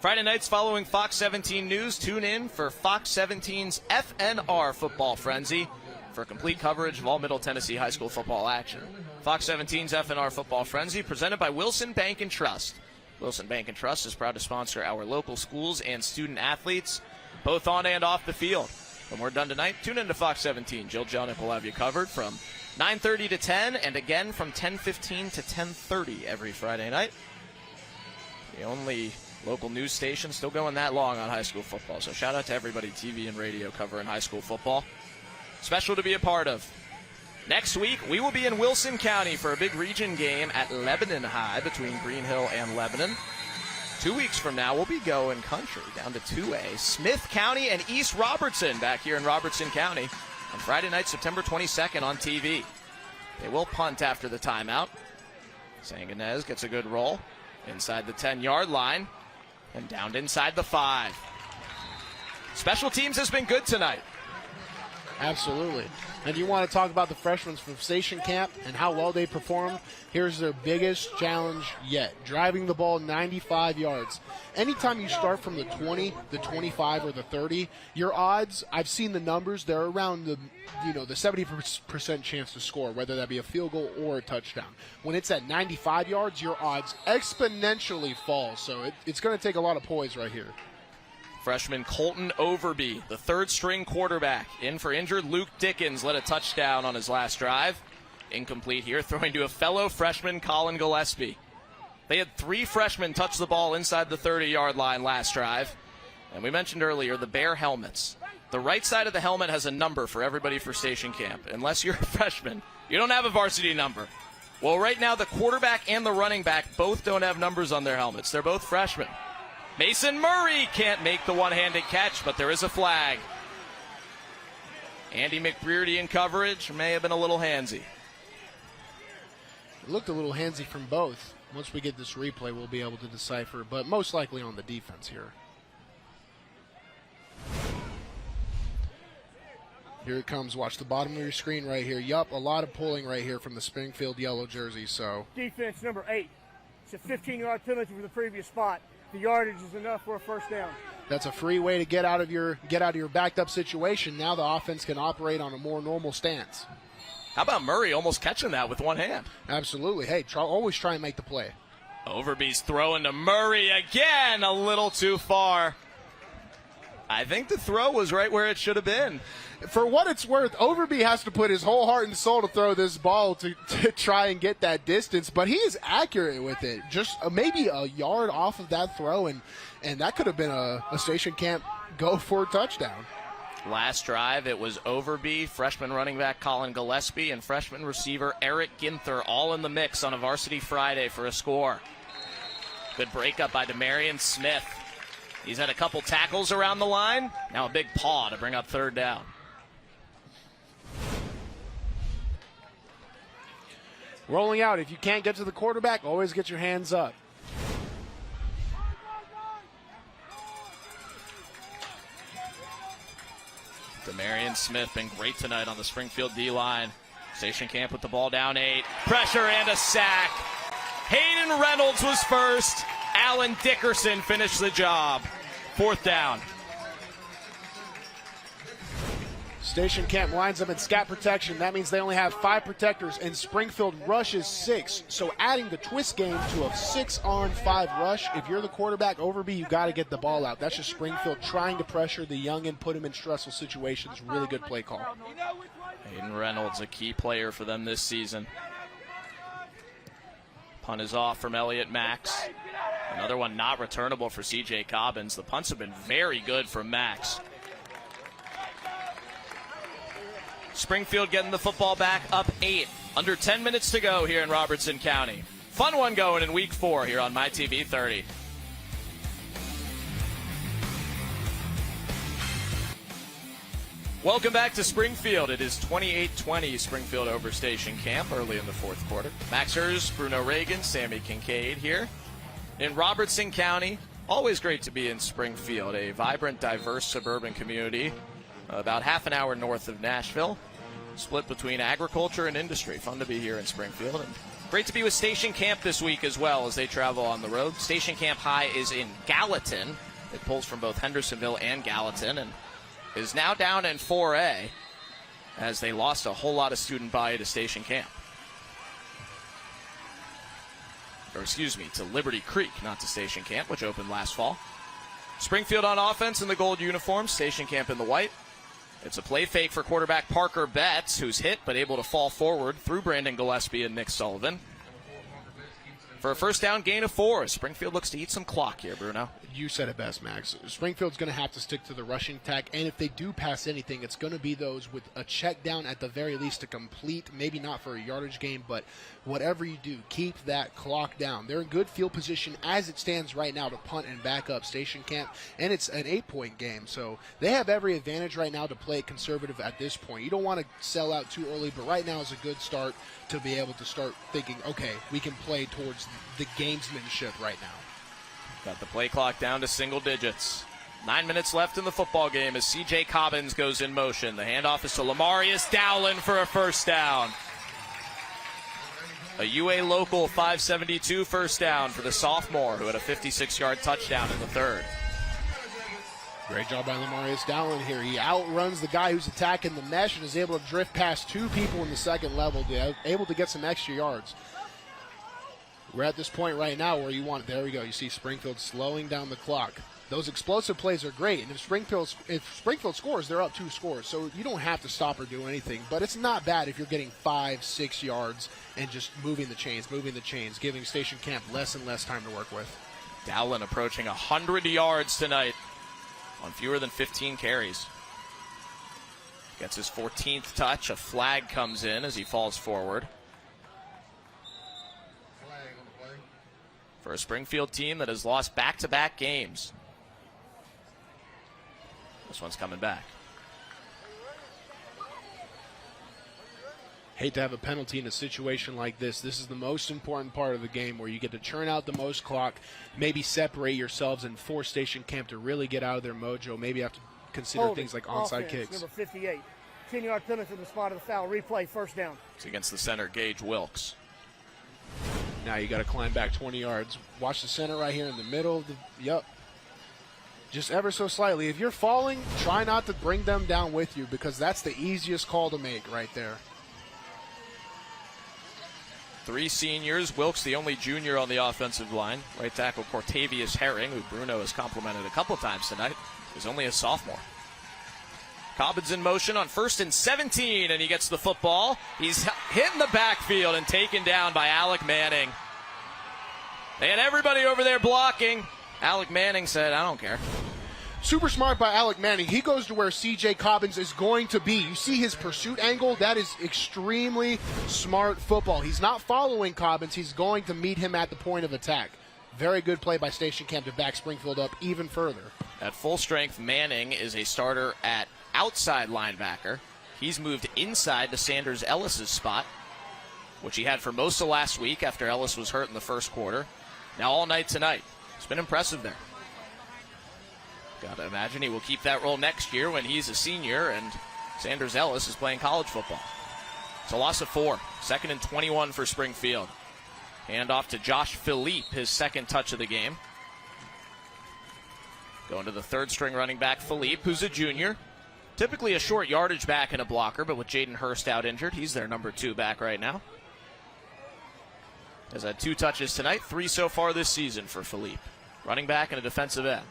Friday nights following Fox 17 News, tune in for Fox 17's FNR Football Frenzy for complete coverage of all Middle Tennessee high school football action. Fox 17's FNR Football Frenzy presented by Wilson Bank and Trust. Wilson Bank and Trust is proud to sponsor our local schools and student athletes, both on and off the field. When we're done tonight, tune in to Fox 17. Jill Jelnick will have you covered from 9:30 to 10, and again from 10:15 to 10:30 every Friday night. The only local news station still going that long on high school football. So shout out to everybody, TV and radio, covering high school football. Special to be a part of. Next week, we will be in Wilson County for a big region game at Lebanon High between Green Hill and Lebanon. 2 weeks from now, we'll be going country down to 2A. Smith County and East Robertson back here in Robertson County on Friday night, September 22nd on TV. They will punt after the timeout. Sanganez gets a good roll inside the 10-yard line and down inside the 5. Special teams has been good tonight. Absolutely. And you want to talk about the freshmen from Station Camp and how well they performed? Here's their biggest challenge yet, driving the ball 95 yards. Anytime you start from the 20, the 25, or the 30, your odds, I've seen the numbers, they're around the 70% chance to score, whether that be a field goal or a touchdown. When it's at 95 yards, your odds exponentially fall. So it's going to take a lot of poise right here. Freshman Colton Overby, the third-string quarterback, in for injured Luke Dickens, led a touchdown on his last drive. Incomplete here, throwing to a fellow freshman, Colin Gillespie. They had 3 freshmen touch the ball inside the 30-yard line last drive. And we mentioned earlier the Bear helmets. The right side of the helmet has a number for everybody for Station Camp. Unless you're a freshman, you don't have a varsity number. Well, right now, the quarterback and the running back both don't have numbers on their helmets. They're both freshmen. Mason Murray can't make the one-handed catch, but there is a flag. Andy McBrearty in coverage may have been a little handsy. It looked a little handsy from both. Once we get this replay, we'll be able to decipher, but most likely on the defense here. Here it comes. Watch the bottom of your screen right here. Yup, a lot of pulling right here from the Springfield Yellow jersey. So defense number 8. It's a 15-yard penalty from the previous spot. The yardage is enough for a first down. That's a free way to get out of your backed up situation. Now the offense can operate on a more normal stance. How about Murray almost catching that with one hand? Absolutely. Hey, always try and make the play. Overby's throwing to Murray again, a little too far. I think the throw was right where it should have been. For what it's worth, Overby has to put his whole heart and soul to throw this ball to try and get that distance, but he is accurate with it. Just maybe a yard off of that throw, and that could have been a Station Camp go-for touchdown. Last drive, it was Overby, freshman running back Colin Gillespie, and freshman receiver Eric Ginther all in the mix on a Varsity Friday for a score. Good breakup by Demarion Smith. He's had a couple tackles around the line. Now a big paw to bring up third down. Rolling out. If you can't get to the quarterback, always get your hands up. Demarion Smith been great tonight on the Springfield D-line. Station Camp with the ball down 8. Pressure and a sack. Hayden Reynolds was first. Alan Dickerson finished the job. Fourth down. Station Camp lines up in scat protection. That means they only have 5 protectors, and Springfield rushes 6. So adding the twist game to a 6-on-5 rush, if you're the quarterback, Overby, you got to get the ball out. That's just Springfield trying to pressure the young and put him in stressful situations. Really good play call. Hayden Reynolds, a key player for them this season. Punt is off from Elliott Max. Another one not returnable for C.J. Cobbins. The punts have been very good from Max. Springfield getting the football back up 8. Under 10 minutes to go here in Robertson County. Fun one going in week 4 here on MyTV 30. Welcome back to Springfield. It is 28-20 Springfield over Station Camp early in the fourth quarter. Max Hers, Bruno Reagan, Sammy Kincaid here in Robertson County. Always great to be in Springfield, a vibrant, diverse suburban community. About half an hour north of Nashville, split between agriculture and industry. Fun to be here in Springfield. And great to be with Station Camp this week as well as they travel on the road. Station Camp High is in Gallatin. It pulls from both Hendersonville and Gallatin and is now down in 4A as they lost a whole lot of student body to Station Camp. Or excuse me, to Liberty Creek, not to Station Camp, which opened last fall. Springfield on offense in the gold uniforms, Station Camp in the white. It's a play fake for quarterback Parker Betts, who's hit but able to fall forward through Brandon Gillespie and Nick Sullivan. For a first down gain of 4, Springfield looks to eat some clock here, Bruno. You said it best, Max. Springfield's going to have to stick to the rushing attack, and if they do pass anything, it's going to be those with a check down at the very least to complete, maybe not for a yardage gain, but whatever you do, keep that clock down. They're in good field position as it stands right now to punt and back up Station Camp, and it's an 8-point game, so they have every advantage right now to play it conservative at this point. You don't want to sell out too early, but right now is a good start to be able to start thinking, okay, we can play towards the gamesmanship right now. Got the play clock down to single digits. 9 minutes left in the football game as C.J. Cobbins goes in motion. The handoff is to Lamarius Dowlin for a first down. A UA local 572 first down for the sophomore who had a 56-yard touchdown in the third. Great job by Lamarius Dowlin here. He outruns the guy who's attacking the mesh and is able to drift past 2 people in the second level, able to get some extra yards. We're at this point right now where you want, there we go, you see Springfield slowing down the clock. Those explosive plays are great, and if Springfield scores, they're up 2 scores, so you don't have to stop or do anything, but it's not bad if you're getting 5-6 yards and just moving the chains, giving Station Camp less and less time to work with. Dowlin approaching 100 yards tonight on fewer than 15 carries. Gets his 14th touch. A flag comes in as he falls forward. For a Springfield team that has lost back-to-back games. This one's coming back. Hate to have a penalty in a situation like this. This is the most important part of the game where you get to churn out the most clock, maybe separate yourselves and force Station Camp to really get out of their mojo. Maybe have to consider things like onside kicks. Number 58. 10-yard penalty from the spot of the foul. Replay, first down. It's against the center, Gage Wilkes. Now you got to climb back 20 yards. Watch the center right here in the middle of the, just ever so slightly. If you're falling, try not to bring them down with you because that's the easiest call to make right there. 3 seniors. Wilkes, the only junior on the offensive line. Right tackle Cortavius Herring, who Bruno has complimented a couple times tonight, is only a sophomore. Cobbins in motion on 1st and 17, and he gets the football. He's hit in the backfield and taken down by Alec Manning. They had everybody over there blocking. Alec Manning said, I don't care. Super smart by Alec Manning. He goes to where C.J. Cobbins is going to be. You see his pursuit angle? That is extremely smart football. He's not following Cobbins. He's going to meet him at the point of attack. Very good play by Station Camp to back Springfield up even further. At full strength, Manning is a starter at outside linebacker. He's moved inside to Sanders Ellis's spot, which he had for most of last week after Ellis was hurt in the first quarter. Now all night tonight. It's been impressive there. Got to imagine he will keep that role next year when he's a senior and Sanders Ellis is playing college football. It's a loss of 4. 2nd and 21 for Springfield. Hand off to Josh Philippe, his second touch of the game. Going to the 3rd string running back, Philippe, who's a junior. Typically a short yardage back and a blocker, but with Jaden Hurst out injured, he's their number 2 back right now. Has had 2 touches tonight, 3 so far this season for Philippe. Running back and a defensive end,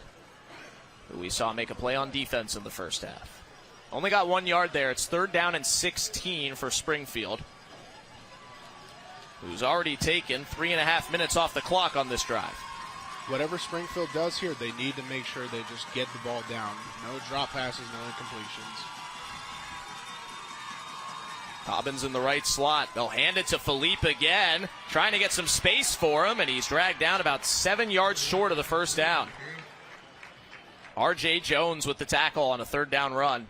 who we saw make a play on defense in the first half. Only got 1 yard there. It's 3rd down and 16 for Springfield, who's already taken 3.5 minutes off the clock on this drive. Whatever Springfield does here, they need to make sure they just get the ball down. No drop passes, no incompletions. Cobbins in the right slot. They'll hand it to Philippe again, trying to get some space for him, and he's dragged down about 7 yards short of the first down. R.J. Jones with the tackle on a 3rd down run.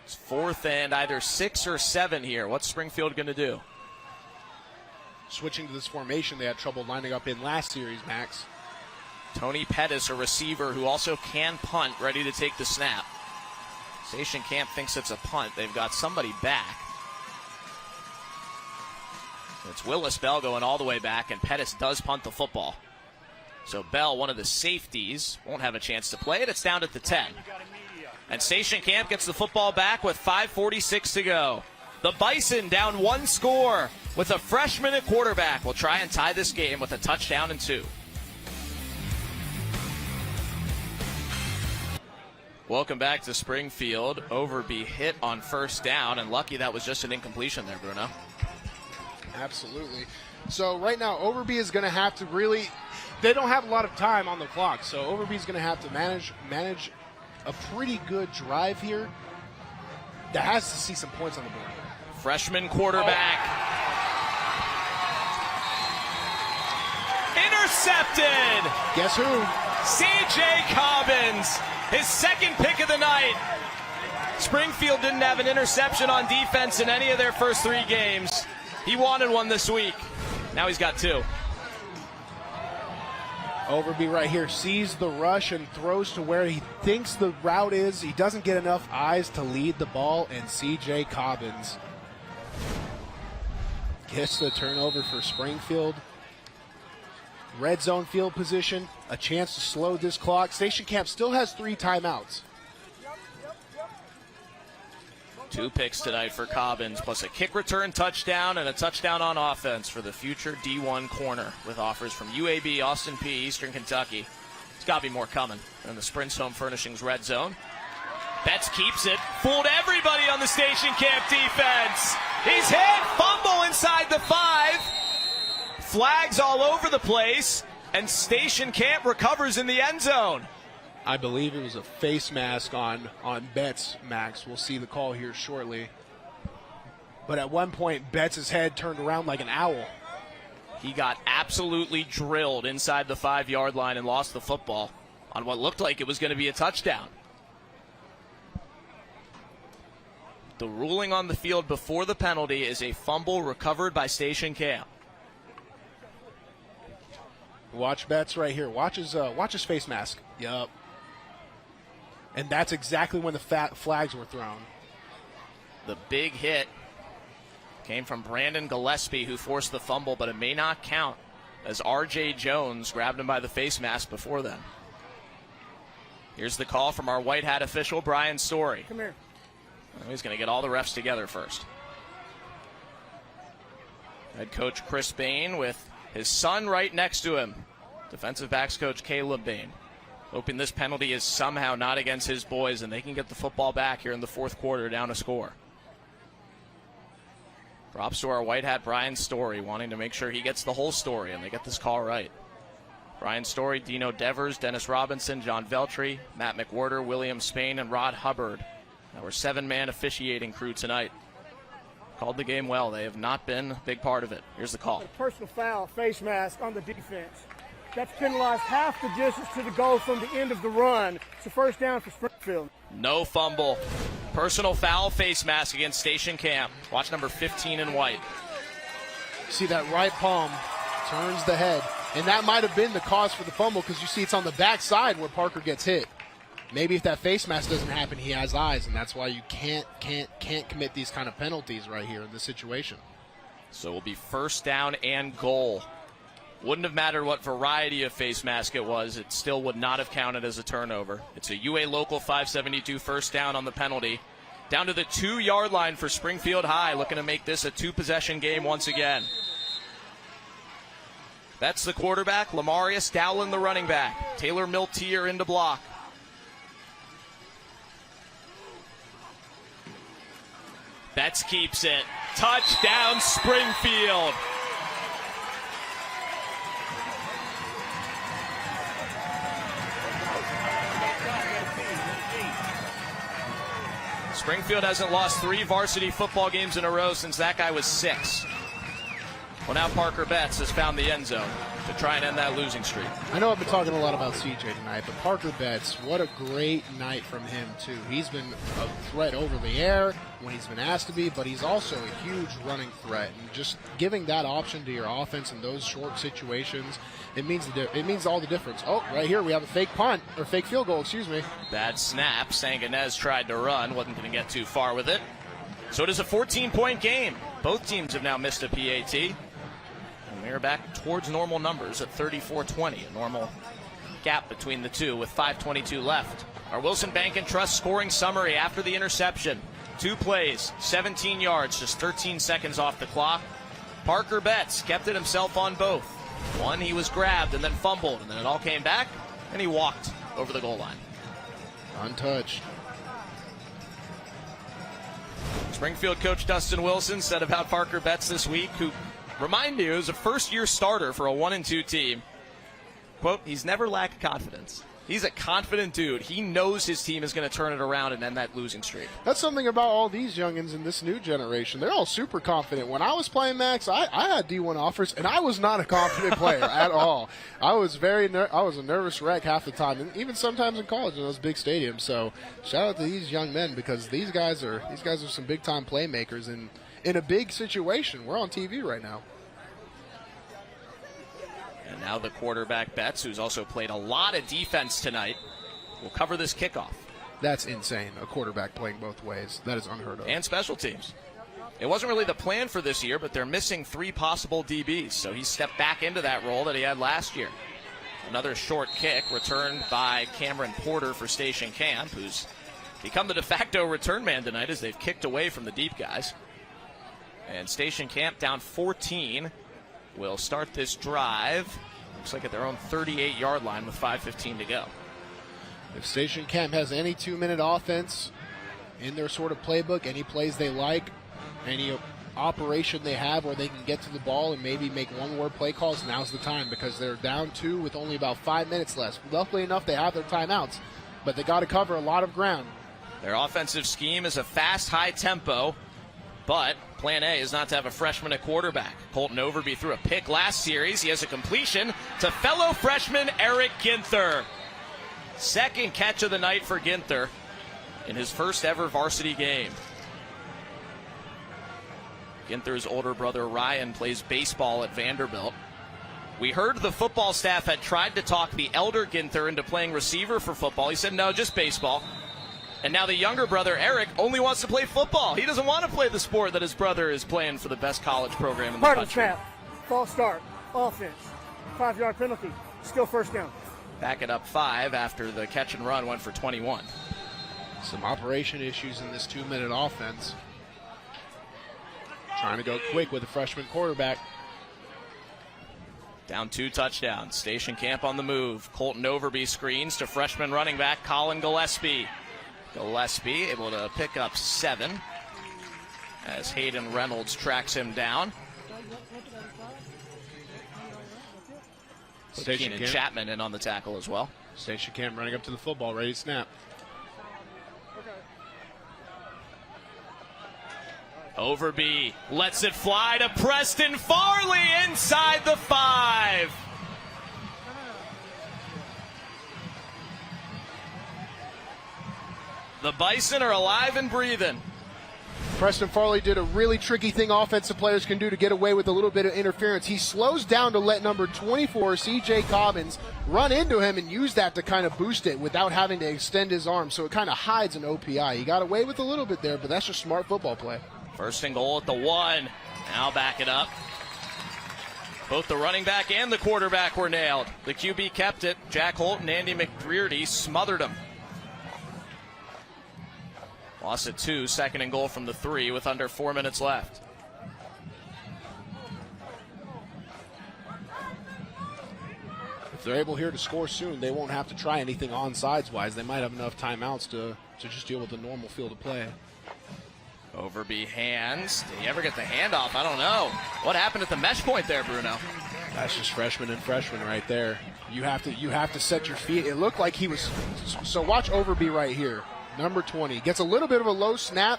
It's 4th and either 6 or 7 here. What's Springfield going to do? Switching to this formation they had trouble lining up in last series, Max. Tony Pettis, a receiver who also can punt, ready to take the snap. Station Camp thinks it's a punt. They've got somebody back. It's Willis Bell going all the way back, and Pettis does punt the football. So Bell, one of the safeties, won't have a chance to play it. It's down at the 10. And Station Camp gets the football back with 5:46 to go. The Bison down 1 score with a freshman at quarterback. Will try and tie this game with a touchdown and 2. Welcome back to Springfield. Overby hit on 1st down, and lucky that was just an incompletion there, Bruno. Absolutely. So right now, Overby is going to have to really, they don't have a lot of time on the clock, so Overby is going to have to manage a pretty good drive here that has to see some points on the board. Freshman quarterback. Intercepted! Guess who? C.J. Cobbins, his 2nd pick of the night. Springfield didn't have an interception on defense in any of their first 3 games. He wanted one this week. Now he's got 2. Overby right here sees the rush and throws to where he thinks the route is. He doesn't get enough eyes to lead the ball, and C.J. Cobbins gets the turnover for Springfield. Red zone field position, a chance to slow this clock. Station Camp still has 3 timeouts. 2 picks tonight for Cobbins, plus a kick return touchdown and a touchdown on offense for the future D1 corner, with offers from UAB, Austin Peay, Eastern Kentucky. There's got to be more coming in the Sprints Home Furnishings red zone. Betts keeps it. Fooled everybody on the Station Camp defense. He's hit. Fumble inside the 5. Flags all over the place, and Station Camp recovers in the end zone. I believe it was a face mask on Betts, Max. We'll see the call here shortly. But at one point, Betts' head turned around like an owl. He got absolutely drilled inside the 5-yard line and lost the football on what looked like it was going to be a touchdown. The ruling on the field before the penalty is a fumble recovered by Station Camp. Watch Betts right here. Watch his face mask. Yup. And that's exactly when the flags were thrown. The big hit came from Brandon Gillespie, who forced the fumble, but it may not count as R.J. Jones grabbed him by the face mask before then. Here's the call from our white hat official, Brian Story. Come here. He's going to get all the refs together first. Head coach Chris Bain with his son right next to him. Defensive backs coach Caleb Bain. Hoping this penalty is somehow not against his boys and they can get the football back here in the fourth quarter down a score. Props to our white hat Brian Story, wanting to make sure he gets the whole story and they get this call right. Brian Story, Dino Devers, Dennis Robinson, John Veltri, Matt McWhorter, William Spain, and Rod Hubbard. Our 7-man officiating crew tonight. Called the game well. They have not been a big part of it. Here's the call. A personal foul, face mask on the defense. That's penalized half the distance to the goal from the end of the run. It's a first down for Springfield. No fumble. Personal foul, face mask against Station Camp. Watch number 15 in white. See that right palm turns the head. And that might have been the cause for the fumble because you see it's on the backside where Parker gets hit. Maybe if that face mask doesn't happen, he has eyes, and that's why you can't commit these kind of penalties right here in this situation. So it will be first down and goal. Wouldn't have mattered what variety of face mask it was. It still would not have counted as a turnover. It's a UA Local 572 first down on the penalty. Down to the 2-yard line for Springfield High, looking to make this a 2-possession game once again. That's the quarterback. Lamarius Dowlin, the running back. Taylor Miltier into block. Betts keeps it. Touchdown, Springfield. Springfield hasn't lost 3 varsity football games in a row since that guy was 6. Well, now Parker Betts has found the end zone to try and end that losing streak. I know I've been talking a lot about CJ tonight, but Parker Betts, what a great night from him, too. He's been a threat over the air when he's been asked to be, but he's also a huge running threat. And just giving that option to your offense in those short situations, it means all the difference. Oh, right here we have a fake punt, or fake field goal, excuse me. Bad snap. Sanganez tried to run, wasn't going to get too far with it. So it is a 14-point game. Both teams have now missed a PAT. And we are back towards normal numbers at 34-20, a normal gap between the two with 5:22 left. Our Wilson Bank and Trust scoring summary after the interception. 2 plays, 17 yards, just 13 seconds off the clock. Parker Betts kept it himself on both. One, he was grabbed and then fumbled, and then it all came back, and he walked over the goal line. Untouched. Springfield coach Dustin Wilson said about Parker Betts this week, who, remind you, is a first-year starter for a 1-2 team. Quote, he's never lacked confidence. He's a confident dude. He knows his team is going to turn it around and end that losing streak. That's something about all these youngins in this new generation. They're all super confident. When I was playing Max, I had D1 offers, and I was not a confident player at all. I was a nervous wreck half the time, and even sometimes in college in those big stadiums. So shout out to these young men because these guys are some big-time playmakers in a big situation. We're on TV right now. And now the quarterback Betts, who's also played a lot of defense tonight, will cover this kickoff. That's insane, a quarterback playing both ways. That is unheard of. And special teams. It wasn't really the plan for this year, but they're missing 3 possible DBs, so he stepped back into that role that he had last year. Another short kick returned by Cameron Porter for Station Camp, who's become the de facto return man tonight as they've kicked away from the deep guys. And Station Camp down 14. Will start this drive, looks like at their own 38-yard line with 5:15 to go. If Station Camp has any 2-minute offense in their sort of playbook, any plays they like, any operation they have where they can get to the ball and maybe make one-word play calls, now's the time because they're down 2 with only about 5 minutes left. Luckily enough, they have their timeouts, but they got to cover a lot of ground. Their offensive scheme is a fast, high tempo, but plan A is not to have a freshman at quarterback. Colton Overby threw a pick last series. He has a completion to fellow freshman Eric Ginther. Second catch of the night for Ginther in his first ever varsity game. Ginther's older brother Ryan plays baseball at Vanderbilt. We heard the football staff had tried to talk the elder Ginther into playing receiver for football. He said, no, just baseball. And now the younger brother, Eric, only wants to play football. He doesn't want to play the sport that his brother is playing for the best college program in the country. Trap, false start, offense, 5-yard penalty, still first down. Back it up 5 after the catch and run went for 21. Some operation issues in this 2-minute offense. Trying to go quick with the freshman quarterback. Down 2 touchdowns. Station Camp on the move. Colton Overby screens to freshman running back Colin Gillespie. Gillespie able to pick up 7 as Hayden Reynolds tracks him down. Keenan Chapman in on the tackle as well. Station Camp running up to the football, ready to snap. Overby lets it fly to Preston Farley inside the 5. The Bison are alive and breathing. Preston Farley did a really tricky thing offensive players can do to get away with a little bit of interference. He slows down to let number 24, C.J. Cobbins, run into him and use that to kind of boost it without having to extend his arm, so it kind of hides an OPI. He got away with a little bit there, but that's just smart football play. First and goal at the 1. Now back it up. Both the running back and the quarterback were nailed. The QB kept it. Jack Holt and Andy McDrearty smothered him. Loss at 2, second and goal from the 3 with under 4 minutes left. If they're able here to score soon, they won't have to try anything onside-wise. They might have enough timeouts to just deal with the normal field of play. Overby hands. Did he ever get the handoff? I don't know. What happened at the mesh point there, Bruno? That's just freshman and freshman right there. You have to set your feet. It looked like he was. So watch Overby right here. Number 20 gets a little bit of a low snap,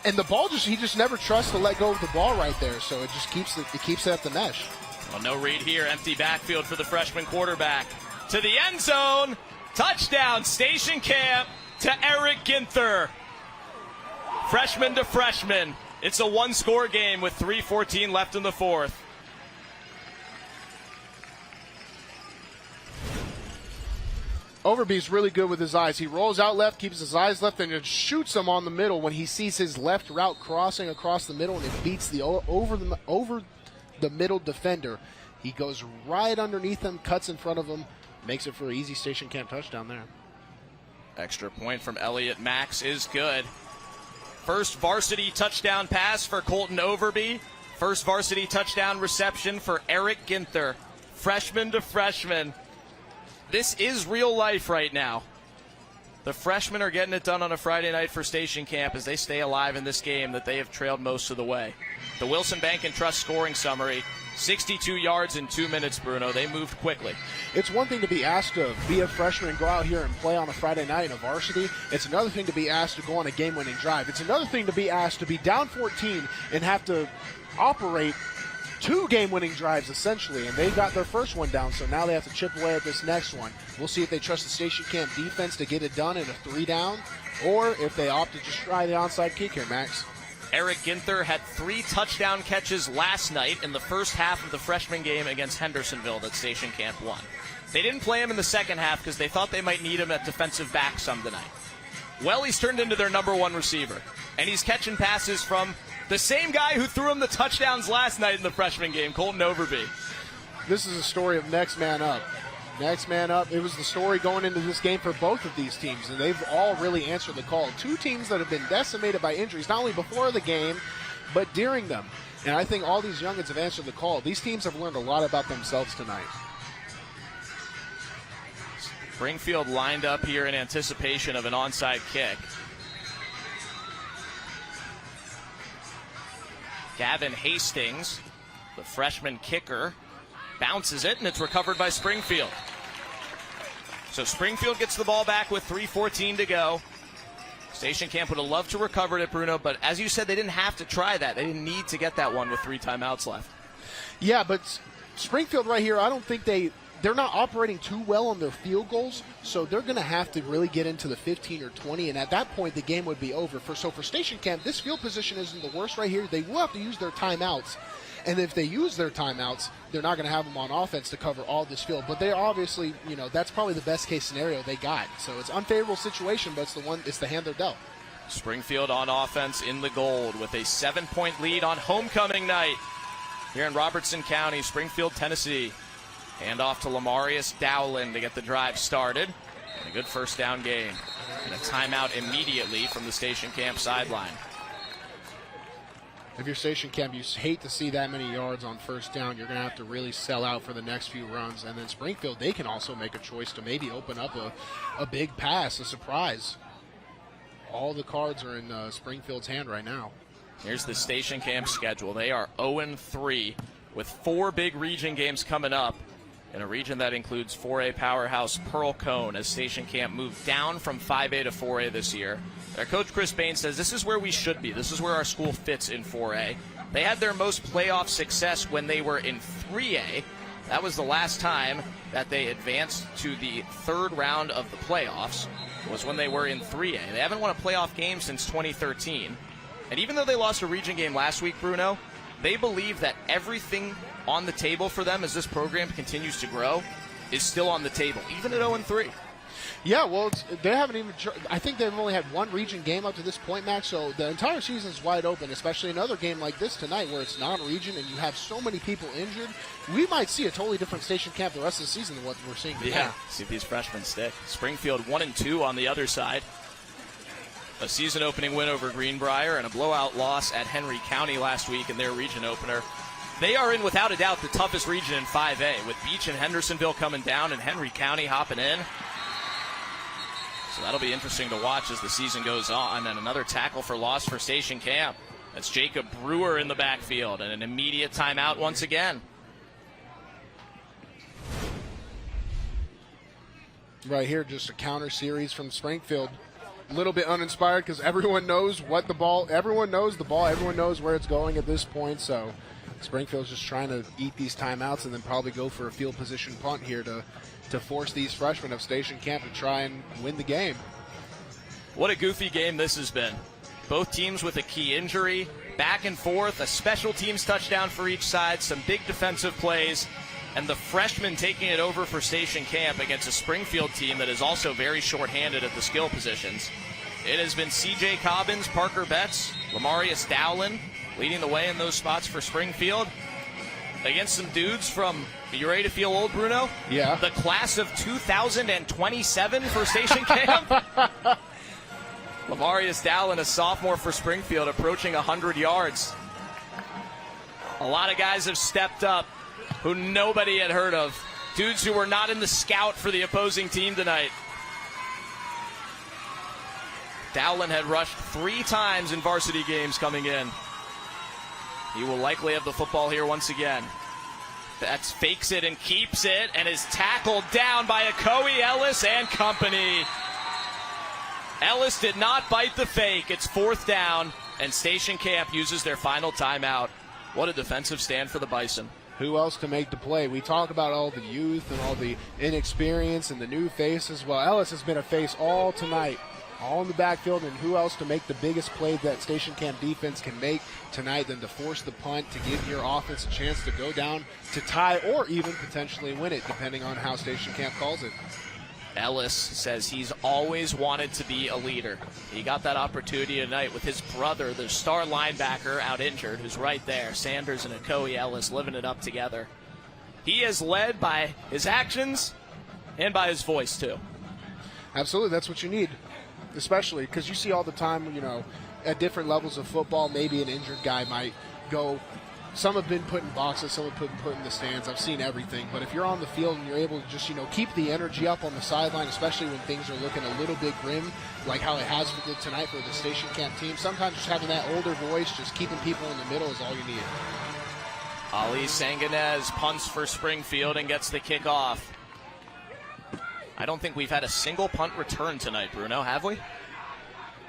and the ball he just never trusts to let go of the ball right there. So it just keeps it at the mesh. Well, no read here. Empty backfield for the freshman quarterback. To the end zone. Touchdown, Station Camp to Eric Ginther. Freshman to freshman. It's a 1-score game with 3:14 left in the 4th. Overby's really good with his eyes. He rolls out left, keeps his eyes left, and it shoots him on the middle when he sees his left route crossing across the middle, and it beats the over the middle defender. He goes right underneath him, cuts in front of him, makes it for an easy Station Camp touchdown there. Extra point from Elliott Max is good. First varsity touchdown pass for Colton Overby. First varsity touchdown reception for Eric Ginther. Freshman to freshman. This is real life right now. The freshmen are getting it done on a Friday night for Station Camp as they stay alive in this game that they have trailed most of the way. The Wilson Bank and Trust scoring summary, 62 yards in 2 minutes, Bruno. They moved quickly. It's one thing to be asked to be a freshman and go out here and play on a Friday night in a varsity. It's another thing to be asked to go on a game-winning drive. It's another thing to be asked to be down 14 and have to operate 2 game-winning drives, essentially, and they got their first one down, so now they have to chip away at this next one. We'll see if they trust the Station Camp defense to get it done in a 3-down, or if they opt to just try the onside kick here, Max. Eric Ginther had 3 touchdown catches last night in the first half of the freshman game against Hendersonville that Station Camp won. They didn't play him in the second half because they thought they might need him at defensive back some tonight. Well, he's turned into their number 1 receiver, and he's catching passes from the same guy who threw him the touchdowns last night in the freshman game, Colton Overby. This is a story of next man up. Next man up. It was the story going into this game for both of these teams, and they've all really answered the call. 2 teams that have been decimated by injuries, not only before the game, but during them. And I think all these youngins have answered the call. These teams have learned a lot about themselves tonight. Springfield lined up here in anticipation of an onside kick. Gavin Hastings, the freshman kicker, bounces it, and it's recovered by Springfield. So Springfield gets the ball back with 3:14 to go. Station Camp would have loved to recover it, Bruno, but as you said, they didn't have to try that. They didn't need to get that one with 3 timeouts left. Yeah, but Springfield right here, I don't think they're not operating too well on their field goals, so they're going to have to really get into the 15 or 20, and at that point the game would be over. So for Station Camp, this field position isn't the worst right here. They will have to use their timeouts, and if they use their timeouts, they're not going to have them on offense to cover all this field. But they obviously, that's probably the best case scenario they got. So it's an unfavorable situation, but it's the hand they're dealt. Springfield on offense in the gold with a 7-point lead on homecoming night here in Robertson County, Springfield, Tennessee. Hand off to Lamarius Dowland to get the drive started. And a good first down game. And a timeout immediately from the Station Camp sideline. if you're Station Camp, you hate to see that many yards on first down. You're going to have to really sell out for the next few runs. And then Springfield, they can also make a choice to maybe open up a big pass, a surprise. All the cards are in Springfield's hand right now. Here's the Station Camp schedule. They are 0-3 with 4 big region games coming up in a region that includes 4A powerhouse Pearl Cone as Station Camp moved down from 5A to 4A this year. Their coach Chris Bain says this is where we should be. This is where our school fits in 4A. They had their most playoff success when they were in 3A. That was the last time that they advanced to the 3rd round of the playoffs, was when they were in 3A. They haven't won a playoff game since 2013. And even though they lost a region game last week, Bruno, they believe that everything on the table for them as this program continues to grow is still on the table, even at 0-3. Yeah, well, they haven't even. I think they've only had 1 region game up to this point, Max. So the entire season is wide open, especially another game like this tonight where it's non-region and you have so many people injured. We might see a totally different Station Camp the rest of the season than what we're seeing today. Yeah, see if these freshmen stick. Springfield 1-2 on the other side. A season-opening win over Greenbrier and a blowout loss at Henry County last week in their region opener. They are in, without a doubt, the toughest region in 5A, with Beach and Hendersonville coming down and Henry County hopping in. So that'll be interesting to watch as the season goes on. And another tackle for loss for Station Camp. That's Jacob Brewer in the backfield, and an immediate timeout once again. Right here, just a counter series from Springfield. A little bit uninspired because everyone knows what the ball, everyone knows the ball, everyone knows where it's going at this point. So Springfield's just trying to eat these timeouts and then probably go for a field position punt here to force these freshmen of Station Camp to try and win the game. What a goofy game this has been. Both teams with a key injury, back and forth, a special teams touchdown for each side, some big defensive plays, and the freshmen taking it over for Station Camp against a Springfield team that is also very shorthanded at the skill positions. It has been C.J. Cobbins, Parker Betts, Lamarius Dowlin leading the way in those spots for Springfield against some dudes from, you ready to feel old, Bruno? Yeah. The class of 2027 for Station Camp. Lamarius Dowlin, a sophomore for Springfield, approaching 100 yards. A lot of guys have stepped up who nobody had heard of. Dudes who were not in the scout for the opposing team tonight. Dowlin had rushed 3 times in varsity games coming in. He will likely have the football here once again. Betts fakes it and keeps it and is tackled down by Akoe Ellis and company. Ellis did not bite the fake. It's 4th down, and Station Camp uses their final timeout. What a defensive stand for the Bison. Who else to make the play? We talk about all the youth and all the inexperience and the new faces. Well, Ellis has been a face all tonight, all in the backfield, and who else to make the biggest play that Station Camp defense can make tonight than to force the punt to give your offense a chance to go down to tie or even potentially win it, depending on how Station Camp calls it. Ellis says he's always wanted to be a leader. He got that opportunity tonight with his brother, the star linebacker, out injured, who's right there. Sanders and Akoe Ellis living it up together. He is led by his actions and by his voice, too. Absolutely, that's what you need, especially because you see all the time, at different levels of football, maybe an injured guy might go. Some have been put in boxes, some have been put in the stands. I've seen everything. But if you're on the field and you're able to just, keep the energy up on the sideline, especially when things are looking a little bit grim, like how it has been tonight for the Station Camp team, sometimes just having that older voice, just keeping people in the middle is all you need. Ali Sanganez punts for Springfield and gets the kickoff. I don't think we've had a single punt return tonight, Bruno, have we?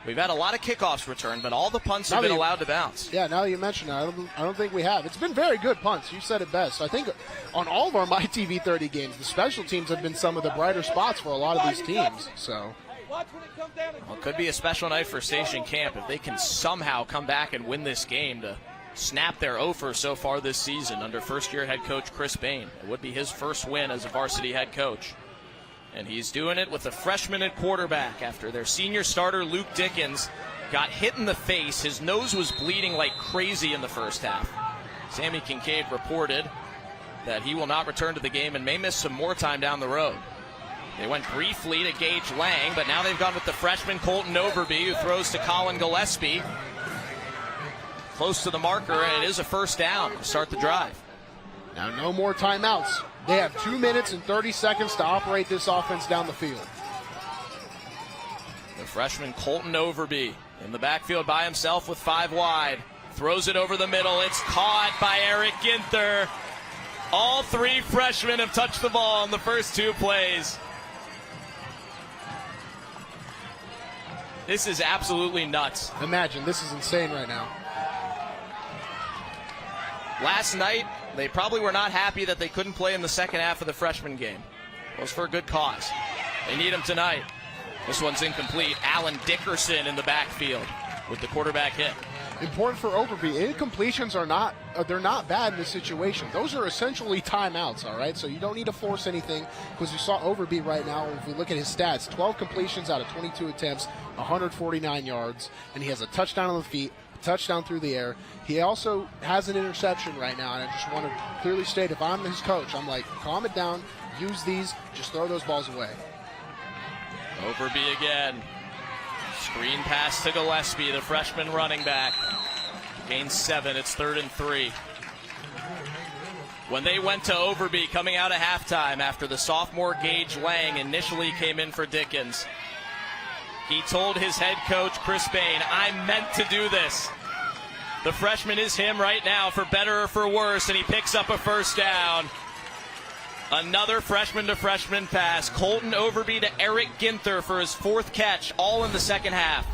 We've had a lot of kickoffs returned, but all the punts have been allowed to bounce. Yeah, now that you mention it, I don't think we have. It's been very good punts. You said it best. I think on all of our MyTV 30 games, the special teams have been some of the brighter spots for a lot of these teams. So, well, it could be a special night for Station Camp if they can somehow come back and win this game to snap their offer so far this season under first-year head coach Chris Bain. It would be his first win as a varsity head coach. And he's doing it with a freshman at quarterback after their senior starter, Luke Dickens, got hit in the face. His nose was bleeding like crazy in the first half. Sammy Kincaid reported that he will not return to the game and may miss some more time down the road. They went briefly to Gage Lang, but now they've gone with the freshman Colton Overby, who throws to Colin Gillespie. close to the marker, and it is a first down to start the drive. Now, no more timeouts. They have 2 minutes and 30 seconds to operate this offense down the field. The freshman Colton Overby in the backfield by himself with 5 wide. Throws it over the middle. It's caught by Eric Ginther. All 3 freshmen have touched the ball in the first 2 plays. This is absolutely nuts. Imagine, this is insane right now. Last night, they probably were not happy that they couldn't play in the second half of the freshman game. It was for a good cause. They need him tonight. This one's incomplete. Alan Dickerson in the backfield with the quarterback hit. Important for Overby. Incompletions are not they're not bad in this situation. Those are essentially timeouts, all right? So you don't need to force anything, because you saw Overby right now. If we look at his stats, 12 completions out of 22 attempts, 149 yards, and he has a touchdown on the feet, a touchdown through the air. He also has an interception right now, and I just want to clearly state, if I'm his coach, I'm like, calm it down, use these, just throw those balls away. Overby again. Screen pass to Gillespie, the freshman running back. Gains 7. It's 3rd and 3. When they went to Overby coming out of halftime after the sophomore Gage Lang initially came in for Dickens, he told his head coach, Chris Bain, I meant to do this. The freshman is him right now, for better or for worse, and he picks up a first down. Another freshman-to-freshman pass. Colton Overby to Eric Ginther for his 4th catch, all in the second half.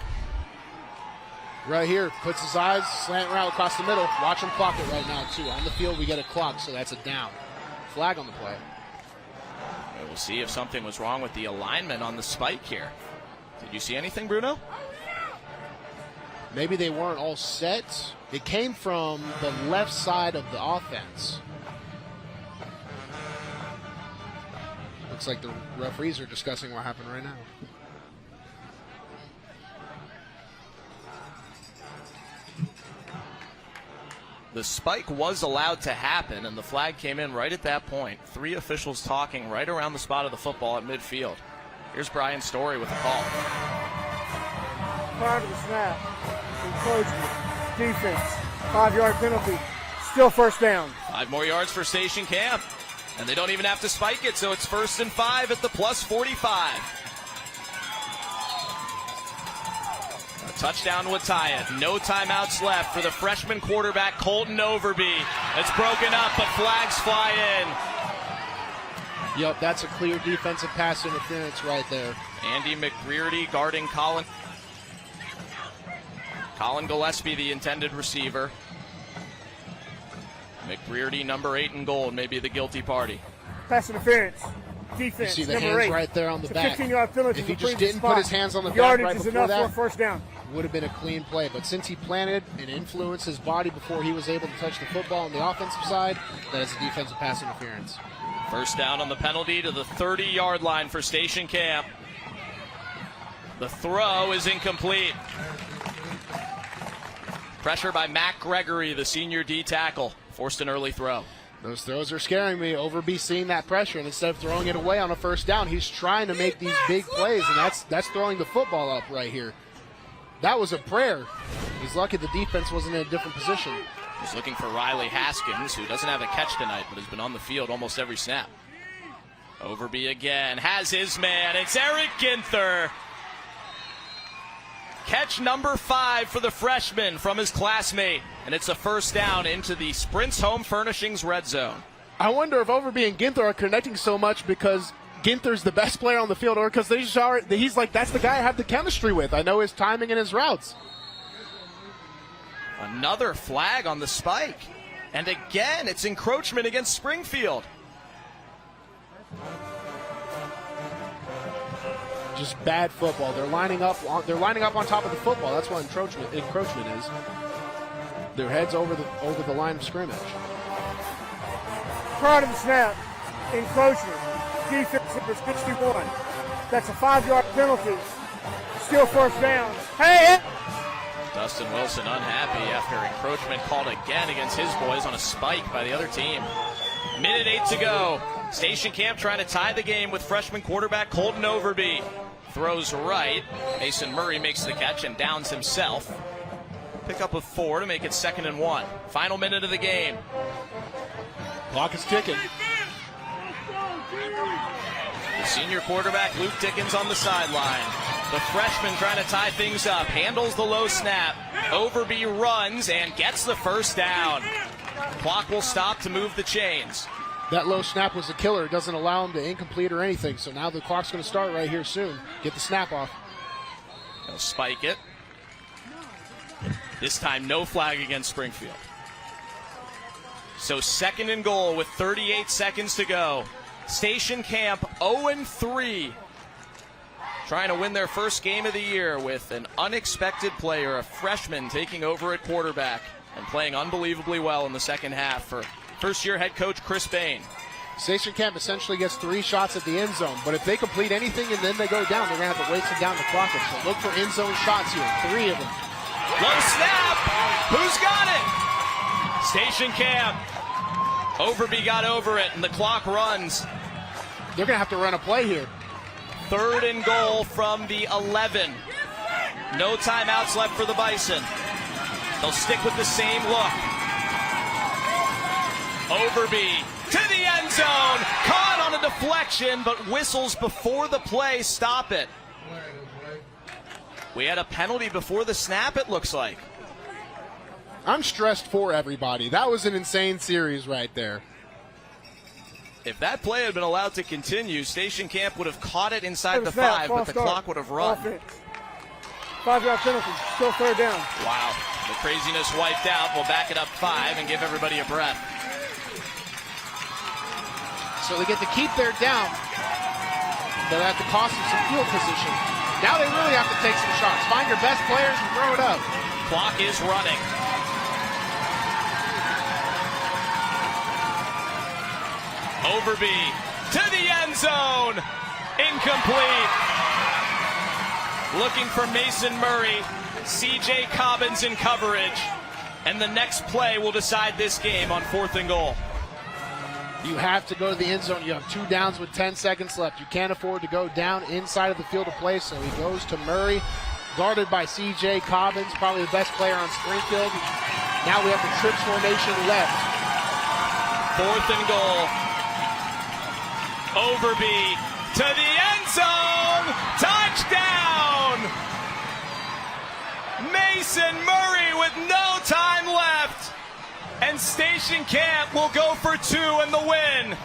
Right here, puts his eyes, slant route across the middle. Watch him clock it right now, too. On the field, we get a clock, so that's a down. Flag on the play. We'll see if something was wrong with the alignment on the spike here. Did you see anything, Bruno? Maybe they weren't all set. It came from the left side of the offense. Looks like the referees are discussing what happened right now. The spike was allowed to happen, and the flag came in right at that point. 3 officials talking right around the spot of the football at midfield. Here's Brian Story with a call. Prior to the snap, encroachment, defense, 5-yard penalty, still first down. 5 more yards for Station Camp. And they don't even have to spike it, so it's 1st and 5 at the plus 45. A touchdown would tie it. No timeouts left for the freshman quarterback, Colton Overby. It's broken up, but flags fly in. Yep, that's a clear defensive pass interference right there. Andy McGrearty guarding Colin Gillespie, the intended receiver. McGrearty, number 8 in gold, may be the guilty party. Pass interference. Defense, you see the number hands 8. right there on the back. 15-yard penalty. If he just didn't put his hands on the back right before that, for a first down. Would have been a clean play. But since he planted and influenced his body before he was able to touch the football on the offensive side, that is a defensive pass interference. First down on the penalty to the 30-yard line for Station Camp. The throw is incomplete. Pressure by Matt Gregory, the senior D tackle. Forced an early throw. Those throws are scaring me. Overby seeing that pressure, and instead of throwing it away on a first down, he's trying to make these big plays, and that's throwing the football up right here. That was a prayer. He's lucky the defense wasn't in a different position. He's looking for Riley Haskins, who doesn't have a catch tonight, but has been on the field almost every snap. Overby again, has his man. It's Eric Ginther. Catch number 5 for the freshman from his classmate, and it's a first down into the Sprints Home Furnishings red zone. I wonder if Overby and Ginther are connecting so much because Ginther's the best player on the field, or because he's like, that's the guy I have the chemistry with. I know his timing and his routes. Another flag on the spike. And again, it's encroachment against Springfield. Just bad football. They're lining up on top of the football. That's what encroachment is. Their heads over the line of scrimmage. Prior to the snap, encroachment, defense number 61. That's a 5-yard penalty. Still first down. Hey! Dustin Wilson unhappy after encroachment called again against his boys on a spike by the other team. Minute 8 to go. Station Camp trying to tie the game with freshman quarterback Colton Overby. Throws right. Mason Murray makes the catch and downs himself. Pickup of 4 to make it 2nd and 1. Final minute of the game. Clock is ticking. The senior quarterback, Luke Dickens, on the sideline. The freshman trying to tie things up. Handles the low snap. Overby runs and gets the first down. Clock will stop to move the chains. That low snap was the killer. It doesn't allow him to incomplete or anything. So now the clock's going to start right here soon. Get the snap off. He'll spike it. This time, no flag against Springfield. So 2nd and goal with 38 seconds to go. Station Camp 0-3. Trying to win their first game of the year with an unexpected player, a freshman, taking over at quarterback and playing unbelievably well in the second half for first-year head coach Chris Bain. Station Camp essentially gets 3 shots at the end zone, but if they complete anything and then they go down, they're going to have to waste it down the clock. So look for end zone shots here, 3 of them. Low snap. Who's got it? Station Camp. Overby got over it, and the clock runs. They're going to have to run a play here. 3rd and goal from the 11. No timeouts left for the Bison. They'll stick with the same look. Overby to the end zone. Caught on a deflection, but whistles before the play stop it. We had a penalty before the snap, it looks like. I'm stressed for everybody. That was an insane series right there. If that play had been allowed to continue, Station Camp would have caught it inside the 5, but the clock would have run. 5-yard penalty, still 3rd down. Wow, the craziness wiped out. We'll back it up 5 and give everybody a breath. So they get to keep their down, but at the cost of some field position. Now they really have to take some shots. Find your best players and throw it up. Clock is running. Overby to the end zone. Incomplete. Looking for Mason Murray. C.J. Cobbins in coverage. And the next play will decide this game on 4th and goal. You have to go to the end zone. You have 2 downs with 10 seconds left. You can't afford to go down inside of the field of play, so he goes to Murray, guarded by C.J. Cobbins, probably the best player on Springfield. Now we have the trips formation left. 4th and goal. Overby to the end zone. Touchdown! Mason Murray with no time left. And Station Camp will go for 2 and the win.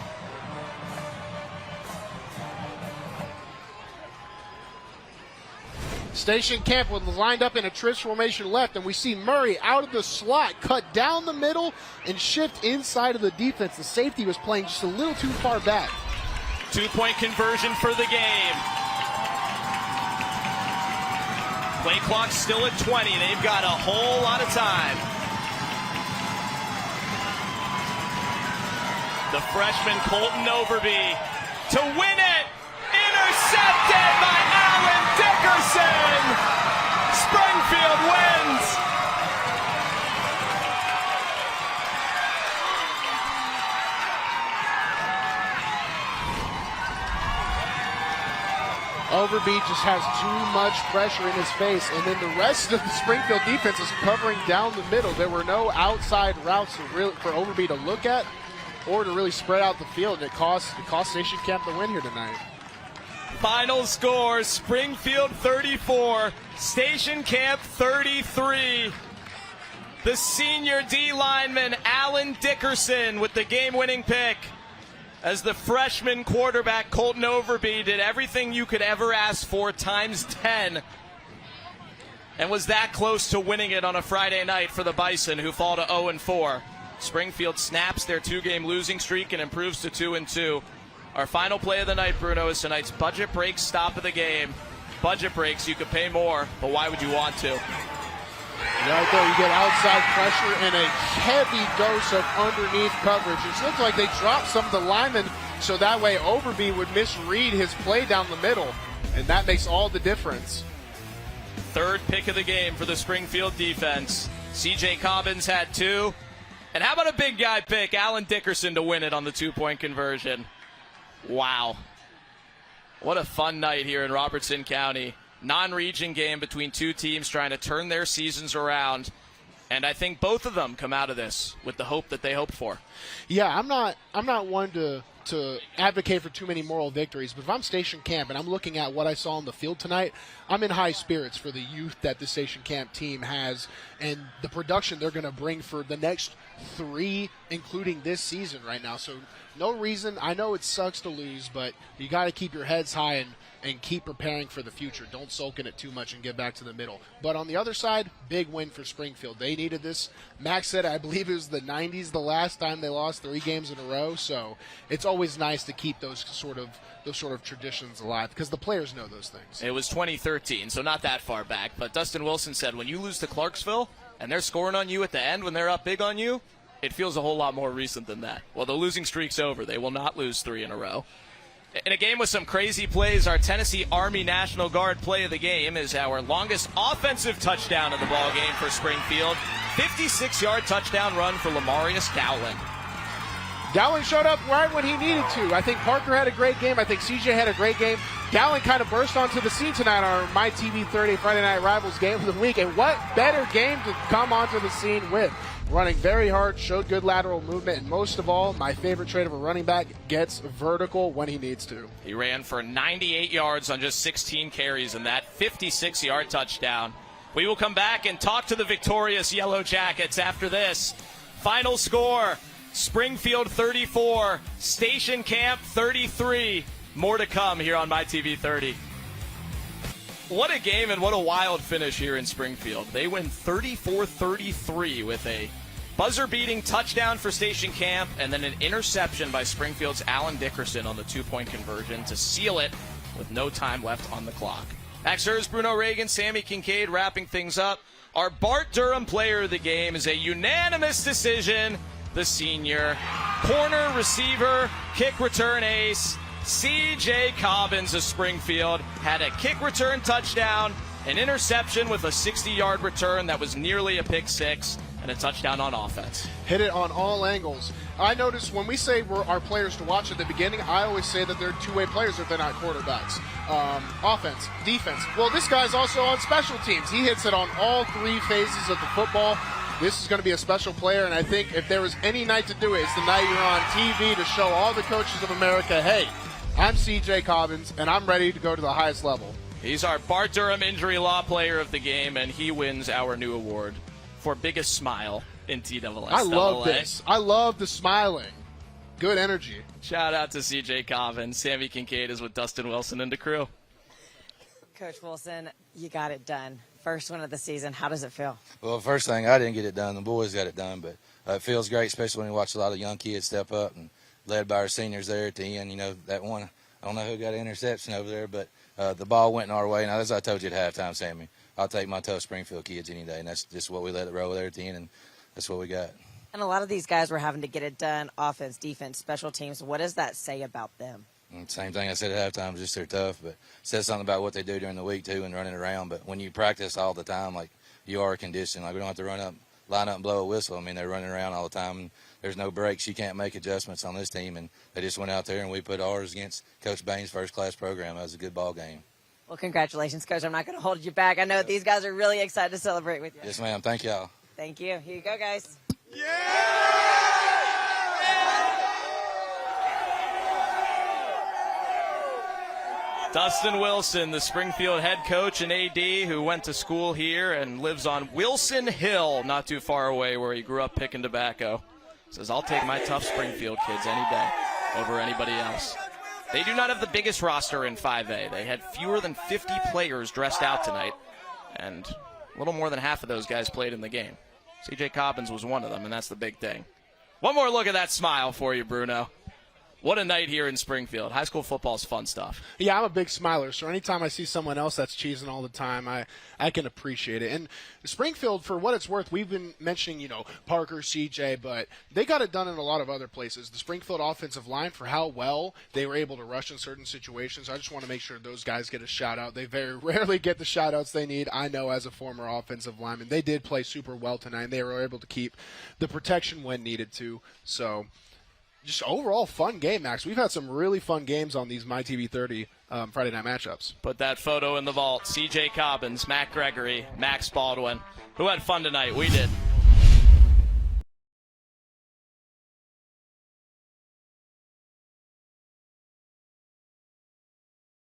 Station Camp was lined up in a trips formation left, and we see Murray out of the slot, cut down the middle, and shift inside of the defense. The safety was playing just a little too far back. 2-point conversion for the game. Play clock still at 20. They've got a whole lot of time. The freshman Colton Overby to win it. Intercepted by Alan Dickerson. Springfield wins. Overby just has too much pressure in his face, and then the rest of the Springfield defense is covering down the middle. There were no outside routes for Overby to look at or to really spread out the field. It cost Station Camp the win here tonight. Final score, Springfield 34, Station Camp 33. The senior D lineman, Alan Dickerson, with the game-winning pick, as the freshman quarterback, Colton Overby, did everything you could ever ask for times 10 and was that close to winning it on a Friday night for the Bison, who fall to 0-4. Springfield snaps their 2-game losing streak and improves to 2-2. Our final play of the night, Bruno, is tonight's budget break stop of the game. Budget breaks, you could pay more, but why would you want to? Right there, you get outside pressure and a heavy dose of underneath coverage. It looks like they dropped some of the linemen so that way Overby would misread his play down the middle, and that makes all the difference. 3rd pick of the game for the Springfield defense. C.J. Cobbins had 2. And how about a big guy pick, Alan Dickerson, to win it on the 2-point conversion? Wow. What a fun night here in Robertson County. Non-region game between 2 teams trying to turn their seasons around. And I think both of them come out of this with the hope that they hoped for. Yeah, I'm not one to advocate for too many moral victories, but if I'm Station Camp and I'm looking at what I saw on the field tonight, I'm in high spirits for the youth that the Station Camp team has and the production they're going to bring for the next 3, including this season right now. So no reason. I know it sucks to lose, but you got to keep your heads high and keep preparing for the future. Don't sulk in it too much and get back to the middle. But on the other side, big win for Springfield. They needed this. Max said, I believe it was the 90s the last time they lost 3 games in a row. So it's always nice to keep those sort of traditions alive because the players know those things. It was 2013, so not that far back. But Dustin Wilson said, when you lose to Clarksville and they're scoring on you at the end when they're up big on you, it feels a whole lot more recent than that. Well, the losing streak's over. They will not lose 3 in a row. In a game with some crazy plays, our Tennessee Army National Guard play of the game is our longest offensive touchdown of the ball game for Springfield. 56-yard touchdown run for Lamarius Dowling. Dowling showed up right when he needed to. I think Parker had a great game. I think CJ had a great game. Dowling kind of burst onto the scene tonight on our MyTV 30 Friday Night Rivals game of the week. And what better game to come onto the scene with? Running very hard, showed good lateral movement, and most of all, my favorite trait of a running back, gets vertical when he needs to. He ran for 98 yards on just 16 carries in that 56-yard touchdown. We will come back and talk to the victorious Yellow Jackets after this. Final score, Springfield 34, Station Camp 33. More to come here on MyTV 30. What a game and what a wild finish here in Springfield. They win 34-33 with a buzzer-beating touchdown for Station Camp and then an interception by Springfield's Alan Dickerson on the 2-point conversion to seal it with no time left on the clock. Max Hers, Bruno Reagan, Sammy Kincaid wrapping things up. Our Bart Durham player of the game is a unanimous decision. The senior corner, receiver, kick return ace, C.J. Cobbins of Springfield had a kick return touchdown, an interception with a 60-yard return that was nearly a pick six, and a touchdown on offense. Hit it on all angles. I noticed when we say we're our players to watch at the beginning, I always say that they're two-way players if they're not quarterbacks. Offense, defense. Well, this guy's also on special teams. He hits it on all 3 phases of the football. This is going to be a special player, and I think if there was any night to do it, it's the night you're on TV to show all the coaches of America, hey, I'm C.J. Cobbins, and I'm ready to go to the highest level. He's our Bart Durham Injury Law Player of the Game, and he wins our new award for biggest smile in TSSAA. I love this. I love the smiling. Good energy. Shout out to C.J. Cobbins. Sammy Kincaid is with Dustin Wilson and the crew. Coach Wilson, you got it done. First one of the season. How does it feel? Well, first thing, I didn't get it done. The boys got it done, but it feels great, especially when you watch a lot of young kids step up and led by our seniors there at the end. You know, that one, I don't know who got an interception over there, but the ball went in our way. Now, as I told you at halftime, Sammy, I'll take my tough Springfield kids any day, and that's just what we let it roll there at the end, and that's what we got. And a lot of these guys were having to get it done, offense, defense, special teams. What does that say about them? Same thing I said at halftime, just they're tough, but it says something about what they do during the week, too, and running around. But when you practice all the time, like you are conditioned, like we don't have to line up and blow a whistle. I mean, they're running around all the time, and there's no breaks. You can't make adjustments on this team, and they just went out there, and we put ours against Coach Bain's first-class program. That was a good ball game. Well, congratulations, Coach. I'm not going to hold you back. I know these guys are really excited to celebrate with you. Yes, ma'am. Thank y'all. Thank you. Here you go, guys. Dustin Wilson, the Springfield head coach and AD who went to school here and lives on Wilson Hill, not too far away where he grew up picking tobacco, says, I'll take my tough Springfield kids any day over anybody else. They do not have the biggest roster in 5A. They had fewer than 50 players dressed out tonight, and a little more than half of those guys played in the game. C.J. Cobbins was one of them, and that's the big thing. One more look at that smile for you, Bruno. What a night here in Springfield. High school football is fun stuff. Yeah, I'm a big smiler, so anytime I see someone else that's cheesing all the time, I can appreciate it. And Springfield, for what it's worth, we've been mentioning, Parker, CJ, but they got it done in a lot of other places. The Springfield offensive line, for how well they were able to rush in certain situations, I just want to make sure those guys get a shout-out. They very rarely get the shout-outs they need. I know as a former offensive lineman, they did play super well tonight, and they were able to keep the protection when needed to. So just overall fun game, Max. We've had some really fun games on these MyTV 30 Friday night matchups. Put that photo in the vault. C.J. Cobbins, Matt Gregory, Max Baldwin. Who had fun tonight? We did.